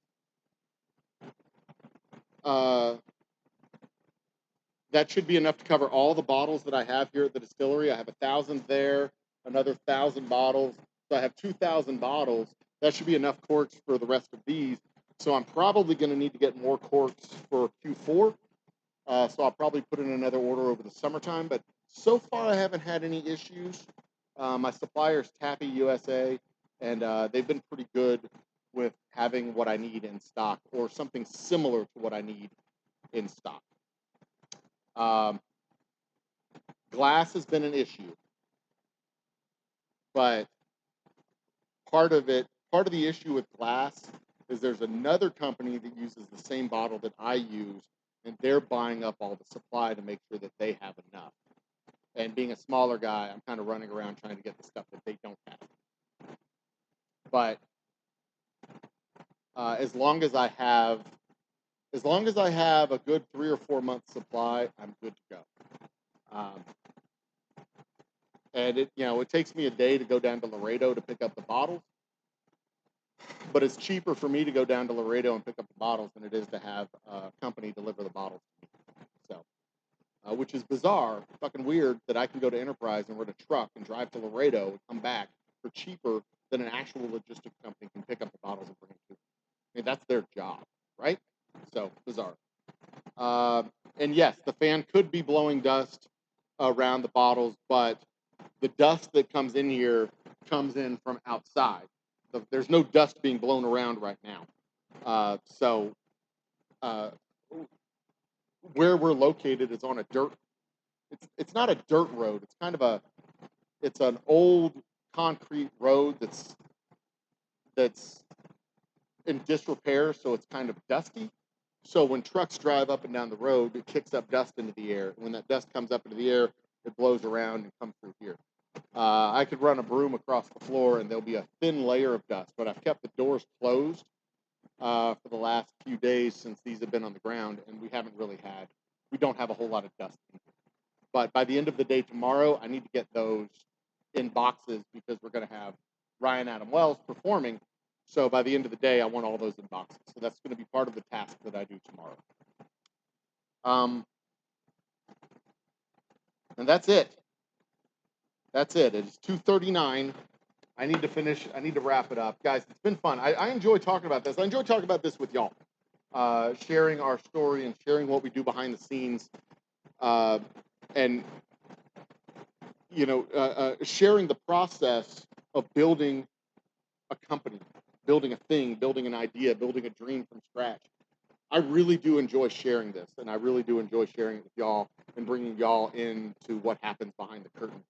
[SPEAKER 1] that should be enough to cover all the bottles that I have here at the distillery. I have 1,000 there, another 1,000 bottles. So I have 2,000 bottles. That should be enough corks for the rest of these. So I'm probably going to need to get more corks for Q4. So I'll probably put in another order over the summertime. But so far, I haven't had any issues. My supplier is Tappy USA, and they've been pretty good with having what I need in stock or something similar to what I need in stock. Glass has been an issue, but part of the issue with glass is there's another company that uses the same bottle that I use, and they're buying up all the supply to make sure that they have enough. And being a smaller guy, I'm kind of running around trying to get the stuff that they don't have. But as long as I have a good 3 or 4 month supply, I'm good to go. And it takes me a day to go down to Laredo to pick up the bottles, but it's cheaper for me to go down to Laredo and pick up the bottles than it is to have a company deliver the bottles to me. So, which is bizarre, fucking weird that I can go to Enterprise and rent a truck and drive to Laredo and come back for cheaper than an actual logistics company can pick up the bottles and bring it to me. I mean, that's their job, right? So, bizarre. And yes, the fan could be blowing dust around the bottles, but the dust that comes in here comes in from outside. There's no dust being blown around right now. So where we're located is on a dirt. It's not a dirt road. It's kind of it's an old concrete road that's in disrepair, so it's kind of dusty. So when trucks drive up and down the road, it kicks up dust into the air. When that dust comes up into the air, it blows around and comes through here. I could run a broom across the floor and there'll be a thin layer of dust, but I've kept the doors closed for the last few days since these have been on the ground, and we don't have a whole lot of dust in here. But by the end of the day tomorrow, I need to get those in boxes because we're going to have Ryan Adam Wells performing. So by the end of the day, I want all those in boxes. So that's going to be part of the task that I do tomorrow. And that's it. That's it. It's 2:39. I need to wrap it up. Guys, it's been fun. I enjoy talking about this. I enjoy talking about this with y'all. Sharing our story and sharing what we do behind the scenes. And, sharing the process of building a company, building a thing, building an idea, building a dream from scratch. I really do enjoy sharing this, and I really do enjoy sharing it with y'all and bringing y'all into what happens behind the curtain.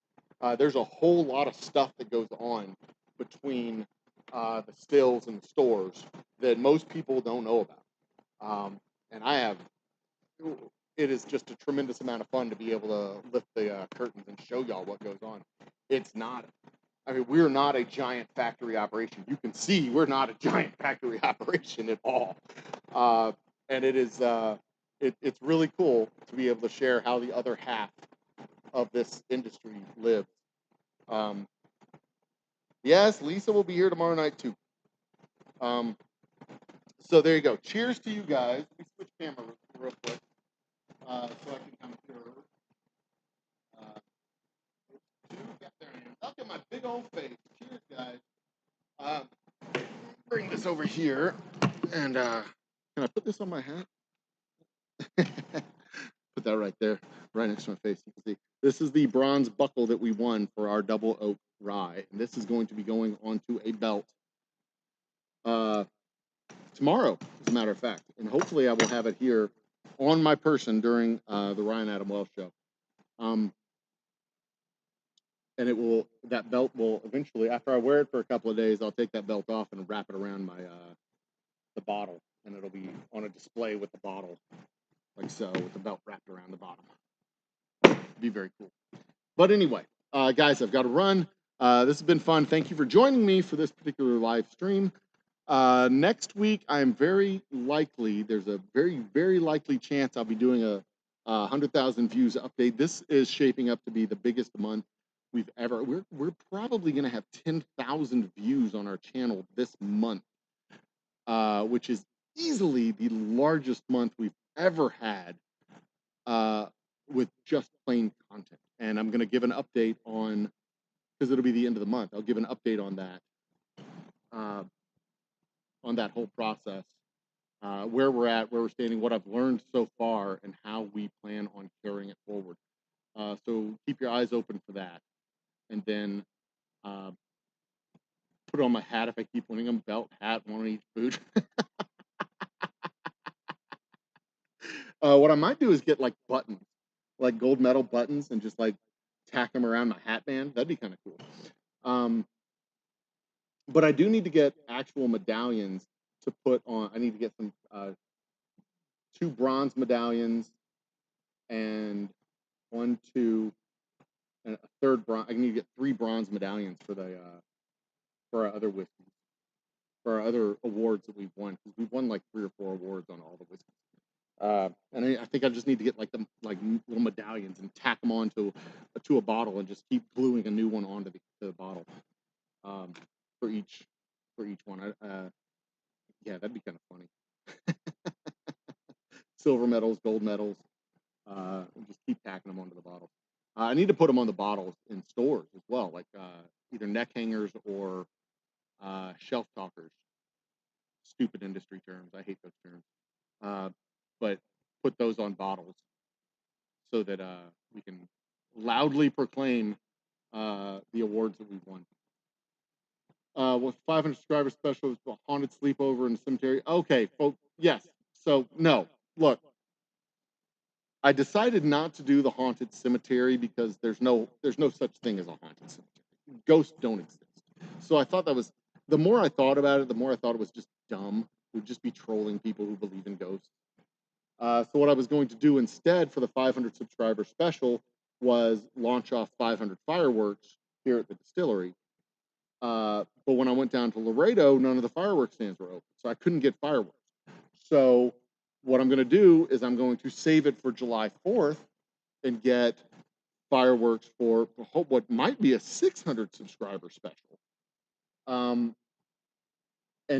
[SPEAKER 1] There's a whole lot of stuff that goes on between the stills and the stores that most people don't know about. And it is just a tremendous amount of fun to be able to lift the curtains and show y'all what goes on. We're not a giant factory operation. You can see we're not a giant factory operation at all. And it is, it's really cool to be able to share how the other half of this industry lives. Yes, Lisa will be here tomorrow night too. So there you go. Cheers to you guys. Let me switch camera real quick so I can come through. There I am. Look at my big old face. Cheers, guys. Bring this over here, and can I put this on my hat? Put that right there, right next to my face. You can see this is the bronze buckle that we won for our double oak rye, and this is going to be going onto a belt tomorrow, as a matter of fact, and hopefully I will have it here on my person during the Ryan Adam Wells show. And that belt will eventually, after I wear it for a couple of days, I'll take that belt off and wrap it around my the bottle, and it'll be on a display with the bottle, like so, with the belt wrapped around the bottom. It'd be very cool. But anyway, guys, I've got to run. This has been fun. Thank you for joining me for this particular live stream. Next week, I'm very likely, there's a very, very likely chance I'll be doing a 100,000 views update. This is shaping up to be the biggest month we've ever, we're probably going to have 10,000 views on our channel this month, which is easily the largest month we've ever had with just plain content. And I'm going to give an update on, because it'll be the end of the month, I'll give an update on that whole process, where we're at, where we're standing, what I've learned so far, and how we plan on carrying it forward. So keep your eyes open for that. And then put on my hat if I keep winning them, belt, hat, one on each boot. What I might do is get like buttons, like gold medal buttons, and just like tack them around my hat band. That'd be kind of cool. But I do need to get actual medallions to put on. I need to get some 2 bronze medallions and 1, 2, and a third bronze. I need to get 3 bronze medallions for our other whiskeys, for our other awards that we've won, because we've won like 3 or 4 awards on all the whiskeys. And I think I just need to get like little medallions and tack them onto to a bottle and just keep gluing a new one onto the bottle for each one. Yeah, that'd be kind of funny. Silver medals, gold medals, and just keep tacking them onto the bottle. I need to put them on the bottles in stores as well, like either neck hangers or shelf talkers. Stupid industry terms. I hate those terms. But put those on bottles so that we can loudly proclaim the awards that we've won. With 500 subscriber special, it's a haunted sleepover in the cemetery. Okay, folks. Yes. So no, look, I decided not to do the haunted cemetery because there's no such thing as a haunted cemetery. Ghosts don't exist. So I thought that was, the more I thought about it, the more I thought it was just dumb. It would just be trolling people who believe in ghosts. So what I was going to do instead for the 500 subscriber special was launch off 500 fireworks here at the distillery. But when I went down to Laredo, none of the fireworks stands were open, so I couldn't get fireworks. So what I'm going to do is I'm going to save it for July 4th and get fireworks for what might be a 600 subscriber special, and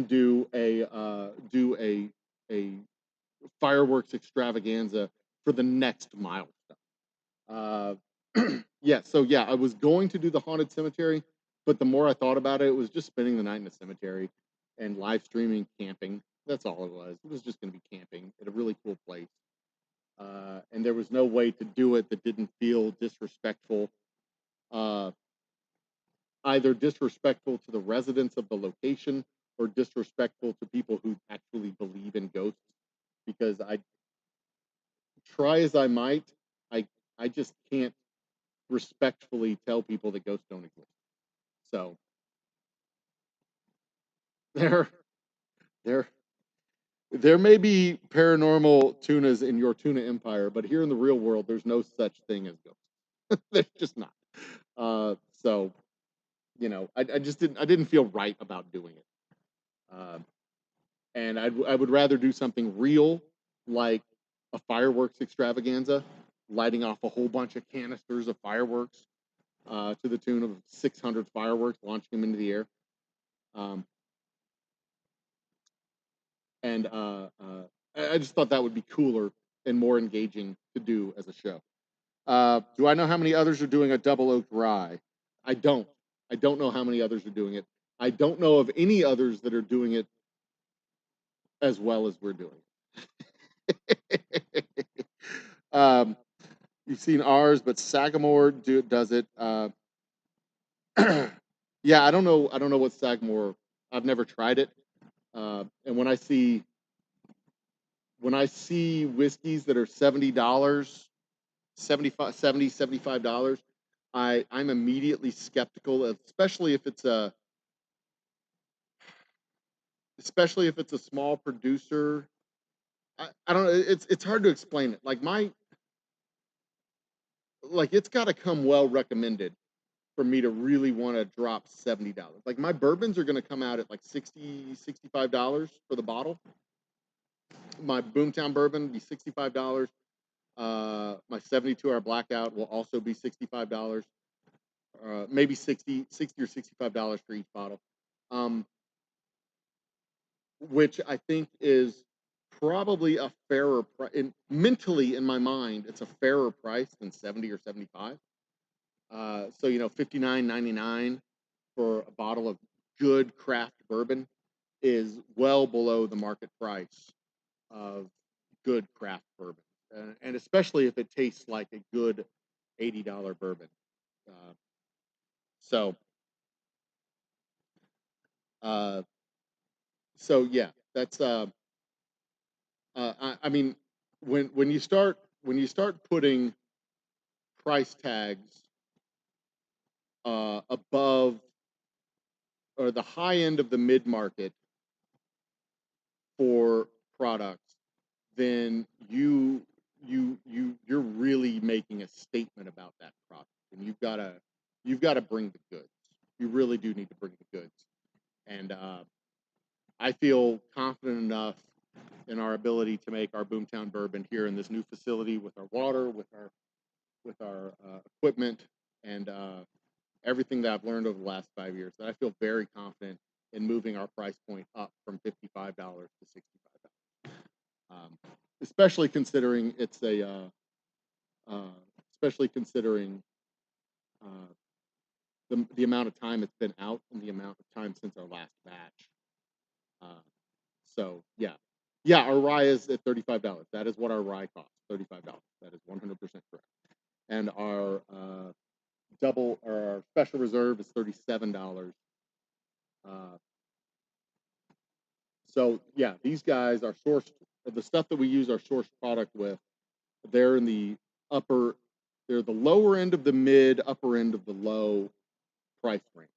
[SPEAKER 1] do a fireworks extravaganza for the next milestone. Yeah, so yeah, I was going to do the haunted cemetery, but the more I thought about it, it was just spending the night in the cemetery and live streaming camping. That's all it was. It was just going to be camping at a really cool place. And there was no way to do it that didn't feel disrespectful, either disrespectful to the residents of the location or disrespectful to people who actually believe in ghosts. Because I try as I might, I just can't respectfully tell people that ghosts don't exist. So there there may be paranormal tunas in your tuna empire, but here in the real world, there's no such thing as ghosts. There's just not. So I just didn't feel right about doing it. And I would rather do something real, like a fireworks extravaganza, lighting off a whole bunch of canisters of fireworks to the tune of 600 fireworks, launching them into the air. And I just thought that would be cooler and more engaging to do as a show. Do I know how many others are doing a double oak rye? I don't. I don't know how many others are doing it. I don't know of any others that are doing it as well as we're doing it. You've seen ours, but Sagamore does it. Yeah, I don't know. I don't know what Sagamore. I've never tried it. And when I see whiskeys that are $70, $75, I'm immediately skeptical, especially if it's a small producer. I don't know. It's hard to explain it. It's got to come well recommended for me to really want to drop $70. Like my bourbons are going to come out at like $65 for the bottle. My Boomtown bourbon will be $65. My 72-hour blackout will also be $65. Maybe 60 or $65 for each bottle. Which I think is probably a fairer price. Mentally, in my mind, it's a fairer price than 70 or 75. So $59.99 for a bottle of good craft bourbon is well below the market price of good craft bourbon, and especially if it tastes like a good $80 bourbon. So yeah, that's I mean, when you start putting price tags above or the high end of the mid market for products, then you're really making a statement about that product, and you've gotta bring the goods. You really do need to bring the goods, and I feel confident enough in our ability to make our Boomtown bourbon here in this new facility with our water, with our equipment, and everything that I've learned over the last 5 years, that I feel very confident in moving our price point up from $55 to $65, especially considering it's especially considering uh, the amount of time it's been out and the amount of time since our last batch. Uh, so yeah, our rye is at $35. That is what our rye costs, $35. That is 100% correct. And our double or our special reserve is $37. Uh, so yeah, these guys are sourced. The stuff that we use our sourced product with, they're in the upper, they're the lower end of the mid, upper end of the low price range.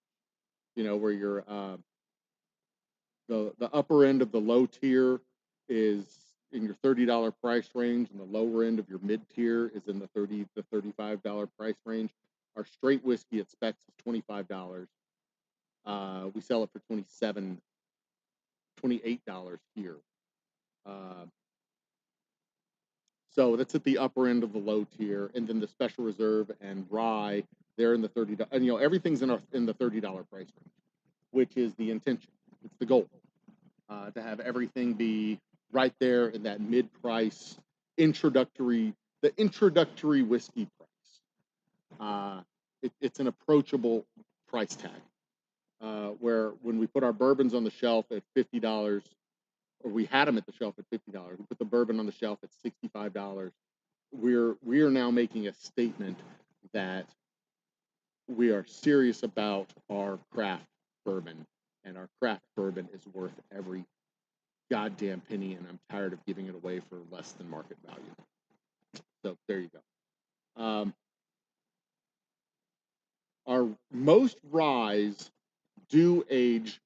[SPEAKER 1] You know, where you're the upper end of the low tier is in your $30 price range, and the lower end of your mid tier is in the $30 to $35 price range. Our straight whiskey at Specs is $25. We sell it for $28 here. Uh, so that's at the upper end of the low tier, and then the special reserve and rye, they're in the $30. And everything's in the $30 price range, which is the intention. It's the goal, to have everything be right there in that mid-price introductory whiskey price. It's an approachable price tag. Where when we put our bourbons on the shelf at $50, or we had them at the shelf at $50, we put the bourbon on the shelf at $65. We are now making a statement that we are serious about our craft bourbon, and our craft bourbon is worth every goddamn penny, and I'm tired of giving it away for less than market value. So there you go. Our most ryes do age.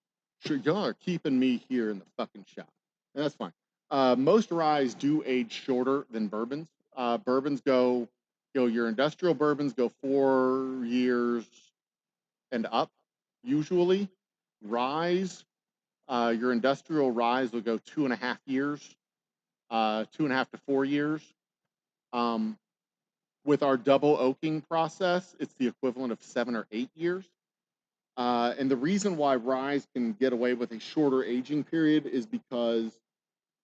[SPEAKER 1] Sure, y'all are keeping me here in the fucking shop, and that's fine. Most ryes do age shorter than bourbons. Bourbons go, your industrial bourbons go 4 years and up, usually. Ryes, your industrial ryes will go 2.5 years, 2.5 to 4 years. With our double oaking process, it's the equivalent of 7 or 8 years. And the reason why ryes can get away with a shorter aging period is because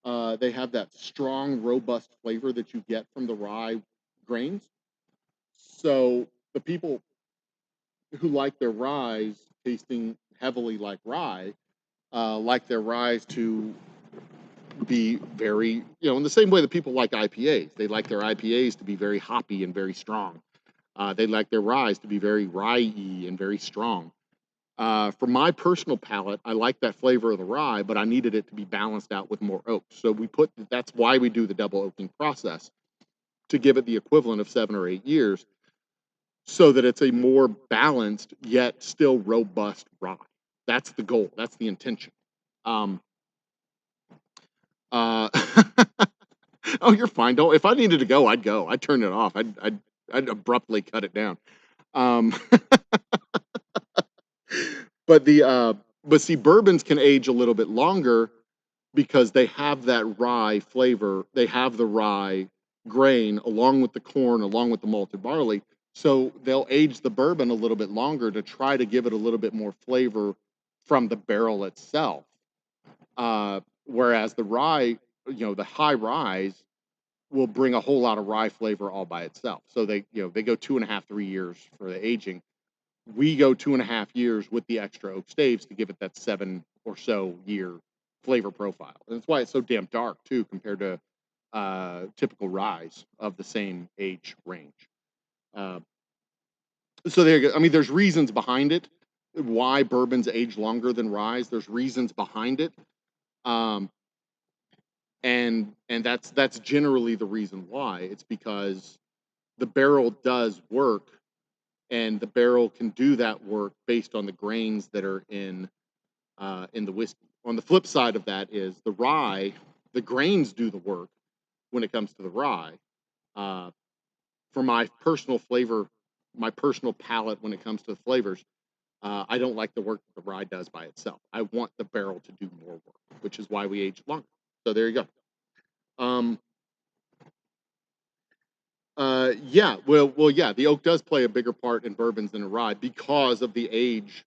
[SPEAKER 1] they have that strong, robust flavor that you get from the rye grains. So the people who like their ryes tasting heavily like rye, like their ryes to be very, in the same way that people like IPAs. They like their IPAs to be very hoppy and very strong. They like their ryes to be very rye-y and very strong. For my personal palate, I like that flavor of the rye, but I needed it to be balanced out with more oak. So that's why we do the double oaking process, to give it the equivalent of 7 or 8 years, so that it's a more balanced yet still robust rye. That's the goal. That's the intention. Uh, oh, you're fine. Don't. If I needed to go, I'd go. I'd turn it off. I'd abruptly cut it down. But see, bourbons can age a little bit longer because they have that rye flavor. They have the rye grain along with the corn, along with the malted barley. So they'll age the bourbon a little bit longer to try to give it a little bit more flavor from the barrel itself. Whereas the rye, the high ryes will bring a whole lot of rye flavor all by itself. So they go 2.5, 3 years for the aging. We go 2.5 years with the extra oak staves to give it that 7 or so year flavor profile. And that's why it's so damn dark too, compared to typical ryes of the same age range. So there you go. I mean, there's reasons behind it, why bourbons age longer than ryes. There's reasons behind it. And that's generally the reason why. It's because the barrel does work, and the barrel can do that work based on the grains that are in the whiskey, On the flip side of that is the rye, the grains do the work when it comes to the rye. For my personal flavor, my personal palate when it comes to the flavors, I don't like the work that the rye does by itself. I want the barrel to do more work, which is why we age longer. So there you go. Yeah, yeah, the oak does play a bigger part in bourbons than a rye because of the age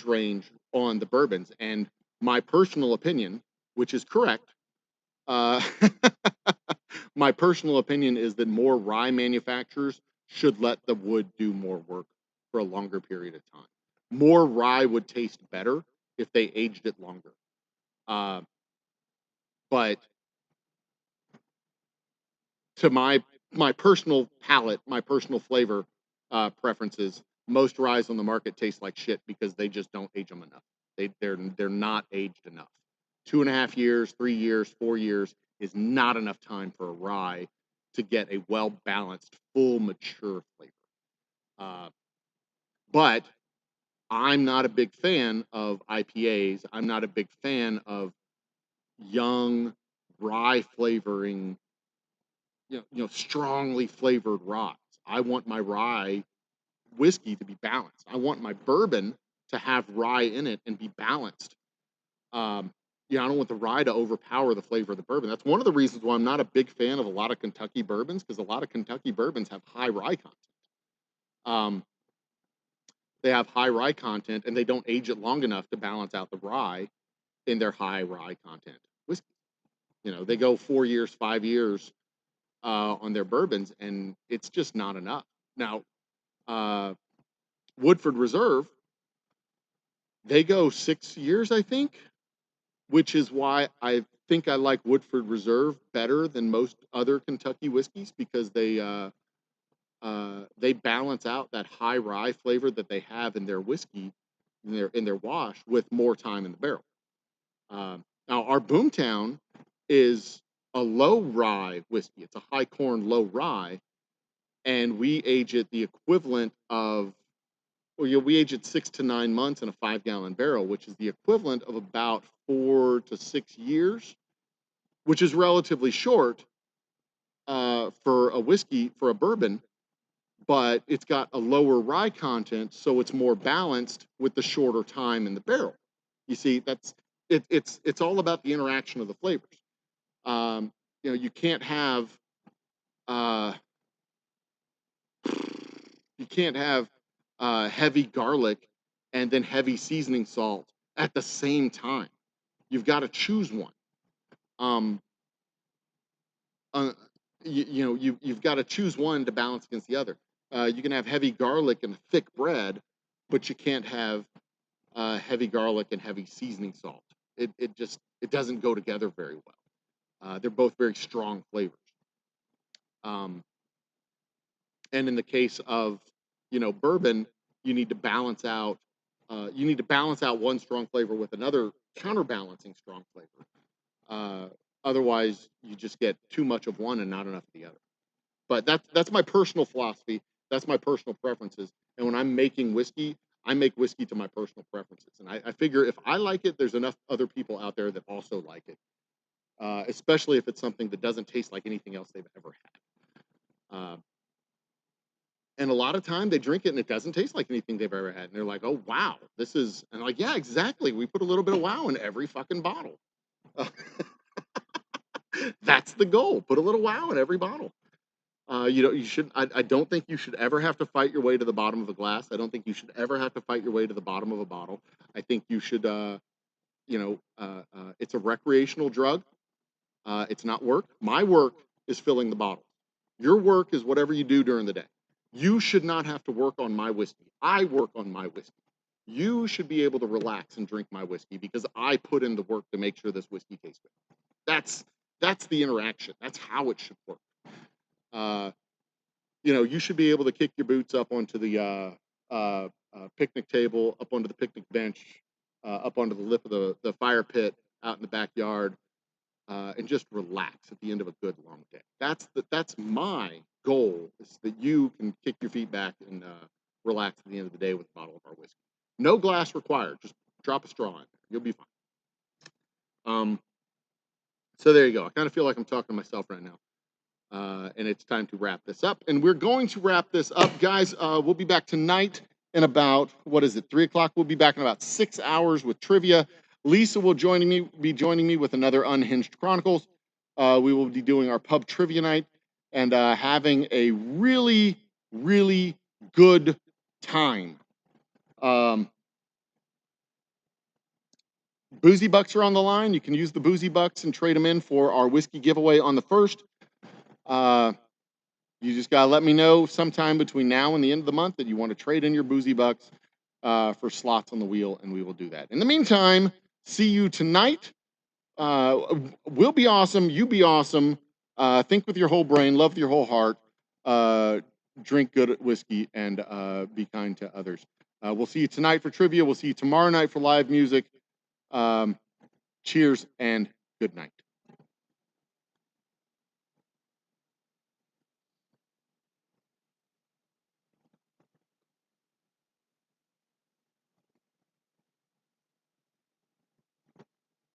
[SPEAKER 1] range on the bourbons. And my personal opinion, which is correct, uh, my personal opinion is that more rye manufacturers should let the wood do more work for a longer period of time. More rye would taste better if they aged it longer. Uh, but to my personal palate, my personal flavor preferences, most ryes on the market taste like shit because they just don't age them enough. They're not aged enough. 2.5 years, 3 years, 4 years is not enough time for a rye to get a well balanced, full, mature flavor. But I'm not a big fan of IPAs. I'm not a big fan of young rye flavoring, strongly flavored rye. I want my rye whiskey to be balanced. I want my bourbon to have rye in it and be balanced. I don't want the rye to overpower the flavor of the bourbon. That's one of the reasons why I'm not a big fan of a lot of Kentucky bourbons, because a lot of Kentucky bourbons have high rye content. They have high rye content, and they don't age it long enough to balance out the rye in their high rye content whiskey. They go 4 years, 5 years on their bourbons, and it's just not enough. Now, Woodford Reserve, they go 6 years, I think, which is why I think I like Woodford Reserve better than most other Kentucky whiskeys, because they balance out that high rye flavor that they have in their whiskey, in their wash, with more time in the barrel. Now, our Boomtown is a low rye whiskey. It's a high corn, low rye, and we age it the equivalent of, we age it 6 to 9 months in a 5-gallon barrel, which is the equivalent of about 4 to 6 years, which is relatively short for a whiskey, for a bourbon, but it's got a lower rye content, so it's more balanced with the shorter time in the barrel. You see, it's all about the interaction of the flavors. You can't have heavy garlic and then heavy seasoning salt at the same time. You've got to choose one. You've got to choose one to balance against the other. You can have heavy garlic and thick bread, but you can't have heavy garlic and heavy seasoning salt. It doesn't go together very well. They're both very strong flavors. And in the case of bourbon, you need to balance out one strong flavor with another counterbalancing strong flavor. Otherwise, you just get too much of one and not enough of the other. But that's my personal philosophy. That's my personal preferences. And when I'm making whiskey, I make whiskey to my personal preferences. And I figure if I like it, there's enough other people out there that also like it, especially if it's something that doesn't taste like anything else they've ever had. And a lot of time they drink it and it doesn't taste like anything they've ever had. And they're like, oh, wow, this is, and I'm like, yeah, exactly. We put a little bit of wow in every fucking bottle. That's the goal. Put a little wow in every bottle. You should. I don't think you should ever have to fight your way to the bottom of a glass. I don't think you should ever have to fight your way to the bottom of a bottle. I think you should. It's a recreational drug. It's not work. My work is filling the bottle. Your work is whatever you do during the day. You should not have to work on my whiskey. I work on my whiskey. You should be able to relax and drink my whiskey because I put in the work to make sure this whiskey tastes good. That's the interaction. That's how it should work. You should be able to kick your boots up onto the picnic table, up onto the picnic bench, up onto the lip of the fire pit out in the backyard, and just relax at the end of a good long day. That's my goal, is that you can kick your feet back and relax at the end of the day with a bottle of our whiskey. No glass required. Just drop a straw in there. You'll be fine. So there you go. I kind of feel like I'm talking to myself right now. And it's time to wrap this up. And we're going to wrap this up, guys. We'll be back tonight in about, 3 o'clock. We'll be back in about 6 hours with trivia. Lisa will be joining me with another Unhinged Chronicles. We will be doing our pub trivia night and having a really, really good time. Boozy Bucks are on the line. You can use the Boozy Bucks and trade them in for our whiskey giveaway on the 1st. You just got to let me know sometime between now and the end of the month that you want to trade in your Boozy Bucks for slots on the wheel, and we will do that. In the meantime, see you tonight. We'll be awesome. You be awesome. Think with your whole brain. Love with your whole heart. Drink good whiskey and be kind to others. We'll see you tonight for trivia. We'll see you tomorrow night for live music. Cheers and good night.